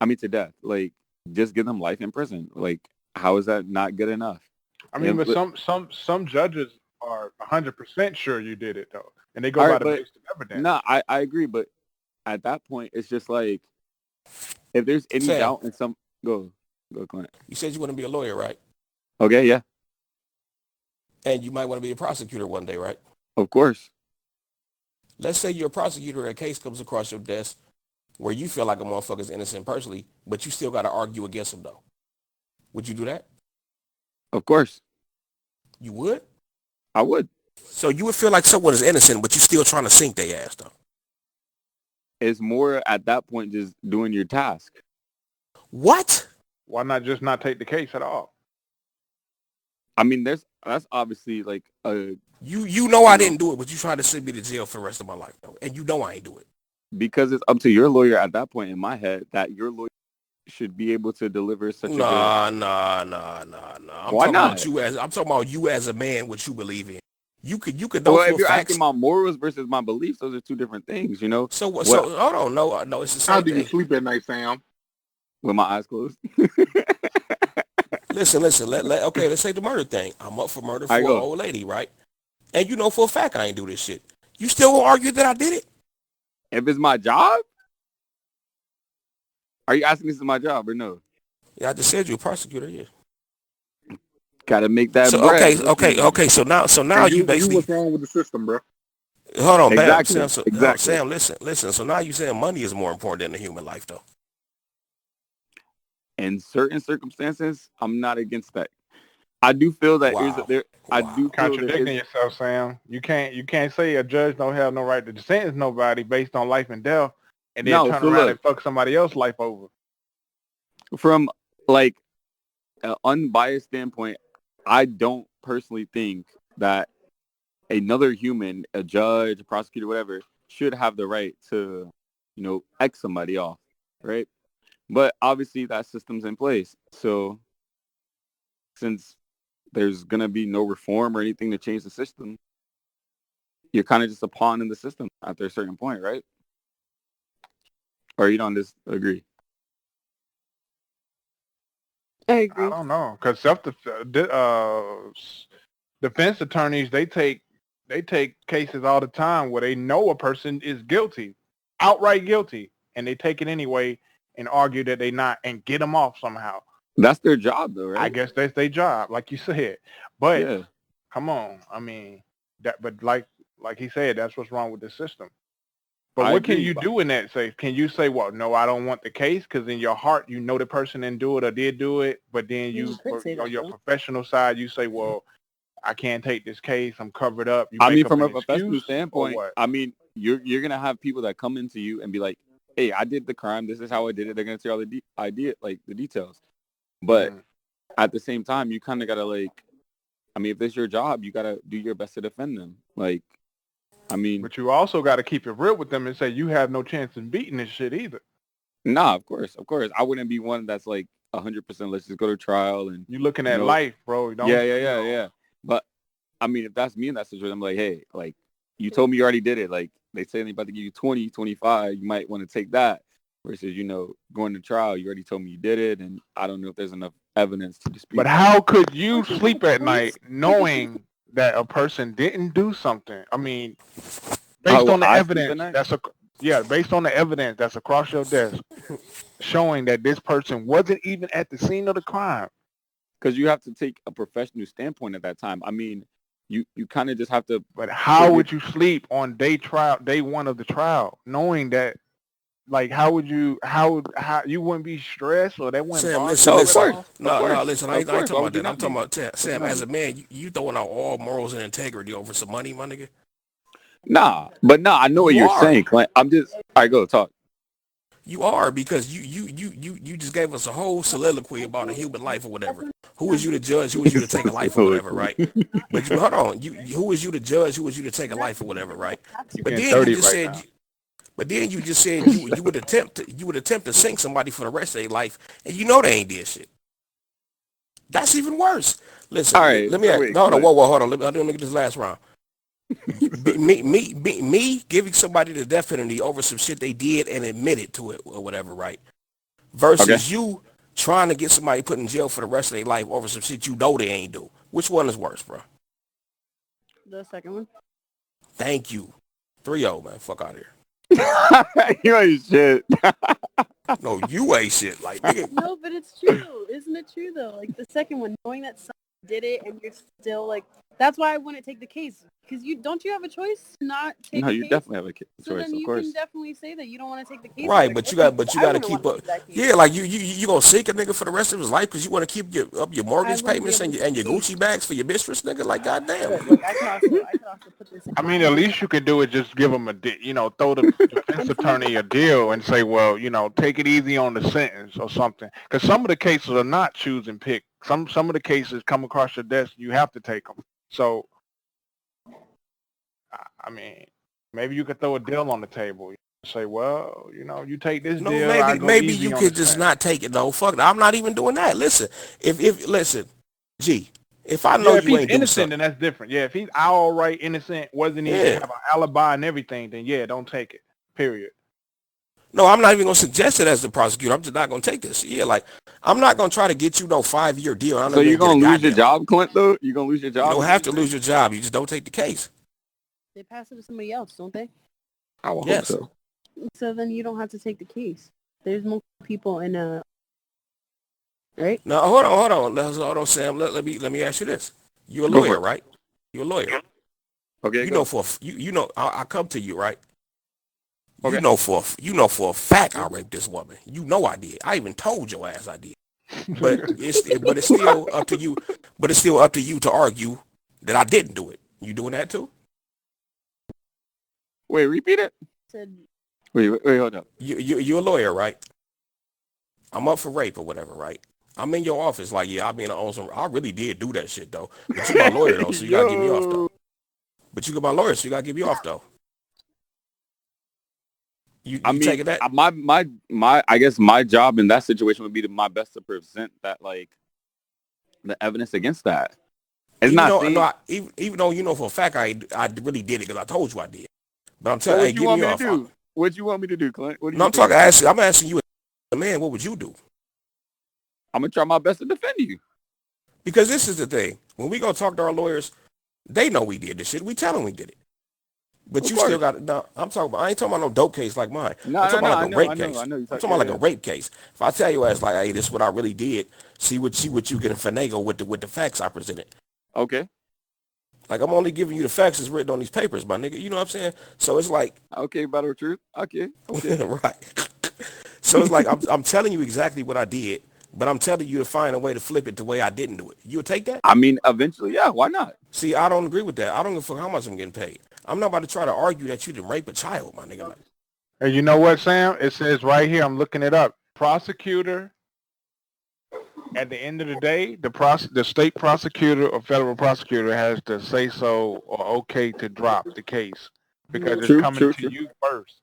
I mean, to death. Like, just give them life in prison. Like, how is that not good enough? I mean, but some judges are 100% sure you did it, though, and they go by the basic evidence. No, I agree, but at that point, it's just like, if there's any doubt in some... Go, Clint. You said you want to be a lawyer, right? Okay, yeah. And you might want to be a prosecutor one day, right? Of course. Let's say you're a prosecutor and a case comes across your desk where you feel like a motherfucker's innocent personally, but you still got to argue against him though. Would you do that? Of course. You would? I would. So you would feel like someone is innocent, but you're still trying to sink their ass though. It's more at that point just doing your task. What? Why not just not take the case at all? I mean, that's obviously like a... You know I didn't do it, but you tried to send me to jail for the rest of my life though, and you know I ain't do it. Because it's up to your lawyer at that point in my head that your lawyer should be able to deliver such a... Nah. Why not? I'm talking about you as a man, what you believe in. You could know for if you're facts. asking my morals versus my beliefs, those are two different things, you know? So hold on, no, it's the same How do thing. you sleep at night, Sam? With my eyes closed. Listen. Let's say the murder thing. I'm up for murder for an old lady, right? And you know for a fact I ain't do this shit. You still gonna argue that I did it? If it's my job? Are you asking this is my job or no? Yeah, I just said you're a prosecutor, yeah. Gotta make that so, bread. Okay. So now you basically... what's wrong with the system, bro? Hold on, exactly. Sam, listen. So now you saying money is more important than the human life, though. In certain circumstances, I'm not against that. I do feel that I do contradicting yourself, Sam. You can't say a judge don't have no right to sentence nobody based on life and death, and then turn around and fuck somebody else's life over. From like an unbiased standpoint, I don't personally think that another human, a judge, a prosecutor, whatever, should have the right to, X somebody off, right? But obviously that system's in place. So since there's going to be no reform or anything to change the system, you're kind of just a pawn in the system after a certain point, right? Or you don't disagree? I agree. I don't know, because defense attorneys, they take cases all the time where they know a person is guilty, outright guilty, and they take it anyway and argue that they not and get them off somehow. That's their job, though, right? I guess that's their job, like you said. But come on, I mean that. But like he said, that's what's wrong with the system. But what can you do in that? Can you say, well, no, I don't want the case, because in your heart you know the person didn't do it or did do it, but then on your professional side you say, well, I can't take this case, I'm covered up. From a professional standpoint, I mean, you're gonna have people that come into you and be like, hey, I did the crime, this is how I did it. They're gonna tell all the details. But at the same time, you kind of gotta if this is your job, you gotta do your best to defend them. But you also got to keep it real with them and say you have no chance in beating this shit either. Nah, of course. I wouldn't be one that's 100%. Let's just go to trial and you're looking at life, bro. Yeah. But I mean, if that's me in that situation, I'm like, hey, you told me you already did it. They say they're about to give you 20, 25. You might want to take that versus going to trial. You already told me you did it, and I don't know if there's enough evidence to dispute. But how could you sleep at night knowing that a person didn't do something? I mean, based on the evidence based on the evidence that's across your desk showing that this person wasn't even at the scene of the crime. Because you have to take a professional standpoint at that time. I mean, you kind of just have to. But how would you sleep on day one of the trial, knowing that? How would you wouldn't be stressed, or that wouldn't Sam, listen, listen, I ain't talking about that. I'm talking about Sam, as a man, you throwing out all morals and integrity over some money, my nigga? Nah, I know what you're saying, Clint. I'm just, all right, go talk. You are, because you just gave us a whole soliloquy about a human life or whatever. Who is you to judge? Who is you to take a life or whatever, right? But hold on, who is you to judge? Who is you to take a life or whatever, right? But then you just said. But then you just said you would attempt to sink somebody for the rest of their life, and they ain't did shit. That's even worse. Listen, all right, let me ask. Hold on. Let me get this last round. me giving somebody the death penalty over some shit they did and admitted to it or whatever, right? Versus you trying to get somebody put in jail for the rest of their life over some shit they ain't do. Which one is worse, bro? The second one. Thank you. 3-0, man. Fuck out of here. You ain't shit. No, you ain't shit. Nigga. No, but it's true. Isn't it true though? The second one, knowing that did it and you're still like, that's why I wouldn't take the case. Because you have a choice to not take No, the you case? definitely have a choice, So then of you course. can definitely say that you don't want to take the case. Right, but you got to keep up. Yeah, like you gonna sink a nigga for the rest of his life because you want to keep your mortgage payments and your Gucci bags for your mistress, nigga. Like, goddamn. Look, I can also put this in. I mean, the least you could do is just give them throw the defense attorney a deal and say, well, take it easy on the sentence or something. Because some of the cases are not choose and pick. Some of the cases come across your desk, you have to take them. So, I mean, maybe you could throw a deal on the table. Say, well, you take this deal. Maybe you could just not take it though. Fuck it. I'm not even doing that. Listen, if I know you ain't doing something, then that's different. Yeah, if he's all right, innocent, wasn't even have an alibi and everything, then yeah, don't take it. Period. No, I'm not even gonna suggest it as the prosecutor. I'm just not gonna take this. Yeah, like I'm not gonna try to get you no 5-year deal. So you're gonna lose your job, Clint? Though you're gonna lose your job. You don't have to lose your job. You just don't take the case. They pass it to somebody else, don't they? I would hope so. So then you don't have to take the case. There's multiple people in a right. No, hold on, Sam. Let me ask you this. You're a lawyer, right? You're a lawyer. Okay. I come to you, right? Okay. You know for a fact I raped this woman. You know I did. I even told your ass I did. But it's still up to you. But it's still up to you to argue that I didn't do it. You doing that too? Wait, repeat it. Wait, hold up. You're a lawyer, right? I'm up for rape or whatever, right? I'm in your office, like, yeah, I mean, I really did do that shit though. But you my lawyer though, so you gotta get me off though. But you got my lawyer, so you gotta get me off though. You taking that? I guess my job in that situation would be my best to present that, like, the evidence against that. It's even though you know for a fact I really did it because I told you I did. But I'm telling you, what you want me to do? What you want me to do, Clint? I'm asking you, man, what would you do? I'm gonna try my best to defend you. Because this is the thing: when we go talk to our lawyers, they know we did this shit. We tell them we did it. But you still got it. No, I ain't talking about no dope case like mine. I'm talking about like a rape case. I'm talking about like a rape case. If I tell you as like, hey, this is what I really did, see what you can finagle with the facts I presented. Okay. Like I'm only giving you the facts that's written on these papers, my nigga. You know what I'm saying? So it's like okay, battle of truth. Okay. Right. So it's like I'm telling you exactly what I did, but I'm telling you to find a way to flip it the way I didn't do it. You'll take that? I mean, eventually, yeah. Why not? See, I don't agree with that. I don't give a fuck how much I'm getting paid. I'm not about to try to argue that you didn't rape a child, my nigga. Hey, you know what, Sam? It says right here. I'm looking it up. Prosecutor. At the end of the day, the state prosecutor or federal prosecutor has to say so or okay to drop the case because it's coming to you first.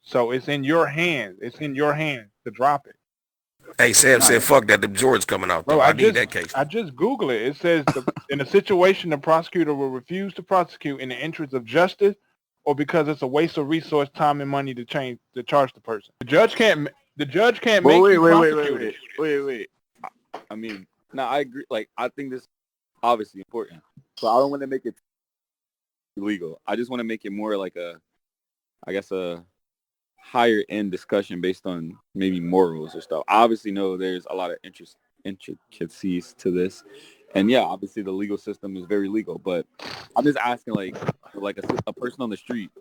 So it's in your hands. It's in your hands to drop it. Hey, Sam said, fuck that. The George's coming out, though. I need that case. I just Google it. It says, in a situation, the prosecutor will refuse to prosecute in the interest of justice or because it's a waste of resource, time, and money to charge the person. The judge can't make you prosecute it. Wait. I mean, no, I agree. Like, I think this is obviously important. So I don't want to make it illegal. I just want to make it more like a higher end discussion based on maybe morals or stuff. I obviously know there's a lot of intricacies to this. And yeah, obviously the legal system is very legal. But I'm just asking like a person on the street,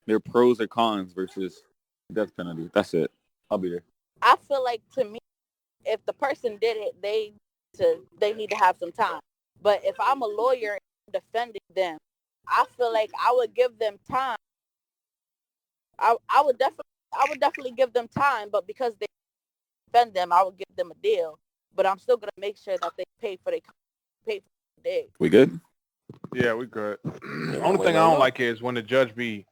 their pros or cons versus death penalty. That's it. I'll be there. I feel like, to me, if the person did it, they need to have some time. But if I'm a lawyer defending them, I feel like I would give them time. I would definitely give them time, but because they defend them, I would give them a deal. But I'm still gonna make sure that they pay for the day. We good? Yeah, we good. The only thing I don't like is when the judge be,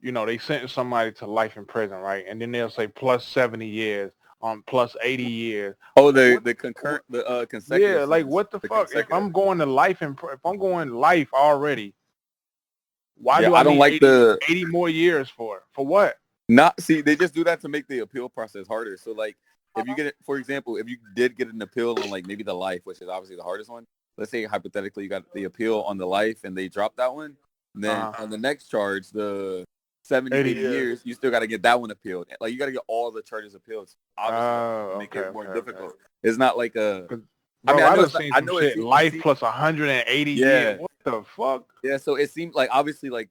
they sentence somebody to life in prison, right? And then they'll say plus 70 years. On plus 80 years. Oh, the consecutive. Yeah, like what the fuck? If I'm going to life if I'm going life already, why do I don't like 80 more years for what? They just do that to make the appeal process harder. So like, if you get it, for example, if you did get an appeal on like maybe the life, which is obviously the hardest one. Let's say hypothetically you got the appeal on the life and they dropped that one. Then on the next charge, the 70, 80 years, you still got to get that one appealed. Like, you got to get all the charges appealed. Obviously, make it more difficult. It's not like Bro, I mean, I done seen I some know shit. Life plus 180 years. What the fuck? Yeah, so it seems like obviously like,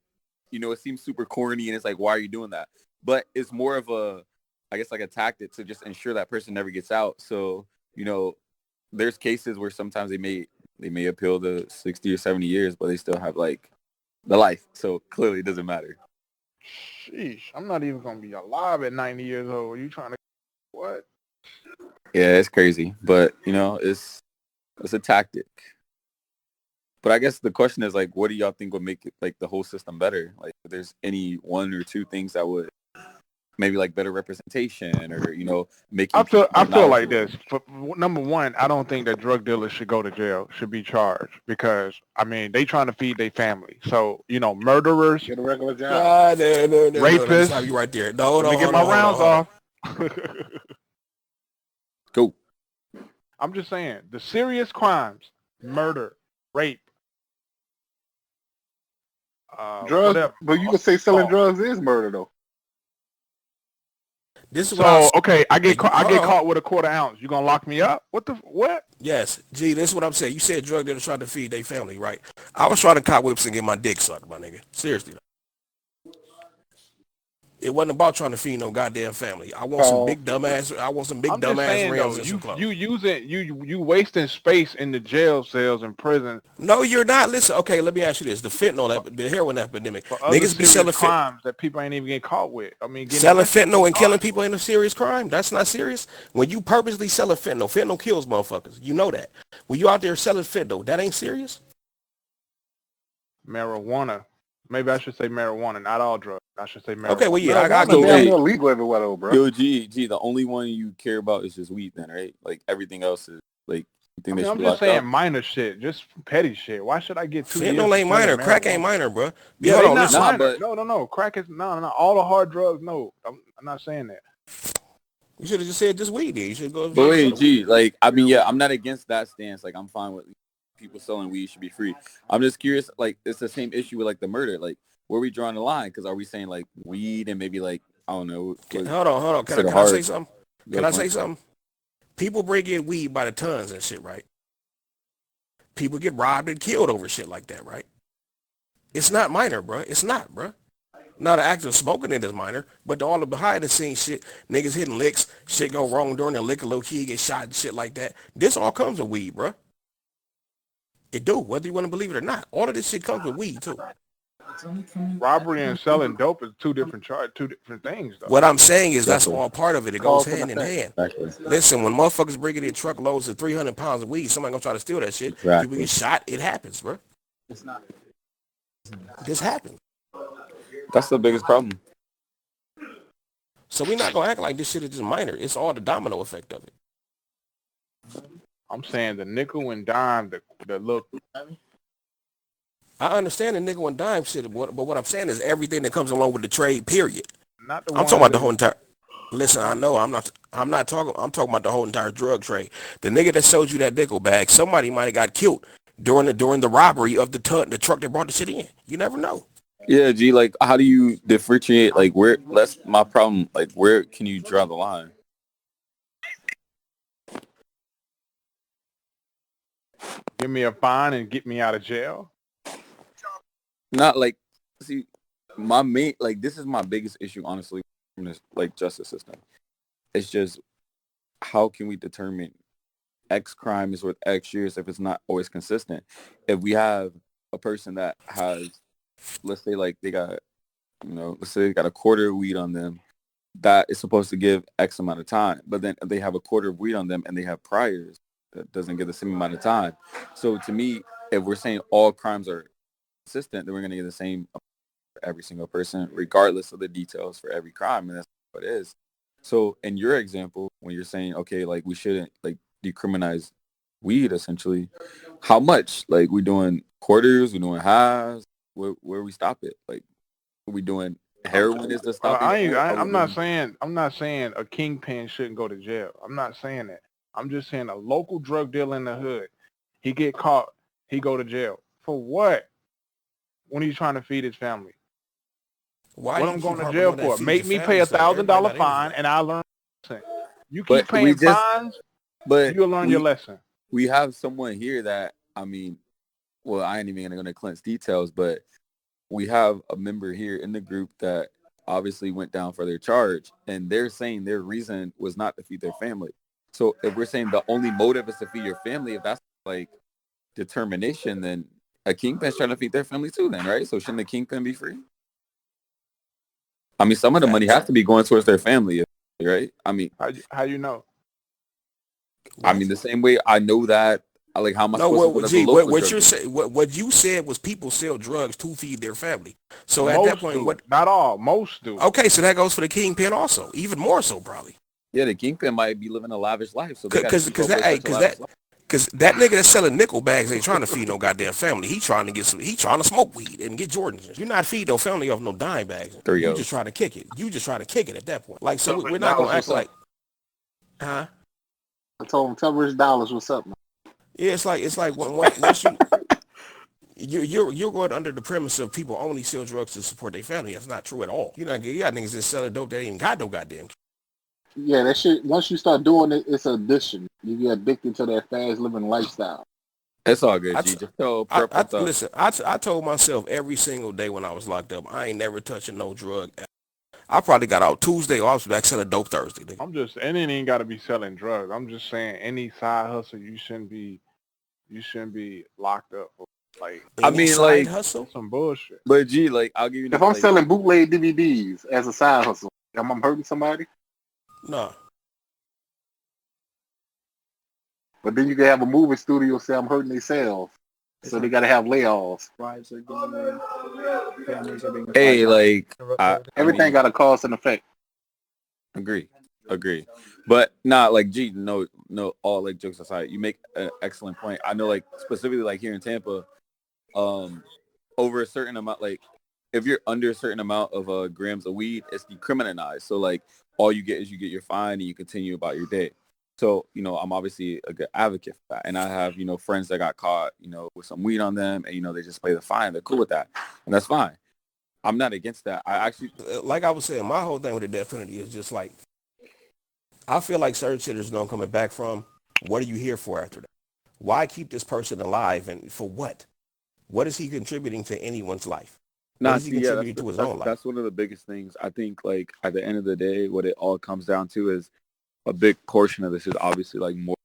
you know, it seems super corny and it's like, why are you doing that? But it's more of a, I guess like a tactic to just ensure that person never gets out. So, you know, there's cases where sometimes they may appeal to 60 or 70 years, but they still have like the life. So clearly it doesn't matter. Sheesh, I'm not even gonna be alive at 90 years old. You trying to what? Yeah, it's crazy, but you know, it's a tactic. But I guess the question is like, what do y'all think would make it like the whole system better? Like, if there's any one or two things that would maybe like better representation, or you know, making I feel like this. For, number one, I don't think that drug dealers should go to jail, should be charged, because I mean they trying to feed their family. So you know, murderers, get a regular job. Rapists. Let me stop you right there. No, let me get my rounds off. Go. I'm just saying the serious crimes: murder, rape, drugs. Whatever. But you could say selling drugs is murder though. This is so okay. I get caught with a quarter ounce. You gonna lock me up? What? Yes, G. This is what I'm saying. You said drug dealers trying to feed their family, right? I was trying to cop whips and get my dick sucked, my nigga. Seriously. It wasn't about trying to feed no goddamn family. I want some big dumbass. I want some big dumbass rims and some clothes. You wasting space in the jail cells and prison. No, you're not. Listen, okay, let me ask you this: the fentanyl, the heroin epidemic. Niggas be selling crimes that people ain't even getting caught with. I mean, selling fentanyl and killing people ain't a serious crime. That's not serious. When you purposely sell a fentanyl kills motherfuckers. You know that. When you out there selling fentanyl, that ain't serious. Marijuana. Maybe I should say marijuana, not all drugs. I should say marijuana. Okay, well, yeah, I got illegal everywhere, though, bro. Yo, G, the only one you care about is just weed, then, right? Like everything else is like. You think I'm just saying minor shit, just petty shit. Why should I get 2 years? Fentanyl ain't minor. Crack ain't minor, bro. Yeah, hold on, not minor. No. Crack is no. All the hard drugs, no. I'm not saying that. You should have just said just weed. Then you should go. But wait, G, like I mean, yeah, I'm not against that stance. Like I'm fine with people selling weed should be free. I'm just curious. Like it's the same issue with like the murder. Like where are we drawing the line? Because are we saying like weed and maybe like I don't know? Hold on. Can I say something? Can I say something? People bring in weed by the tons and shit, right? People get robbed and killed over shit like that, right? It's not minor, bro. It's not, bro. Now the act of smoking it is minor, but all the behind the scenes shit, niggas hitting licks, shit go wrong during the lick, a little kid get shot and shit like that. This all comes with weed, bro. It do, whether you want to believe it or not. All of this shit comes with weed too. Robbery and selling dope is two different things, though. What I'm saying is that's all part of it. It goes hand in hand. Listen, when motherfuckers bring in truckloads of 300 pounds of weed, somebody gonna try to steal that shit. People get shot. It happens, bro. It's not. This happens. That's the biggest problem. So we're not gonna act like this shit is just minor. It's all the domino effect of it. I'm saying the nickel and dime, the look. I understand the nickel and dime shit, but what I'm saying is everything that comes along with the trade, period. Not the I'm talking about the whole entire. Listen, I know I'm not talking. I'm talking about the whole entire drug trade. The nigga that sold you that nickel bag, somebody might have got killed during the robbery of the truck that brought the shit in. You never know. Yeah, G. Like, how do you differentiate? Like, where? That's my problem. Like, where can you draw the line? Give me a fine and get me out of jail. Not like, see, my main, like, this is my biggest issue, honestly, from this, like, justice system. It's just, how can we determine X crime is worth X years if it's not always consistent? If we have a person that has, let's say, like, they got, let's say they got a quarter of weed on them, that is supposed to give X amount of time. But then if they have a quarter of weed on them and they have priors, that doesn't give the same amount of time. So to me, if we're saying all crimes are consistent, then we're going to get the same for every single person, regardless of the details for every crime, and that's what it is. So in your example, when you're saying, okay, like we shouldn't like decriminalize weed, essentially, how much? Like we doing quarters, we doing halves, where we stop it? Like are we doing heroin is the stop? I'm not saying a kingpin shouldn't go to jail. I'm not saying that. I'm just saying a local drug dealer in the hood, he get caught, he go to jail for what? When he's trying to feed his family. Why what I'm going to jail for? Make me pay $1,000 fine and I learn. You keep paying fines, but you'll learn your lesson. we have someone here that, I mean, well, I ain't even going to go into Clint's details, but we have a member here in the group that obviously went down for their charge, and they're saying their reason was not to feed their family. So if we're saying the only motive is to feed your family, if that's like determination, then a kingpin's trying to feed their family too then, right? So shouldn't the kingpin be free? I mean, some of the money has to be going towards their family, right? I mean, how you know? I mean, the same way I know that. Like, how am I supposed to know that's a local what drug you're dealer? saying, what you said was people sell drugs to feed their family. So at Most that point, do. what? Not all, most do. Okay, so that goes for the kingpin also, even more so probably. Yeah, the kingpin might be living a lavish life, so they got Because that nigga that's selling nickel bags ain't trying to feed no goddamn family. He trying to smoke weed and get Jordans. You're not feeding no family off no dime bags. You just trying to kick it. You just trying to kick it at that point. Like, so we're not gonna act like, huh? I told him, tell Rich Dollars what's up, man. Yeah, it's like once you're going under the premise of people only sell drugs to support their family. That's not true at all. You got niggas that selling dope that ain't got no goddamn. Yeah, that shit. Once you start doing it, it's an addiction. You get addicted to that fast living lifestyle. It's all good, G. Just tell listen, I told myself every single day when I was locked up, I ain't never touching no drug. I probably got out Tuesday, I was back selling dope Thursday. Nigga. I'm just, and it ain't got to be selling drugs. I'm just saying, any side hustle, you shouldn't be locked up for. Like, I mean, side like hustle, some bullshit. But G, like, I'll give you. If I'm selling bootleg DVDs as a side hustle, am I hurting somebody? No. But then you can have a movie studio say I'm hurting their sales, so they got to have layoffs. Hey, like, everything got a cause and effect. Agree. But not like, G, no, all like jokes aside, you make an excellent point. I know, like, specifically like here in Tampa, over a certain amount, like if you're under a certain amount of grams of weed, it's decriminalized. So like all you get is you get your fine and you continue about your day. So, you know, I'm obviously a good advocate for that. And I have, you know, friends that got caught, you know, with some weed on them and, you know, they just pay the fine. They're cool with that. And that's fine. I'm not against that. I actually, like I was saying, my whole thing with the death penalty is just like, I feel like certain sinners know coming back from, what are you here for after that? Why keep this person alive and for what? What is he contributing to anyone's life? What is he contributing to his own life? That's one of the biggest things. I think, like, at the end of the day, what it all comes down to is a big portion of this is obviously like morals.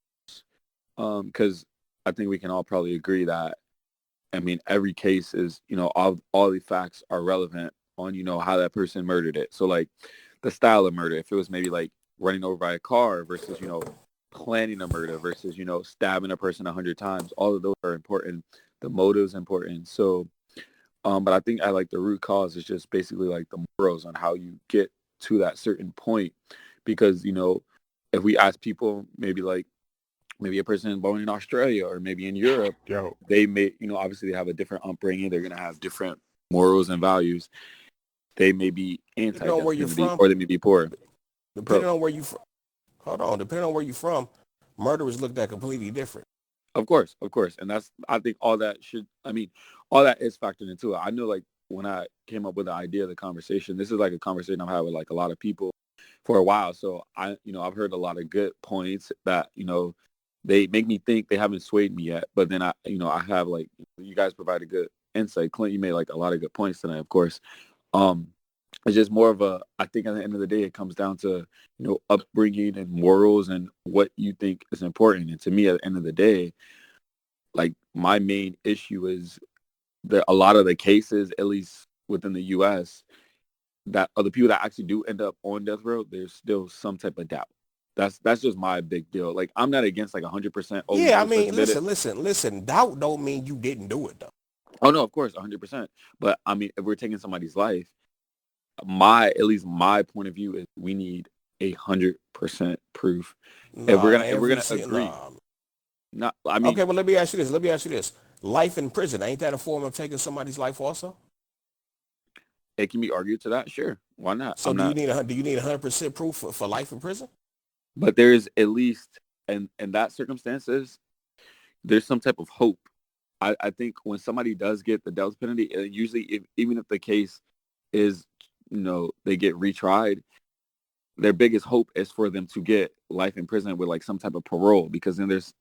Because I think we can all probably agree that, I mean, every case is, you know, all the facts are relevant on, you know, how that person murdered it. So like the style of murder, if it was maybe like running over by a car versus, you know, planning a murder versus, you know, stabbing a person 100 times, all of those are important. The motive is important. So, but I think like the root cause is just basically like the morals on how you get to that certain point. Because, you know, if we ask people, maybe a person born in Australia or maybe in Europe, they may, you know, obviously they have a different upbringing. They're going to have different morals and values. They may be anti-death penalty or they may be poor. Depending on where you from, depending on where you're from, murder is looked at completely different. Of course. And that's, I think all that is factored into it. I know, like, when I came up with the idea of the conversation, this is like a conversation I've had with like a lot of people for a while. So I've heard a lot of good points that, you know, they make me think. They haven't swayed me yet, but then I have, like, you guys provided good insight. Clint, you made like a lot of good points tonight, of course. It's just more of I think at the end of the day, it comes down to, you know, upbringing and morals and what you think is important. And to me, at the end of the day, like, my main issue is that a lot of the cases, at least within the U.S., that other people that actually do end up on death row, there's still some type of doubt. That's just my big deal. Like, I'm not against like 100%. Yeah, I mean, listen. Doubt don't mean you didn't do it though. Oh no, of course, 100%. But I mean, if we're taking somebody's life, at least my point of view is we need 100% proof. If we're gonna agree. Not, I mean, okay, but let me ask you this. Life in prison, ain't that a form of taking somebody's life also? It can be argued to that, sure. Why not? So do you need 100% proof for life in prison? But there's at least, in that circumstances, there's some type of hope. I think when somebody does get the death penalty, usually even if the case is, you know, they get retried, their biggest hope is for them to get life in prison with like some type of parole, because then there's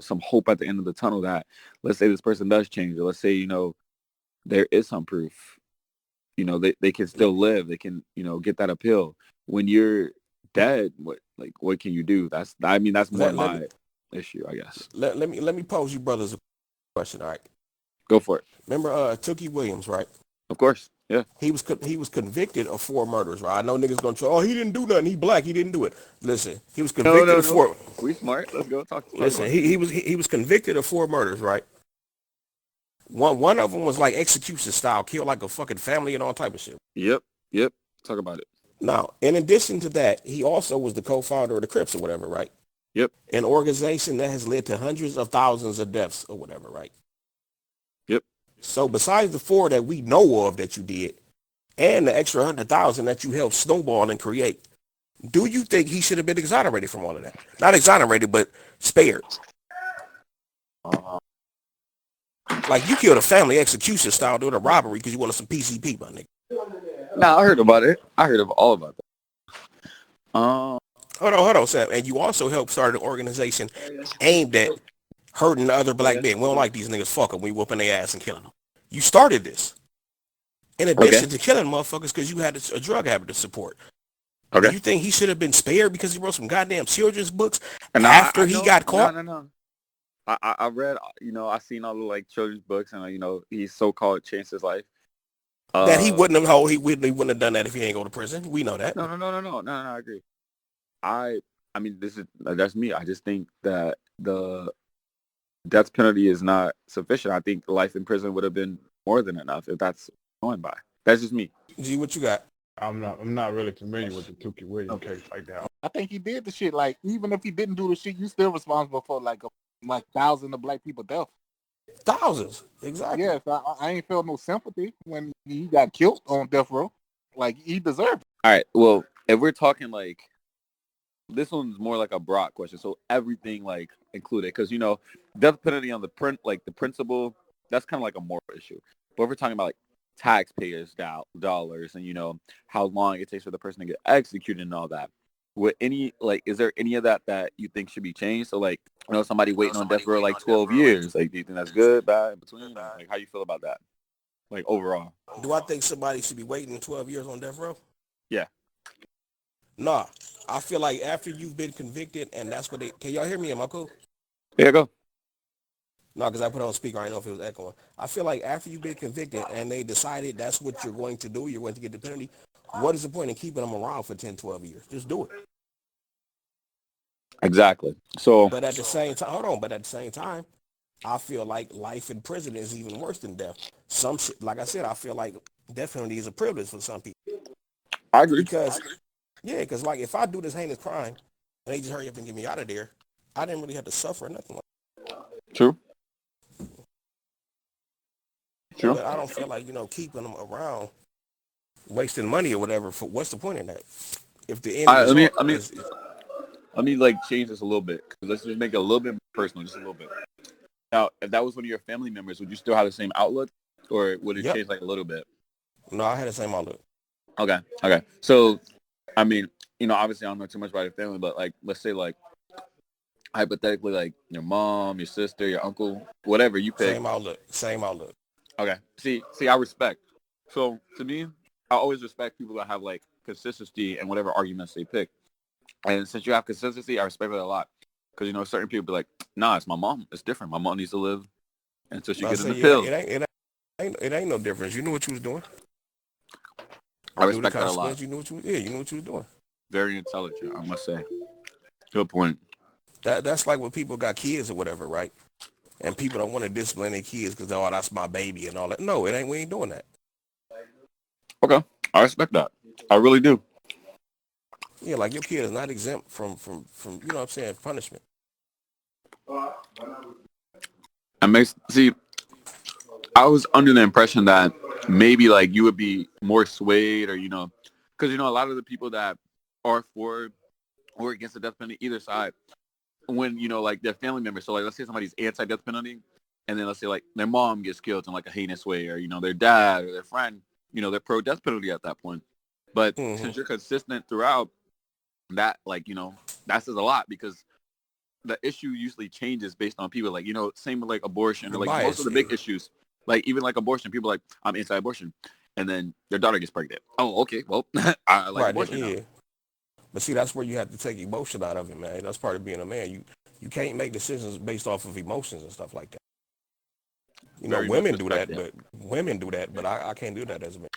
some hope at the end of the tunnel that, let's say this person does change, or let's say there is some proof, they can still live, they can get that appeal. When you're dead, what can you do? That's more my issue, I guess. Let me pose you brothers a question. All right, go for it. Remember Tookie Williams, right? Of course. Yeah. He was convicted of 4 murders, right? I know niggas gonna try, oh, he didn't do nothing, he black, he didn't do it. Listen, he was convicted of 4. We smart. Let's go talk. Listen, he was convicted of 4 murders, right? One of them was like execution style, killed like a fucking family and all type of shit. Yep. Talk about it. Now, in addition to that, he also was the co-founder of the Crips or whatever, right? Yep. An organization that has led to hundreds of thousands of deaths or whatever, right? Yep. So besides the 4 that we know of that you did, and the extra 100,000 that you helped snowball and create, do you think he should have been exonerated from all of that? Not exonerated, but spared. Like, you killed a family execution style doing a robbery because you wanted some PCP, my nigga. Nah, I heard about it. I heard all about that. Hold on, Sam. And you also helped start an organization aimed at hurting the other black men. We don't like these niggas. Fuck them. We whooping their ass and killing them. You started this. In addition to killing motherfuckers because you had a drug habit to support. Okay. Do you think he should have been spared because he wrote some goddamn children's books after he got caught? No. I read, I seen all the like children's books, and he so-called changed his life. That he wouldn't have done that if he ain't go to prison. We know that. No, I agree. I mean, that's me. I just think that the death penalty is not sufficient. I think life in prison would have been more than enough if that's going by. That's just me. G, what you got? I'm not really familiar with the Tookie Williams case like that. I think he did the shit. Like, even if he didn't do the shit, you still responsible for like thousands of black people death. Thousands, exactly. Yes, I ain't felt no sympathy when he got killed on death row. Like, he deserved it. All right. Well, if we're talking like, this one's more like a broad question, so everything like included, because death penalty on the principle, that's kind of like a moral issue. But if we're talking about like taxpayers' dollars and how long it takes for the person to get executed and all that, is there any of that you think should be changed? So like, somebody waiting on death row like 12 years, like, do you think that's good, bad, in between? Like, how you feel about that? Like, overall. Do I think somebody should be waiting 12 years on death row? Yeah. Nah, I feel like after you've been convicted, and that's what can y'all hear me? Am I cool? Yeah, go. No, because I put it on speaker. I didn't know if it was echoing. I feel like after you've been convicted and they decided that's what you're going to do, you're going to get the penalty, what is the point in keeping them around for 10, 12 years? Just do it. Exactly. So, but at the same time, I feel like life in prison is even worse than death. Some shit, like I said, I feel like death penalty is a privilege for some people. I agree. Because like if I do this heinous crime and they just hurry up and get me out of there, I didn't really have to suffer nothing like that. True. But I don't feel like, keeping them around, wasting money or whatever. What's the point in that? If the end let me like change this a little bit. Let's just make it a little bit personal, just a little bit. Now, if that was one of your family members, would you still have the same outlook, or would it change like a little bit? No, I had the same outlook. Okay. So, I mean, obviously I don't know too much about your family, but like, let's say like, hypothetically, like your mom, your sister, your uncle, whatever you pick. Same outlook. Okay. See, I respect. So to me, I always respect people that have like consistency in whatever arguments they pick. And since you have consistency, I respect it a lot. Because, certain people be like, nah, it's my mom. It's different. My mom needs to live until she gets in the pill. It ain't no difference. You knew what you was doing. I respect that a lot. You knew what you was doing. Very intelligent, I must say. Good point. That's like when people got kids or whatever, right? And people don't want to discipline their kids because, oh, that's my baby and all that. No, we ain't doing that. Okay. I respect that. I really do. Yeah, like your kid is not exempt from you know what I'm saying, punishment. I was under the impression that maybe like you would be more swayed or, because, a lot of the people that are for or against the death penalty, either side, when, like their family members, so like let's say somebody's anti-death penalty, and then let's say like their mom gets killed in like a heinous way, or, their dad or their friend, they're pro-death penalty at that point. But since you're consistent throughout, that, like, you know, that says a lot, because the issue usually changes based on people. Like, you know, same with like abortion or like most of the big issues. Like even like abortion, people are like, I'm anti-abortion, and then their daughter gets pregnant. Oh, okay, well, I like abortion now. But see, that's where you have to take emotion out of it, man. That's part of being a man. You can't make decisions based off of emotions and stuff like that. You know, women do that, but I can't do that as a man.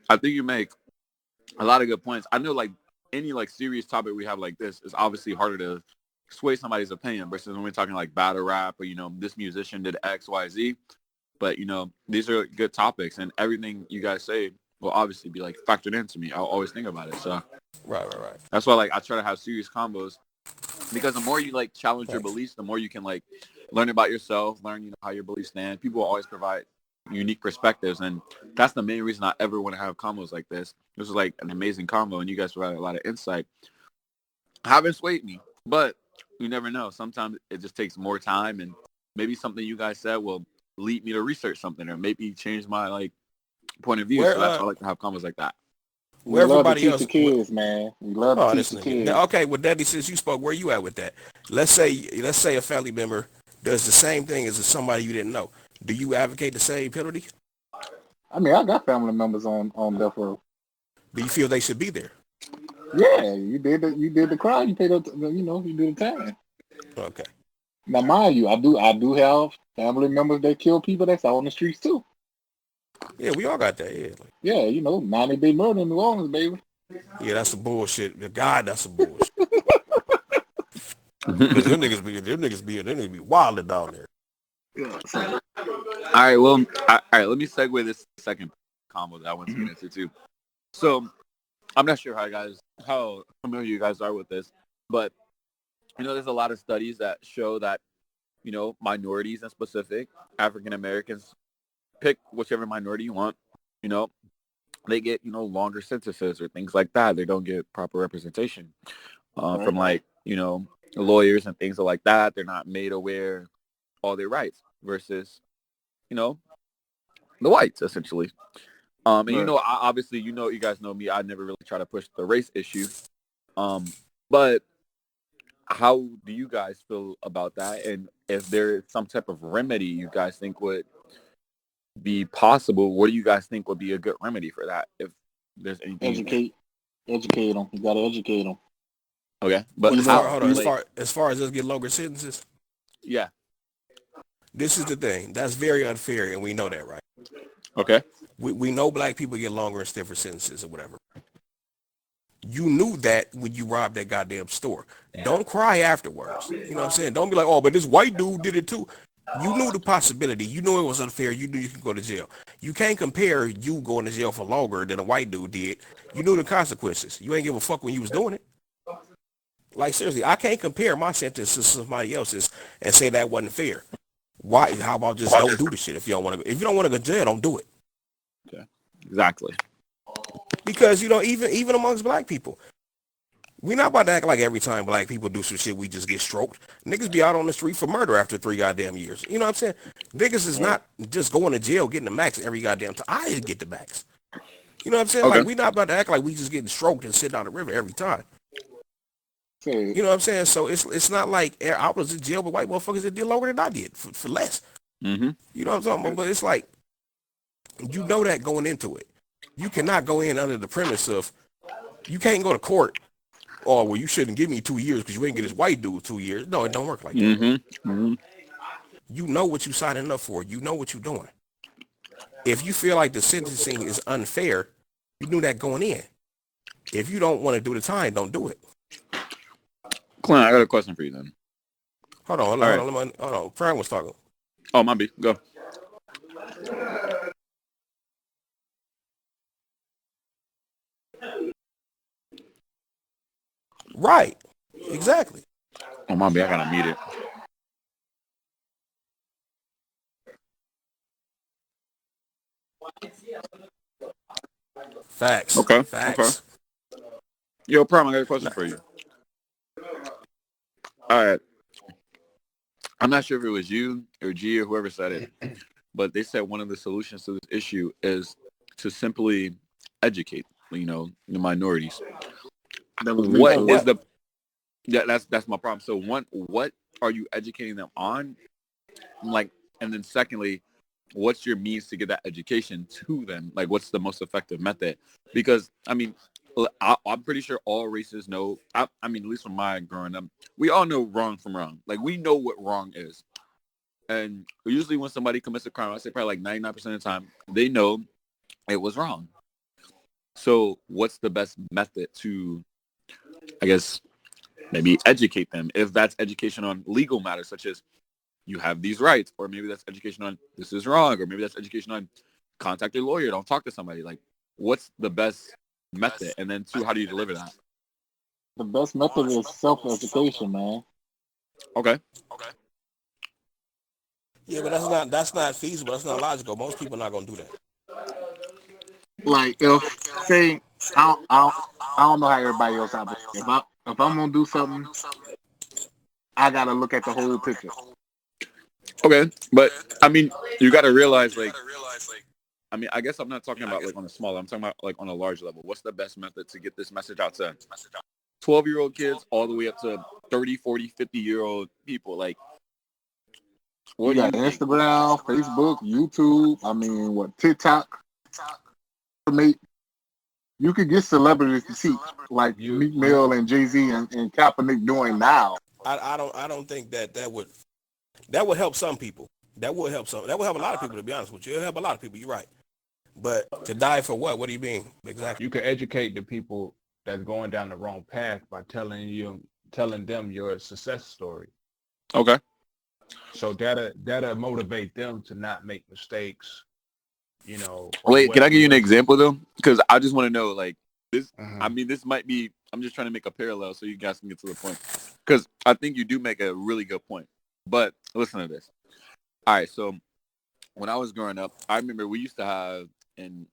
I think you make a lot of good points. I know, like, any like serious topic we have like this is obviously harder to sway somebody's opinion versus when we're talking like battle rap or, you know, this musician did X, Y, Z. But, you know, these are good topics, and everything you guys say will obviously be like factored into me. I'll always think about it. So right. That's why like I try to have serious combos, because the more you like challenge your beliefs, the more you can like learn about yourself, learn, you know, how your beliefs stand. People will always provide unique perspectives, and that's the main reason I ever want to have combos like this. This is like an amazing combo, and you guys provide a lot of insight. Haven't swayed me, but you never know. Sometimes it just takes more time, and maybe something you guys said will lead me to research something, or maybe change my like point of view. So that's why I like to have combos like that. We love to teach the kids, man. We love to teach the kids. Now, okay, well, Debbie, since you spoke, where you at with that? Let's say a family member does the same thing as somebody you didn't know. Do you advocate the same penalty? I mean, I got family members on Death Row. Do you feel they should be there? Yeah, you did the crime. You paid up. You know, you did the time. Okay. Now, mind you, I do have family members that kill people that's out on the streets too. Yeah, we all got that. Yeah. Yeah, you know, 90 Day Murder in New Orleans, baby. Yeah, that's some bullshit. God, that's some bullshit. them niggas be wilding down there. Yeah, all right, well, all right. Let me segue this second combo that I want to get into too. So, I'm not sure how familiar you guys are with this, but you know, there's a lot of studies that show that, you know, minorities in specific, African Americans, pick whichever minority you want, you know, they get, you know, longer sentences or things like that. They don't get proper representation from like, you know, lawyers and things like that. They're not made aware of all their rights versus, you know, the whites essentially. And you know, obviously, you know, you guys know me. I never really try to push the race issue. But how do you guys feel about that? And if there is some type of remedy you guys think would be possible, what do you guys think would be a good remedy for that? If there's anything, educate them. You gotta educate them. Okay, but hold on. As far as us get longer sentences, yeah, this is the thing that's very unfair, and we know that, right? Okay, we know black people get longer and stiffer sentences or whatever. You knew that when you robbed that goddamn store. Don't cry afterwards. You know what I'm saying? Don't be like, oh, but this white dude did it too. You knew the possibility. You knew it was unfair. You knew you could go to jail. You can't compare you going to jail for longer than a white dude did. You knew the consequences. You ain't give a fuck when you was doing it. Like, seriously, I can't compare my sentence to somebody else's and say that wasn't fair. Why? How about just don't do the shit if you don't want to? If you don't want to go to jail, don't do it. Okay, exactly. Because, you know, even amongst black people, we not about to act like every time black people do some shit, we just get stroked. Niggas be out on the street for murder after 3 goddamn years. You know what I'm saying? Niggas is not just going to jail getting the max every goddamn time. I didn't get the max. You know what I'm saying? Okay. Like, we not about to act like we just getting stroked and sit down the river every time. You know what I'm saying? So it's not like I was in jail with white motherfuckers that did longer than I did for less. Mm-hmm. You know what I'm talking about? But it's like, you know that going into it. You cannot go in under the premise of, you can't go to court, oh, well, you shouldn't give me 2 years because you ain't get this white dude 2 years. No, it don't work like that. Mm-hmm. You know what you signing up for. You know what you're doing. If you feel like the sentencing is unfair, you knew that going in. If you don't want to do the time, don't do it. Clint, I got a question for you then. Hold on. Frank was talking. Oh, my B. Go. Right. Exactly. Oh, my B. I gotta mute it. Facts. Okay. Facts. Okay. Yo, Prime, I got a question for you. All right. I'm not sure if it was you or G or whoever said it, but they said one of the solutions to this issue is to simply educate, you know, the minorities. What is the? Yeah, that's my problem. So what are you educating them on? Like, and then secondly, what's your means to get that education to them? Like, what's the most effective method? Because I mean, I'm pretty sure all races know. I mean, at least from my growing up, we all know wrong from wrong. Like, we know what wrong is. And usually when somebody commits a crime, I say probably like 99% of the time, they know it was wrong. So what's the best method to, I guess, maybe educate them? If that's education on legal matters, such as you have these rights, or maybe that's education on this is wrong, or maybe that's education on contact your lawyer, don't talk to somebody. Like, what's the best method? And then two, how do you deliver that? The best method is self-education, man. Okay. Yeah, but that's not feasible. That's not logical. Most people are not gonna do that. Like if say I don't know how everybody else operates. If I'm gonna do something, I gotta look at the whole picture. Okay, but I mean, you got to realize, like, I mean, I guess I'm not talking about like on a small. I'm talking about like on a large level. What's the best method to get this message out to 12-year-old kids all the way up to 30, 40, 50-year-old people? Like, You got Instagram, Facebook, YouTube. I mean, TikTok. You could get celebrities to teach, like Meek Mill and Jay-Z and Kaepernick doing now. I don't think that would help some people. That would help some. That would help a lot of people, to be honest with you. It'll help a lot of people. You're right. But to die for what? What do you mean exactly? You can educate the people that's going down the wrong path by telling them your success story. Okay. So that'll motivate them to not make mistakes. You know. Wait, can I give you an example though? Because I just want to know, like, this. I mean, this might be. I'm just trying to make a parallel so you guys can get to the point. Because I think you do make a really good point. But listen to this. All right, so when I was growing up, I remember we used to have in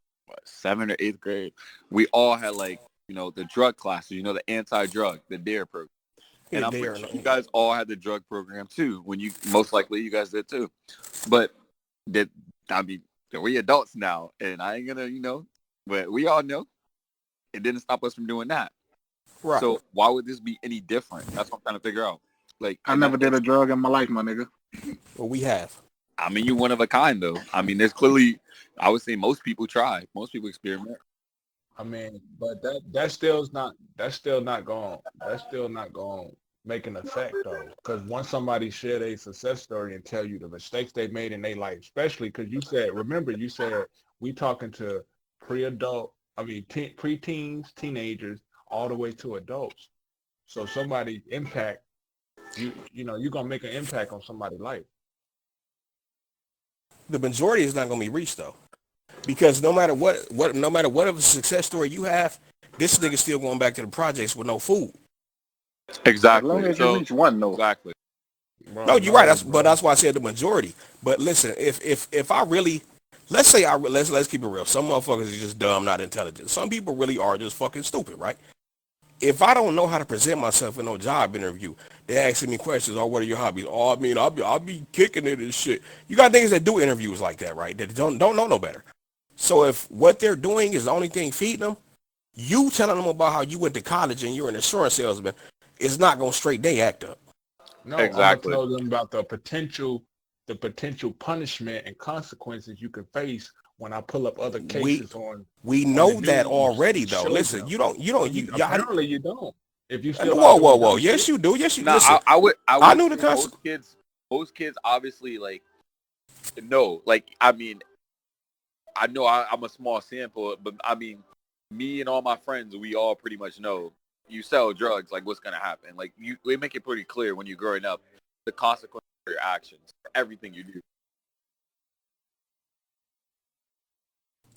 7th or 8th grade, we all had like, you know, the drug classes, you know, the anti-drug, the DARE program. And I'm pretty sure you guys all had the drug program too. When you most likely you guys did too. But we adults now, and I ain't gonna, you know, but we all know it didn't stop us from doing that. Right. So why would this be any different? That's what I'm trying to figure out. Like, I never did a drug in my life, my nigga. Well, we have. I mean, you're one of a kind, though. I mean, there's clearly, I would say most people try. Most people experiment. I mean, but that's still not going to make an effect, though. Because once somebody share a success story and tell you the mistakes they made in their life, especially because you said we talking to preteens, teenagers, all the way to adults. So somebody impact, you know, you're going to make an impact on somebody's life. The majority is not going to be reached, though. Because no matter what of a success story you have, this nigga's still going back to the projects with no food. Exactly. As long as you reach one, though. Exactly. No, you're right. That's why I said the majority. But listen, if I really, let's keep it real. Some motherfuckers are just dumb, not intelligent. Some people really are just fucking stupid, right? If I don't know how to present myself in no job interview, they're asking me questions, oh, what are your hobbies? Oh, I mean, I'll be kicking it and shit. You got niggas that do interviews like that, right? That don't know no better. So if what they're doing is the only thing feeding them, you telling them about how you went to college and you're an insurance salesman is not going to straighten their act up. No, exactly. I'm going to tell them about the potential punishment and consequences you can face when I pull up other cases we know that already, though. Listen, apparently you don't. If you still whoa. Yes, you do. Yes, you do. Listen, I knew the consequences. Most kids obviously like no, like I mean, I know I'm a small sample, but I mean, me and all my friends, we all pretty much know you sell drugs, like what's gonna happen. Like we make it pretty clear when you're growing up the consequences for your actions, for everything you do.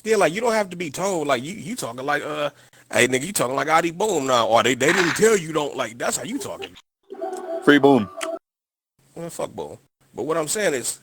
Yeah, like you don't have to be told. Like you talking like hey nigga, you talking like Adi Boom now, or they didn't tell you don't like. That's how you talking. Free Boom. Well, fuck Boom. But what I'm saying is,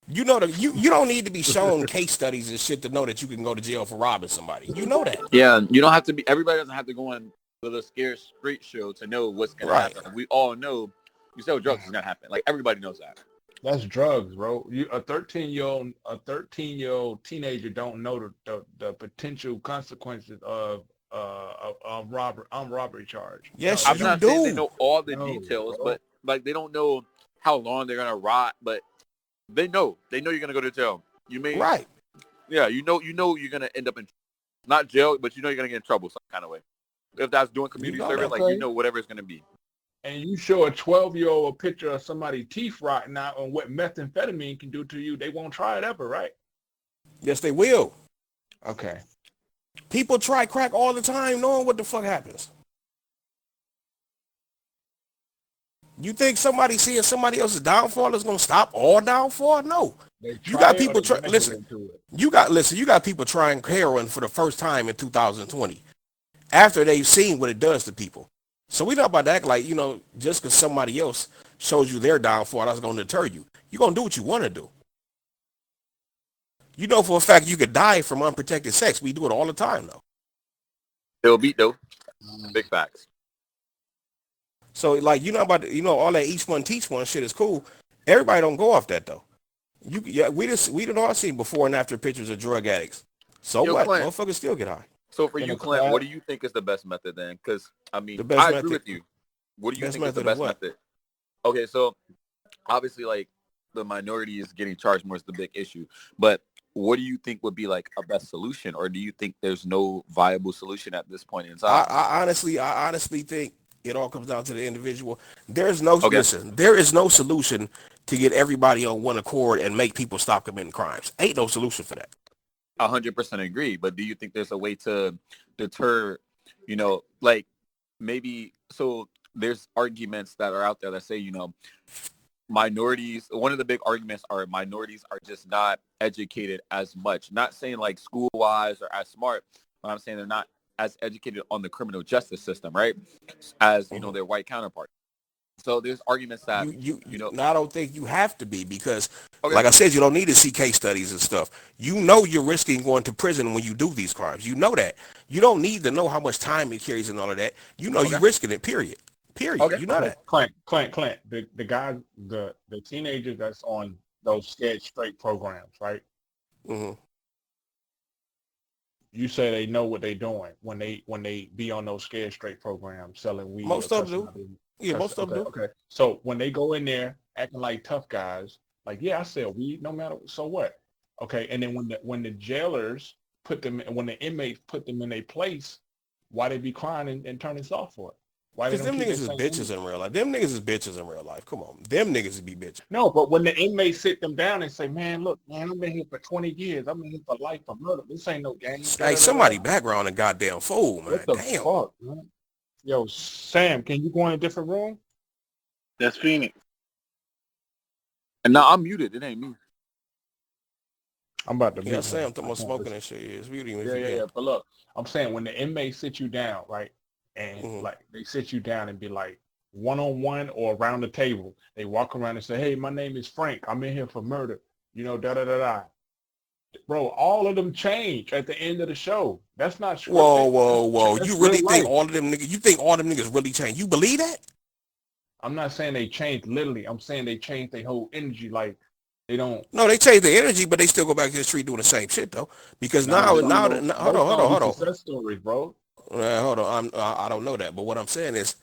you know that you don't need to be shown case studies and shit to know that you can go to jail for robbing somebody. You know that. Yeah, you don't have to be. Everybody doesn't have to go on with a scare straight show to know what's gonna happen. We all know you sell drugs is gonna happen. Like everybody knows that. That's drugs, bro. A 13-year-old teenager don't know the potential consequences of robbery charge. Yes, I'm you not saying they do. know all the details, but like they don't know how long they're gonna rot, but they know you're gonna go to jail. You may Right. Yeah, you know you're gonna end up in not jail, but you know you're gonna get in trouble some kind of way. If that's doing community service, like you know whatever it's gonna be. And you show a 12-year-old a picture of somebody's teeth rotting out and what methamphetamine can do to you, they won't try it ever, right? Yes, they will. Okay. People try crack all the time knowing what the fuck happens. You think somebody seeing somebody else's downfall is going to stop all downfall? No. You got people listen. You got people trying heroin for the first time in 2020 after they've seen what it does to people. So we not about to act like, you know, just because somebody else shows you their downfall, that's going to deter you. You're going to do what you want to do. You know for a fact you could die from unprotected sex. We do it all the time, though. They'll beat, though. Big facts. So, like, you know about, you know, all that each one teach one shit is cool. Everybody don't go off that, though. We done all seen before and after pictures of drug addicts. So what? Clint, motherfuckers still get high. So for you, Clint, what do you think is the best method then? Because, I mean, I agree with you. What do you think is the best method? Okay, so obviously, like, the minority is getting charged more is the big issue. But what do you think would be, like, a best solution? Or do you think there's no viable solution at this point in time? I honestly think it all comes down to the individual. There's no listen. There is no solution to get everybody on one accord and make people stop committing crimes. Ain't no solution for that. 100% agree. But do you think there's a way to deter, you know, like maybe so there's arguments that are out there that say, you know, minorities, one of the big arguments are minorities are just not educated as much. Not saying like school wise or as smart, but I'm saying they're not as educated on the criminal justice system, right? As, you know, their white counterparts. So there's arguments that, you know. No, I don't think you have to be because, like I said, you don't need to see case studies and stuff. You know you're risking going to prison when you do these crimes. You know that. You don't need to know how much time it carries and all of that. You know you're risking it, period. Period. You know that. Clint. The guys, the teenagers that's on those Scared Straight programs, right? Mm-hmm. You say they know what they're doing when they be on those Scared Straight programs selling weed. Most of them do. Yeah, most of them do. Okay. So when they go in there acting like tough guys, like, yeah, I sell weed no matter, so what? Okay. And then when the jailers when the inmates put them in their place, why they be crying and turning soft for it? Because them niggas is bitches in real life. Them niggas is bitches in real life. Come on. Them niggas be bitches. No, but when the inmates sit them down and say, man, look, man, I've been here for 20 years. I've been here for life for murder. This ain't no game. Hey, somebody background a goddamn fool, man. What the Damn. fuck, man? Yo, Sam, can you go in a different room? That's Phoenix. And now I'm muted. It ain't me. I'm about to Yeah, Sam talking about smoking and shit. It's Yeah. But look, I'm saying when the inmates sit you down, right? And like they sit you down and be like one-on-one or around the table. They walk around and say, hey, my name is Frank. I'm in here for murder. You know, da-da-da-da. Bro, all of them change at the end of the show. That's not scripted. Whoa. You really think all of them niggas, you think all them niggas really change? You believe that? I'm not saying they change literally. I'm saying they change their whole energy. Like they don't. No, they change their energy, but they still go back to the street doing the same shit though. Because hold on. Success stories, bro. Hold on. I don't know that, but what I'm saying is,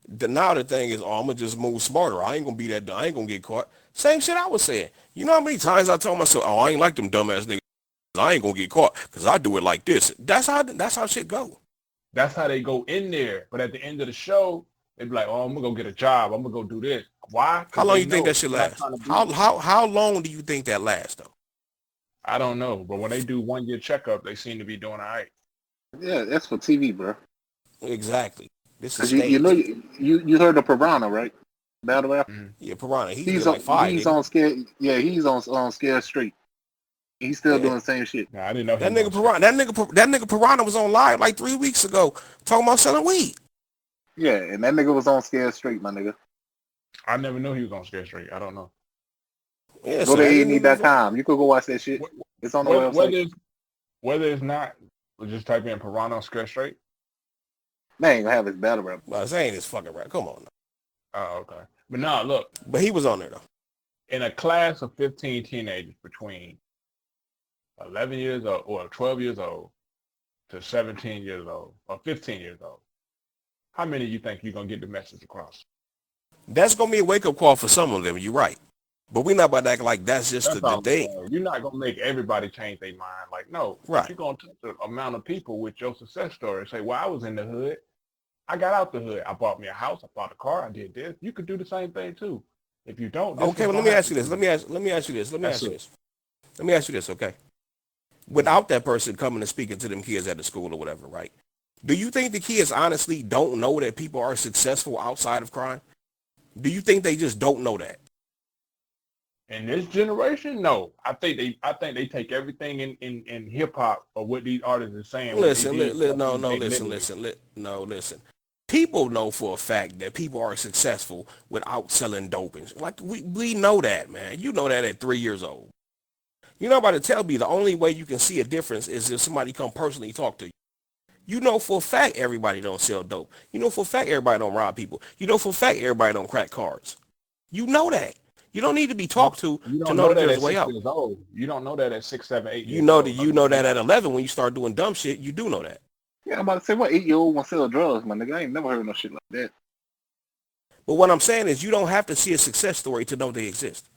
now the thing is, I'm gonna just move smarter. I ain't gonna be that. I ain't gonna get caught. Same shit I was saying. You know how many times I told myself, I ain't like them dumbass niggas. I ain't gonna get caught because I do it like this. That's how shit go. That's how they go in there. But at the end of the show, they be like, oh, I'm gonna go get a job. I'm gonna go do this. Why? How long you think that should last? How long do you think that lasts though? I don't know, but when they do 1 year checkup, they seem to be doing all right. Yeah, that's for TV, bro. Exactly. This is you know you heard of Piranha, right? Battle rap. Yeah, Piranha. He's like five. He's on Scared. Yeah, he's on Scared Straight. He's still doing the same shit. Nah, I didn't know that nigga Piranha. That nigga Piranha was on live like 3 weeks ago talking about selling weed. Yeah, and that nigga was on Scared Straight, my nigga. I never knew he was on Scared Straight. I don't know. Yeah, go to A&E.com. You could go watch that shit. It's on the website. Whether it's not, we'll just type in Piranha on Scared Straight. Man, ain't gonna have his battle rap. Well, this ain't his fucking rap. Come on. Oh, okay. But nah, look. But he was on there though. In a class of 15 teenagers between 11 years old or 12 years old to 17 years old or 15 years old, how many you think you're going to get the message across? That's going to be a wake-up call for some of them. You're right. But we're not about to act like that's just That's the all I'm thing. saying. You're not going to make everybody change their mind. Like, no, Right. but you're going to touch the amount of people with your success story. Say, well, I was in the hood. I got out the hood. I bought me a house. I bought a car. I did this. You could do the same thing too. If you don't, Okay, well, let me ask you this. Let me ask you this, okay? Without that person coming and speaking to them kids at the school or whatever, right? Do you think the kids honestly don't know that people are successful outside of crime? Do you think they just don't know that? In this generation, no. I think they take everything in hip hop or what these artists are saying. Listen. People know for a fact that people are successful without selling dope. Like we know that, man. You know that at 3 years old. You're not about to tell me the only way you can see a difference is if somebody come personally talk to you. You know for a fact everybody don't sell dope. You know for a fact everybody don't rob people. You know for a fact everybody don't crack cards. You know that. You don't need to be talked to know that there's a way out. You don't know that at 6, 7, 8 years You know old. that you know that at 11 when you start doing dumb shit. You do know that. Yeah, I'm about to say, what 8-year-old want to sell drugs, my nigga? I ain't never heard no shit like that. But what I'm saying is you don't have to see a success story to know they exist.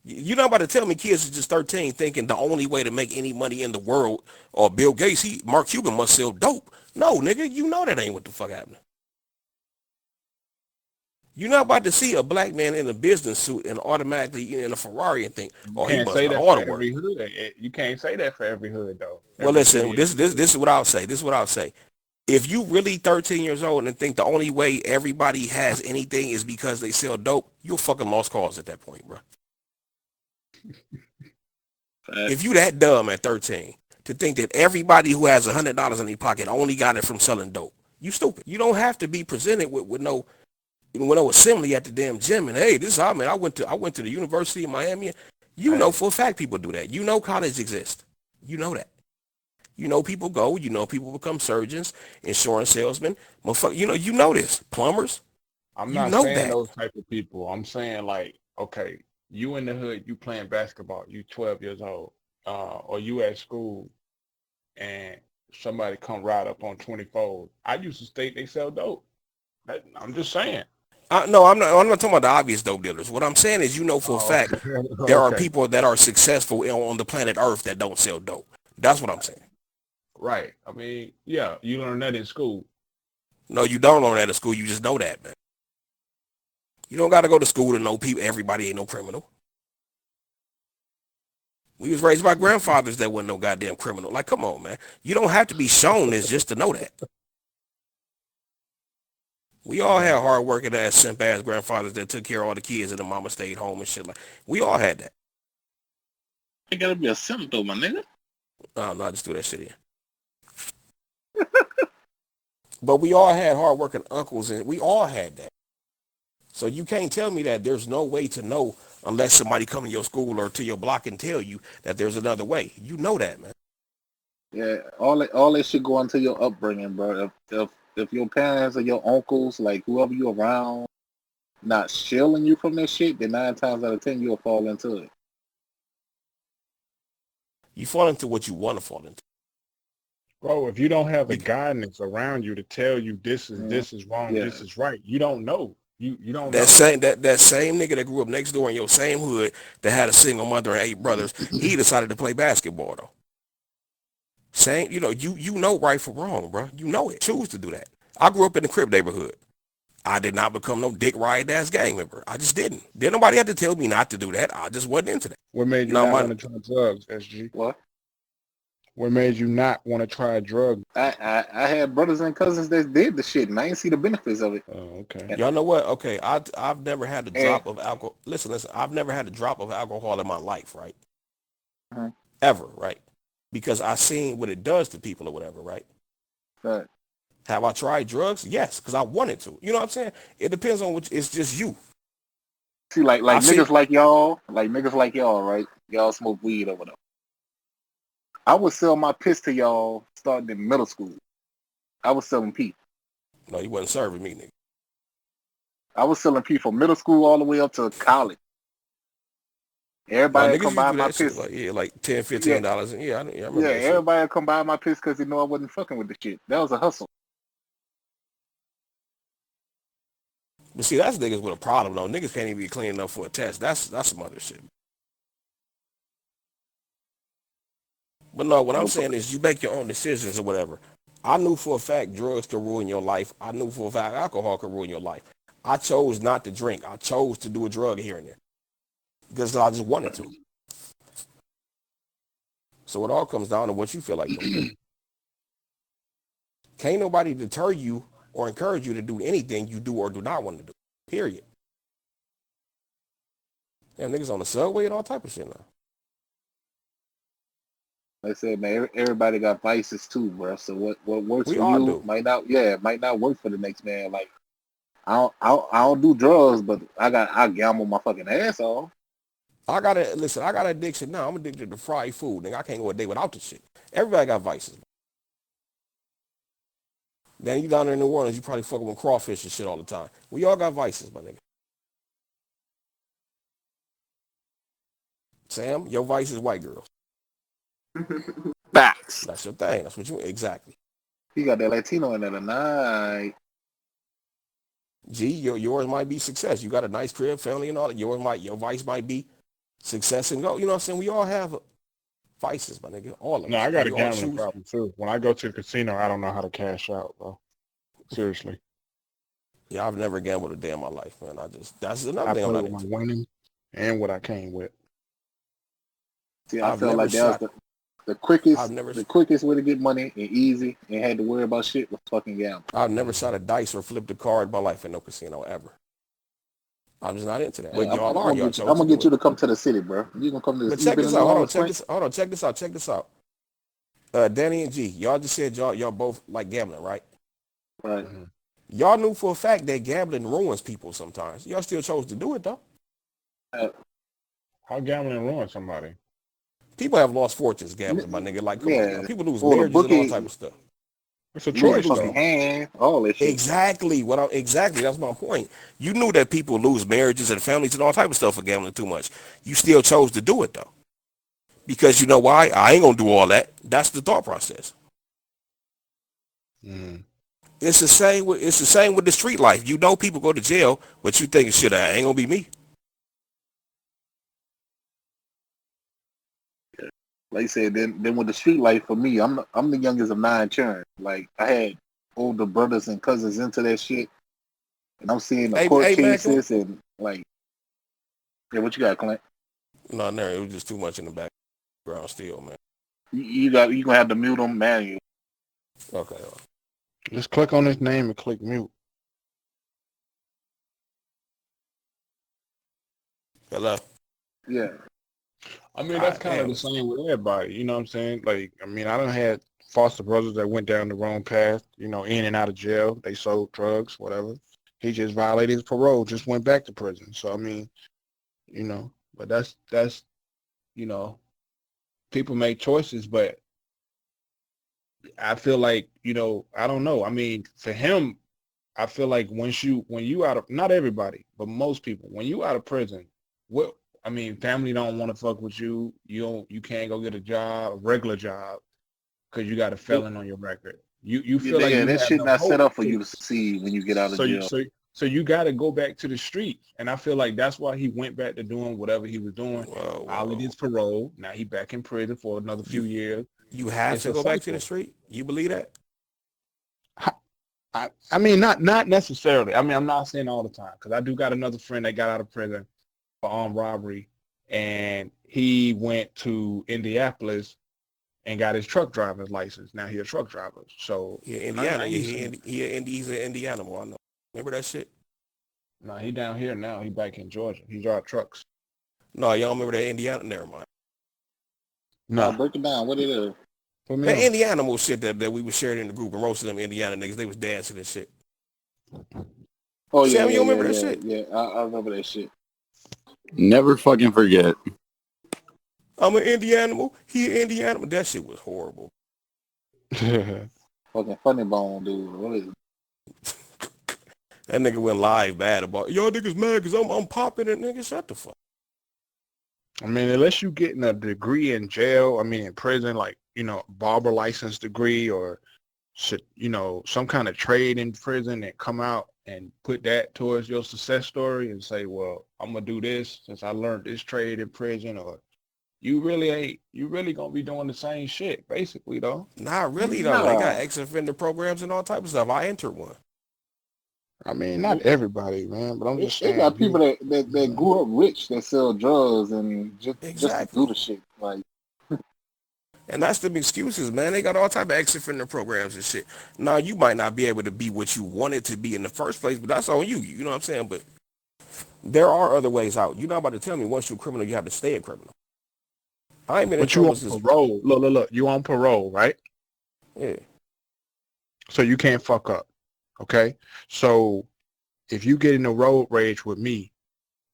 You're not about to tell me kids is just 13 thinking the only way to make any money in the world or Bill Gates, Mark Cuban must sell dope. No, nigga, you know that ain't what the fuck happening. You're not about to see a black man in a business suit and automatically in a Ferrari and think, oh, he must know all the work. You can't say that for every hood, though. Well, listen, this is what I'll say. This is what I'll say. If you really 13 years old and think the only way everybody has anything is because they sell dope, you're fucking lost cause at that point, bro. If you that dumb at 13 to think that everybody who has $100 in their pocket only got it from selling dope, you stupid. You don't have to be presented with no assembly at the damn gym and hey, this is how, man, I went to the University of Miami. You know for a fact people do that. You know college exists. You know that. You know people go. You know people become surgeons, insurance salesmen. You know this. Plumbers. I'm not saying those type of people. I'm saying like, okay, you in the hood, you playing basketball, you 12 years old, or you at school, and somebody come right up on 24. I used to state they sell dope. I'm just saying. No, I'm not talking about the obvious dope dealers. What I'm saying is, you know for a fact there are people that are successful on the planet Earth that don't sell dope. That's what I'm saying. Right. I mean, yeah, you learn that in school. No, you don't learn that in school. You just know that, man. You don't got to go to school to know people. Everybody ain't no criminal. We was raised by grandfathers that wasn't no goddamn criminal. Like, come on, man. You don't have to be shown this just to know that. We all had hard-working ass, simp-ass grandfathers that took care of all the kids and the mama stayed home and shit. Like, we all had that. You gotta be a simp though, my nigga. No, I just do that shit in. But we all had hard-working uncles, and we all had that. So you can't tell me that there's no way to know unless somebody come to your school or to your block and tell you that there's another way. You know that, man. Yeah, all that shit go into your upbringing, bro. If your parents or your uncles, like whoever you around, not shielding you from that shit, then 9 times out of 10 you'll fall into it. You fall into what you want to fall into. Bro, if you don't have the guidance around you to tell you this is wrong, this is right, you don't know. You don't know. That same nigga that grew up next door in your same hood that had a single mother and 8 brothers, he decided to play basketball though. Same, you know right from wrong, bro. You know it. Choose to do that. I grew up in the Crip neighborhood. I did not become no dick riot ass gang member. I just didn't. Didn't nobody have to tell me not to do that. I just wasn't into that. What made you not want to try drugs, SG? What? What made you not want to try drugs? I had brothers and cousins that did the shit, and I didn't see the benefits of it. Oh, okay. Y'all know what? Okay, I've never had a drop of alcohol. Listen. I've never had a drop of alcohol in my life, right? Uh-huh. Ever, right? Because I seen what it does to people or whatever, right? Right. Have I tried drugs? Yes, because I wanted to. You know what I'm saying? It depends on which. It's just you. See, like niggas like y'all, right? Y'all smoke weed or whatever. I would sell my piss to y'all starting in middle school. I was selling pee. No, you wasn't serving me, nigga. I was selling pee from middle school all the way up to college. Everybody niggas come used to buy do my that shit piss. like like $10, Yeah, $15. Yeah, I yeah. remember that shit. Everybody come buy my piss because I wasn't fucking with the shit. That was a hustle. But see, that's niggas with a problem though. Niggas can't even be clean enough for a test. That's some other shit. But no, what I'm Nope. saying is you make your own decisions or whatever. I knew for a fact drugs could ruin your life. I knew for a fact alcohol could ruin your life. I chose not to drink. I chose to do a drug here and there because I just wanted to. So it all comes down to what you feel like doing. Can't nobody deter you or encourage you to do anything you do or do not want to do. Period. Damn, niggas on the subway and all type of shit now. Like I said, man, everybody got vices too, bro. So what works We for all you do. might not work for the next man. Like I don't do drugs, but I gamble my fucking ass off. I got an addiction now. I'm addicted to fried food. Nigga, I can't go a day without this shit. Everybody got vices. Then you down there in New Orleans, you probably fucking with crawfish and shit all the time. We all got vices, my nigga. Sam, your vice is white girls. Facts. That's your thing. That's what you exactly. You got that Latino in there tonight. G, yours might be success. You got a nice crib, family, and all that. Your vice might be success and go. You know what I'm saying? We all have vices, my nigga. All of us. No, I got a We all gambling choose. problem too. When I go to the casino, I don't know how to cash out, bro. Seriously. Yeah, I've never gambled a day in my life, man. That's another I thing I'm play not with my into. winning and what I came with. See, I I've felt never like that was shot. the I've never. quickest way to get money and easy and had to worry about shit was fucking gambling. I've never shot a dice or flipped a card in my life in no casino ever. I'm just not into that. Hey, But y'all I'm are. gonna Y'all get you. chose I'm to gonna do get you it. to come to the city, bro. You gonna come to But this? You check been this in New out. Hold on. Orleans, Check Flint? this. Hold on. Check this out. Check this out. Danny and G, y'all just said y'all both like gambling, right? Right. Mhm. Y'all knew for a fact that gambling ruins people sometimes. Y'all still chose to do it though. How gambling ruin somebody? People have lost fortunes gambling, my nigga. Like, come on now. Yeah. People lose Well, the marriages and all type bookie of stuff. It's a lose a choice, fucking though. hand, all that shit. Exactly. Exactly. That's my point. You knew that people lose marriages and families and all type of stuff for gambling too much. You still chose to do it though. Because you know why? I ain't gonna do all that. That's the thought process. Mm. It's the same with the street life. You know people go to jail, but you think shit, I ain't gonna be me. Like I said, then with the street life for me, I'm the youngest of 9 children. Like I had older brothers and cousins into that shit, and I'm seeing the court Hey man, cases and like, yeah, what you got, Clint? no, it was just too much in the background still, man. You gonna have to mute them manually. Okay. Just click on his name and click mute. Hello. Yeah. I mean, that's kind of the same with everybody. You know what I'm saying? Like, I mean, I done had foster brothers that went down the wrong path, you know, in and out of jail. They sold drugs, whatever. He just violated his parole, just went back to prison. So, I mean, you know, but that's, you know, people make choices, but I feel like, you know, I don't know. I mean, for him, I feel like when you out of, not everybody, but most people, when you out of prison, I mean, family don't want to fuck with you. You can't go get a regular job, because you got a felon on your record. You feel like you that have shit no not set hope. up for you to succeed when you get out of jail. So you got to go back to the streets, and I feel like that's why he went back to doing whatever he was doing. Violated his parole. Now he back in prison for another few years. You have It's to a go back to cycle. the street. You believe that? I mean, not necessarily. I mean, I'm not saying all the time, because I do got another friend that got out of prison for armed robbery, and he went to Indianapolis and got his truck driver's license. Now he's a truck driver. So Yeah, Indiana. He's an Indiana. I know. Remember that shit? No, he down here now. He back in Georgia. He drive trucks. No, y'all remember that Indiana? Never mind. No. Break it down. What it is? That Indiana shit that we was sharing in the group and roasting them Indiana niggas. They was dancing and shit. Oh yeah, Sam, you remember that yeah, shit? yeah. I remember that shit. Never fucking forget. I'm an Indiana. He an Indiana. That shit was horrible. Fucking funny bone, dude. What is it? That nigga went live bad about y'all niggas mad because I'm popping it, nigga. Shut the fuck. I mean, unless you getting a degree in jail, I mean, in prison, like, barber license degree or, some kind of trade in prison and come out and put that towards your success story and say, well, I'm going to do this since I learned this trade in prison, or you really going to be doing the same shit, basically, though. Not really, though. They got ex-offender programs and all type of stuff. I entered one. I mean, not everybody, man, but I'm just saying. They got people that grew up rich that sell drugs and just to do the shit. Like, and that's the excuses, man. They got all type of ex-offender programs and shit. Now, you might not be able to be what you wanted to be in the first place, but that's on you. You know what I'm saying? But there are other ways out. You're not about to tell me once you're a criminal, you have to stay a criminal. I ain't been in trouble since. Parole. Look. You on parole, right? Yeah. So you can't fuck up. Okay? So if you get in a road rage with me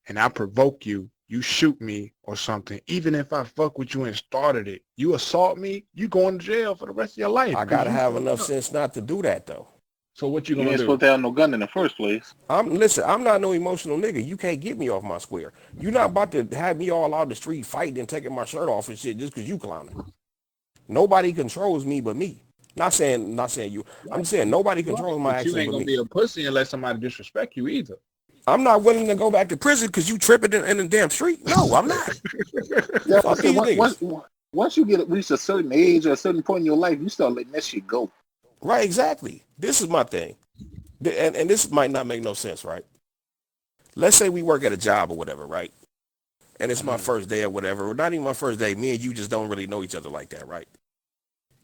and I provoke you, you shoot me or something, even if I fuck with you and started it, you assault me, you going to jail for the rest of your life. I gotta have enough sense not to do that, though. So what you gonna do? You ain't supposed to have no gun in the first place. Listen, I'm not no emotional nigga. You can't get me off my square. You're not about to have me all out the street fighting and taking my shirt off and shit just because you clowning. Nobody controls me but me. Not saying you. I'm saying nobody controls my actions but me. You ain't gonna be a pussy unless somebody disrespect you either. I'm not willing to go back to prison because you tripping in the damn street. No, I'm not. Yeah, once you reach a certain age or a certain point in your life, you start letting that shit go. Right, exactly. This is my thing. And this might not make no sense, right? Let's say we work at a job or whatever, right? And it's my first day or whatever, or not even my first day. Me and you just don't really know each other like that, right?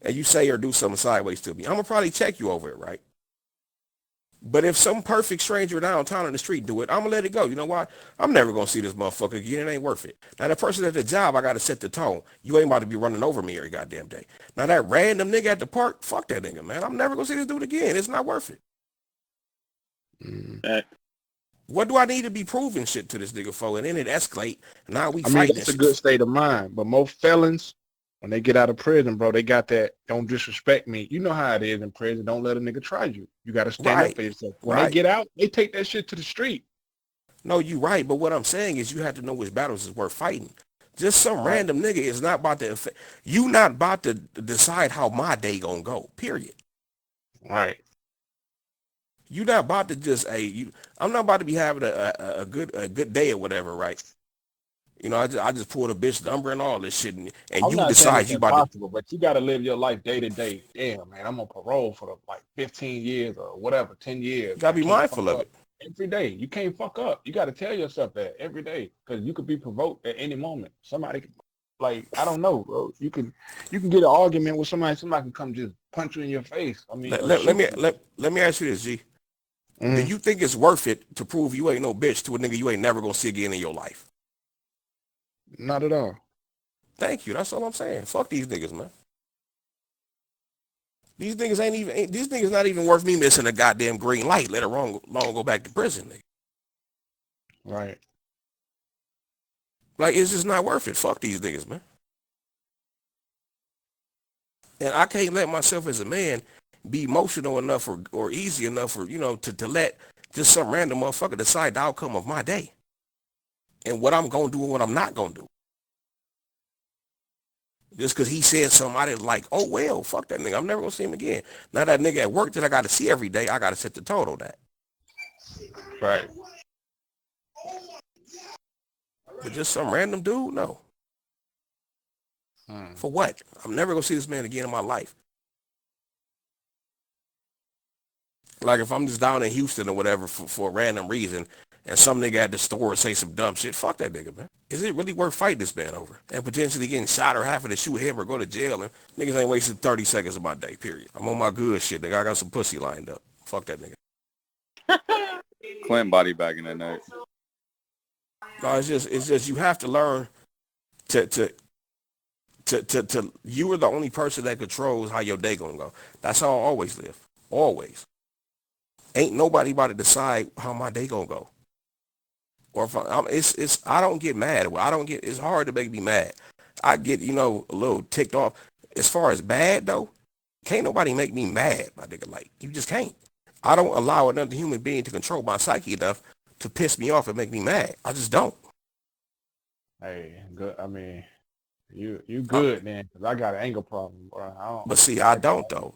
And you say or do something sideways to me. I'm going to probably check you over it, right? But if some perfect stranger downtown on the street do it, I'm going to let it go. You know why? I'm never going to see this motherfucker again. It ain't worth it. Now, the person at the job, I got to set the tone. You ain't about to be running over me every goddamn day. Now, that random nigga at the park, fuck that nigga, man. I'm never going to see this dude again. It's not worth it. What do I need to be proving shit to this nigga for? And then it escalate. Now we fighting. That's a good state of mind. But most felons, when they get out of prison, bro, they got that don't disrespect me. You know how it is in prison. Don't let a nigga try you. You got to stand up for yourself. When they get out, they take that shit to the street. No, you right. But what I'm saying is you have to know which battles is worth fighting. Just some random nigga is not about to you not about to decide how my day gonna go, period. Right. You not about to just I'm not about to be having a good day or whatever, right? You know, I just pulled a bitch number and all this shit, and you decide you about to. But you got to live your life day to day. Damn, man, I'm on parole for like 15 years or whatever, 10 years. You got to be mindful of it. Every day. You can't fuck up. You got to tell yourself that every day because you could be provoked at any moment. Somebody could, like, I don't know, bro. You can get an argument with somebody. Somebody can come just punch you in your face. I mean, let me ask you this, G. Do you think it's worth it to prove you ain't no bitch to a nigga you ain't never gonna see again in your life? Not at all. Thank you. That's all I'm saying. Fuck these niggas, man. These niggas not even worth me missing a goddamn green light, let alone go back to prison, nigga. Right. Like, it's just not worth it. Fuck these niggas, man. And I can't let myself as a man be emotional enough or easy enough for, to let just some random motherfucker decide the outcome of my day. And what I'm going to do and what I'm not going to do. Just because he said something I didn't like, oh, well, fuck that nigga. I'm never going to see him again. Now that nigga at work that I got to see every day, I got to set the tone on that. Right. But just some random dude? No. For what? I'm never going to see this man again in my life. Like if I'm just down in Houston or whatever for a random reason and some nigga at the store say some dumb shit, fuck that nigga, man. Is it really worth fighting this man over? And potentially getting shot or having to shoot him or go to jail, and niggas ain't wasting 30 seconds of my day, period. I'm on my good shit, nigga. I got some pussy lined up. Fuck that nigga. Clint body bagging that night. No, it's just you have to learn to you are the only person that controls how your day gonna go. That's how I always live. Always. Ain't nobody about to decide how my day gonna go. Or if I don't get mad. It's hard to make me mad. I get, a little ticked off. As far as bad though, can't nobody make me mad, my nigga. Like, you just can't. I don't allow another human being to control my psyche enough to piss me off and make me mad. I just don't. Hey, good. I mean, you good then? Cause I got an anger problem, bro. But see, I don't though.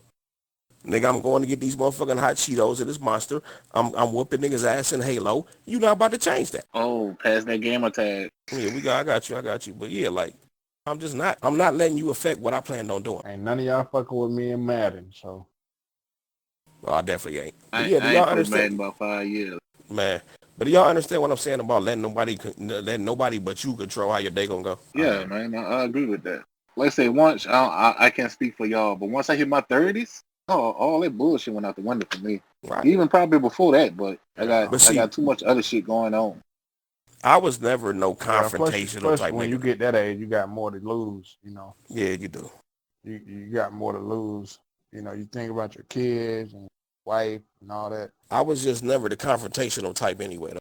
Nigga, I'm going to get these motherfucking hot Cheetos and this monster. I'm whooping niggas ass in Halo. You not about to change that. Oh, pass that gamer tag. Yeah, I got you. But yeah, like, I'm not letting you affect what I planned on doing. Ain't none of y'all fucking with me in Madden, so. Well, I definitely ain't. But I yeah, do y'all ain't played Madden understand? about 5 years. Man, but do y'all understand what I'm saying about letting nobody but you control how your day gonna go? Yeah, man, I agree with that. Like I say, once I can't speak for y'all, but once I hit my 30s, all that bullshit went out the window for me. Right. Even probably before that, but I got too much other shit going on. I was never no confrontational plus type when nigga. you get that age, you got more to lose, you know. Yeah, you do. You got more to lose. You know, you think about your kids and wife and all that. I was just never the confrontational type anyway, though.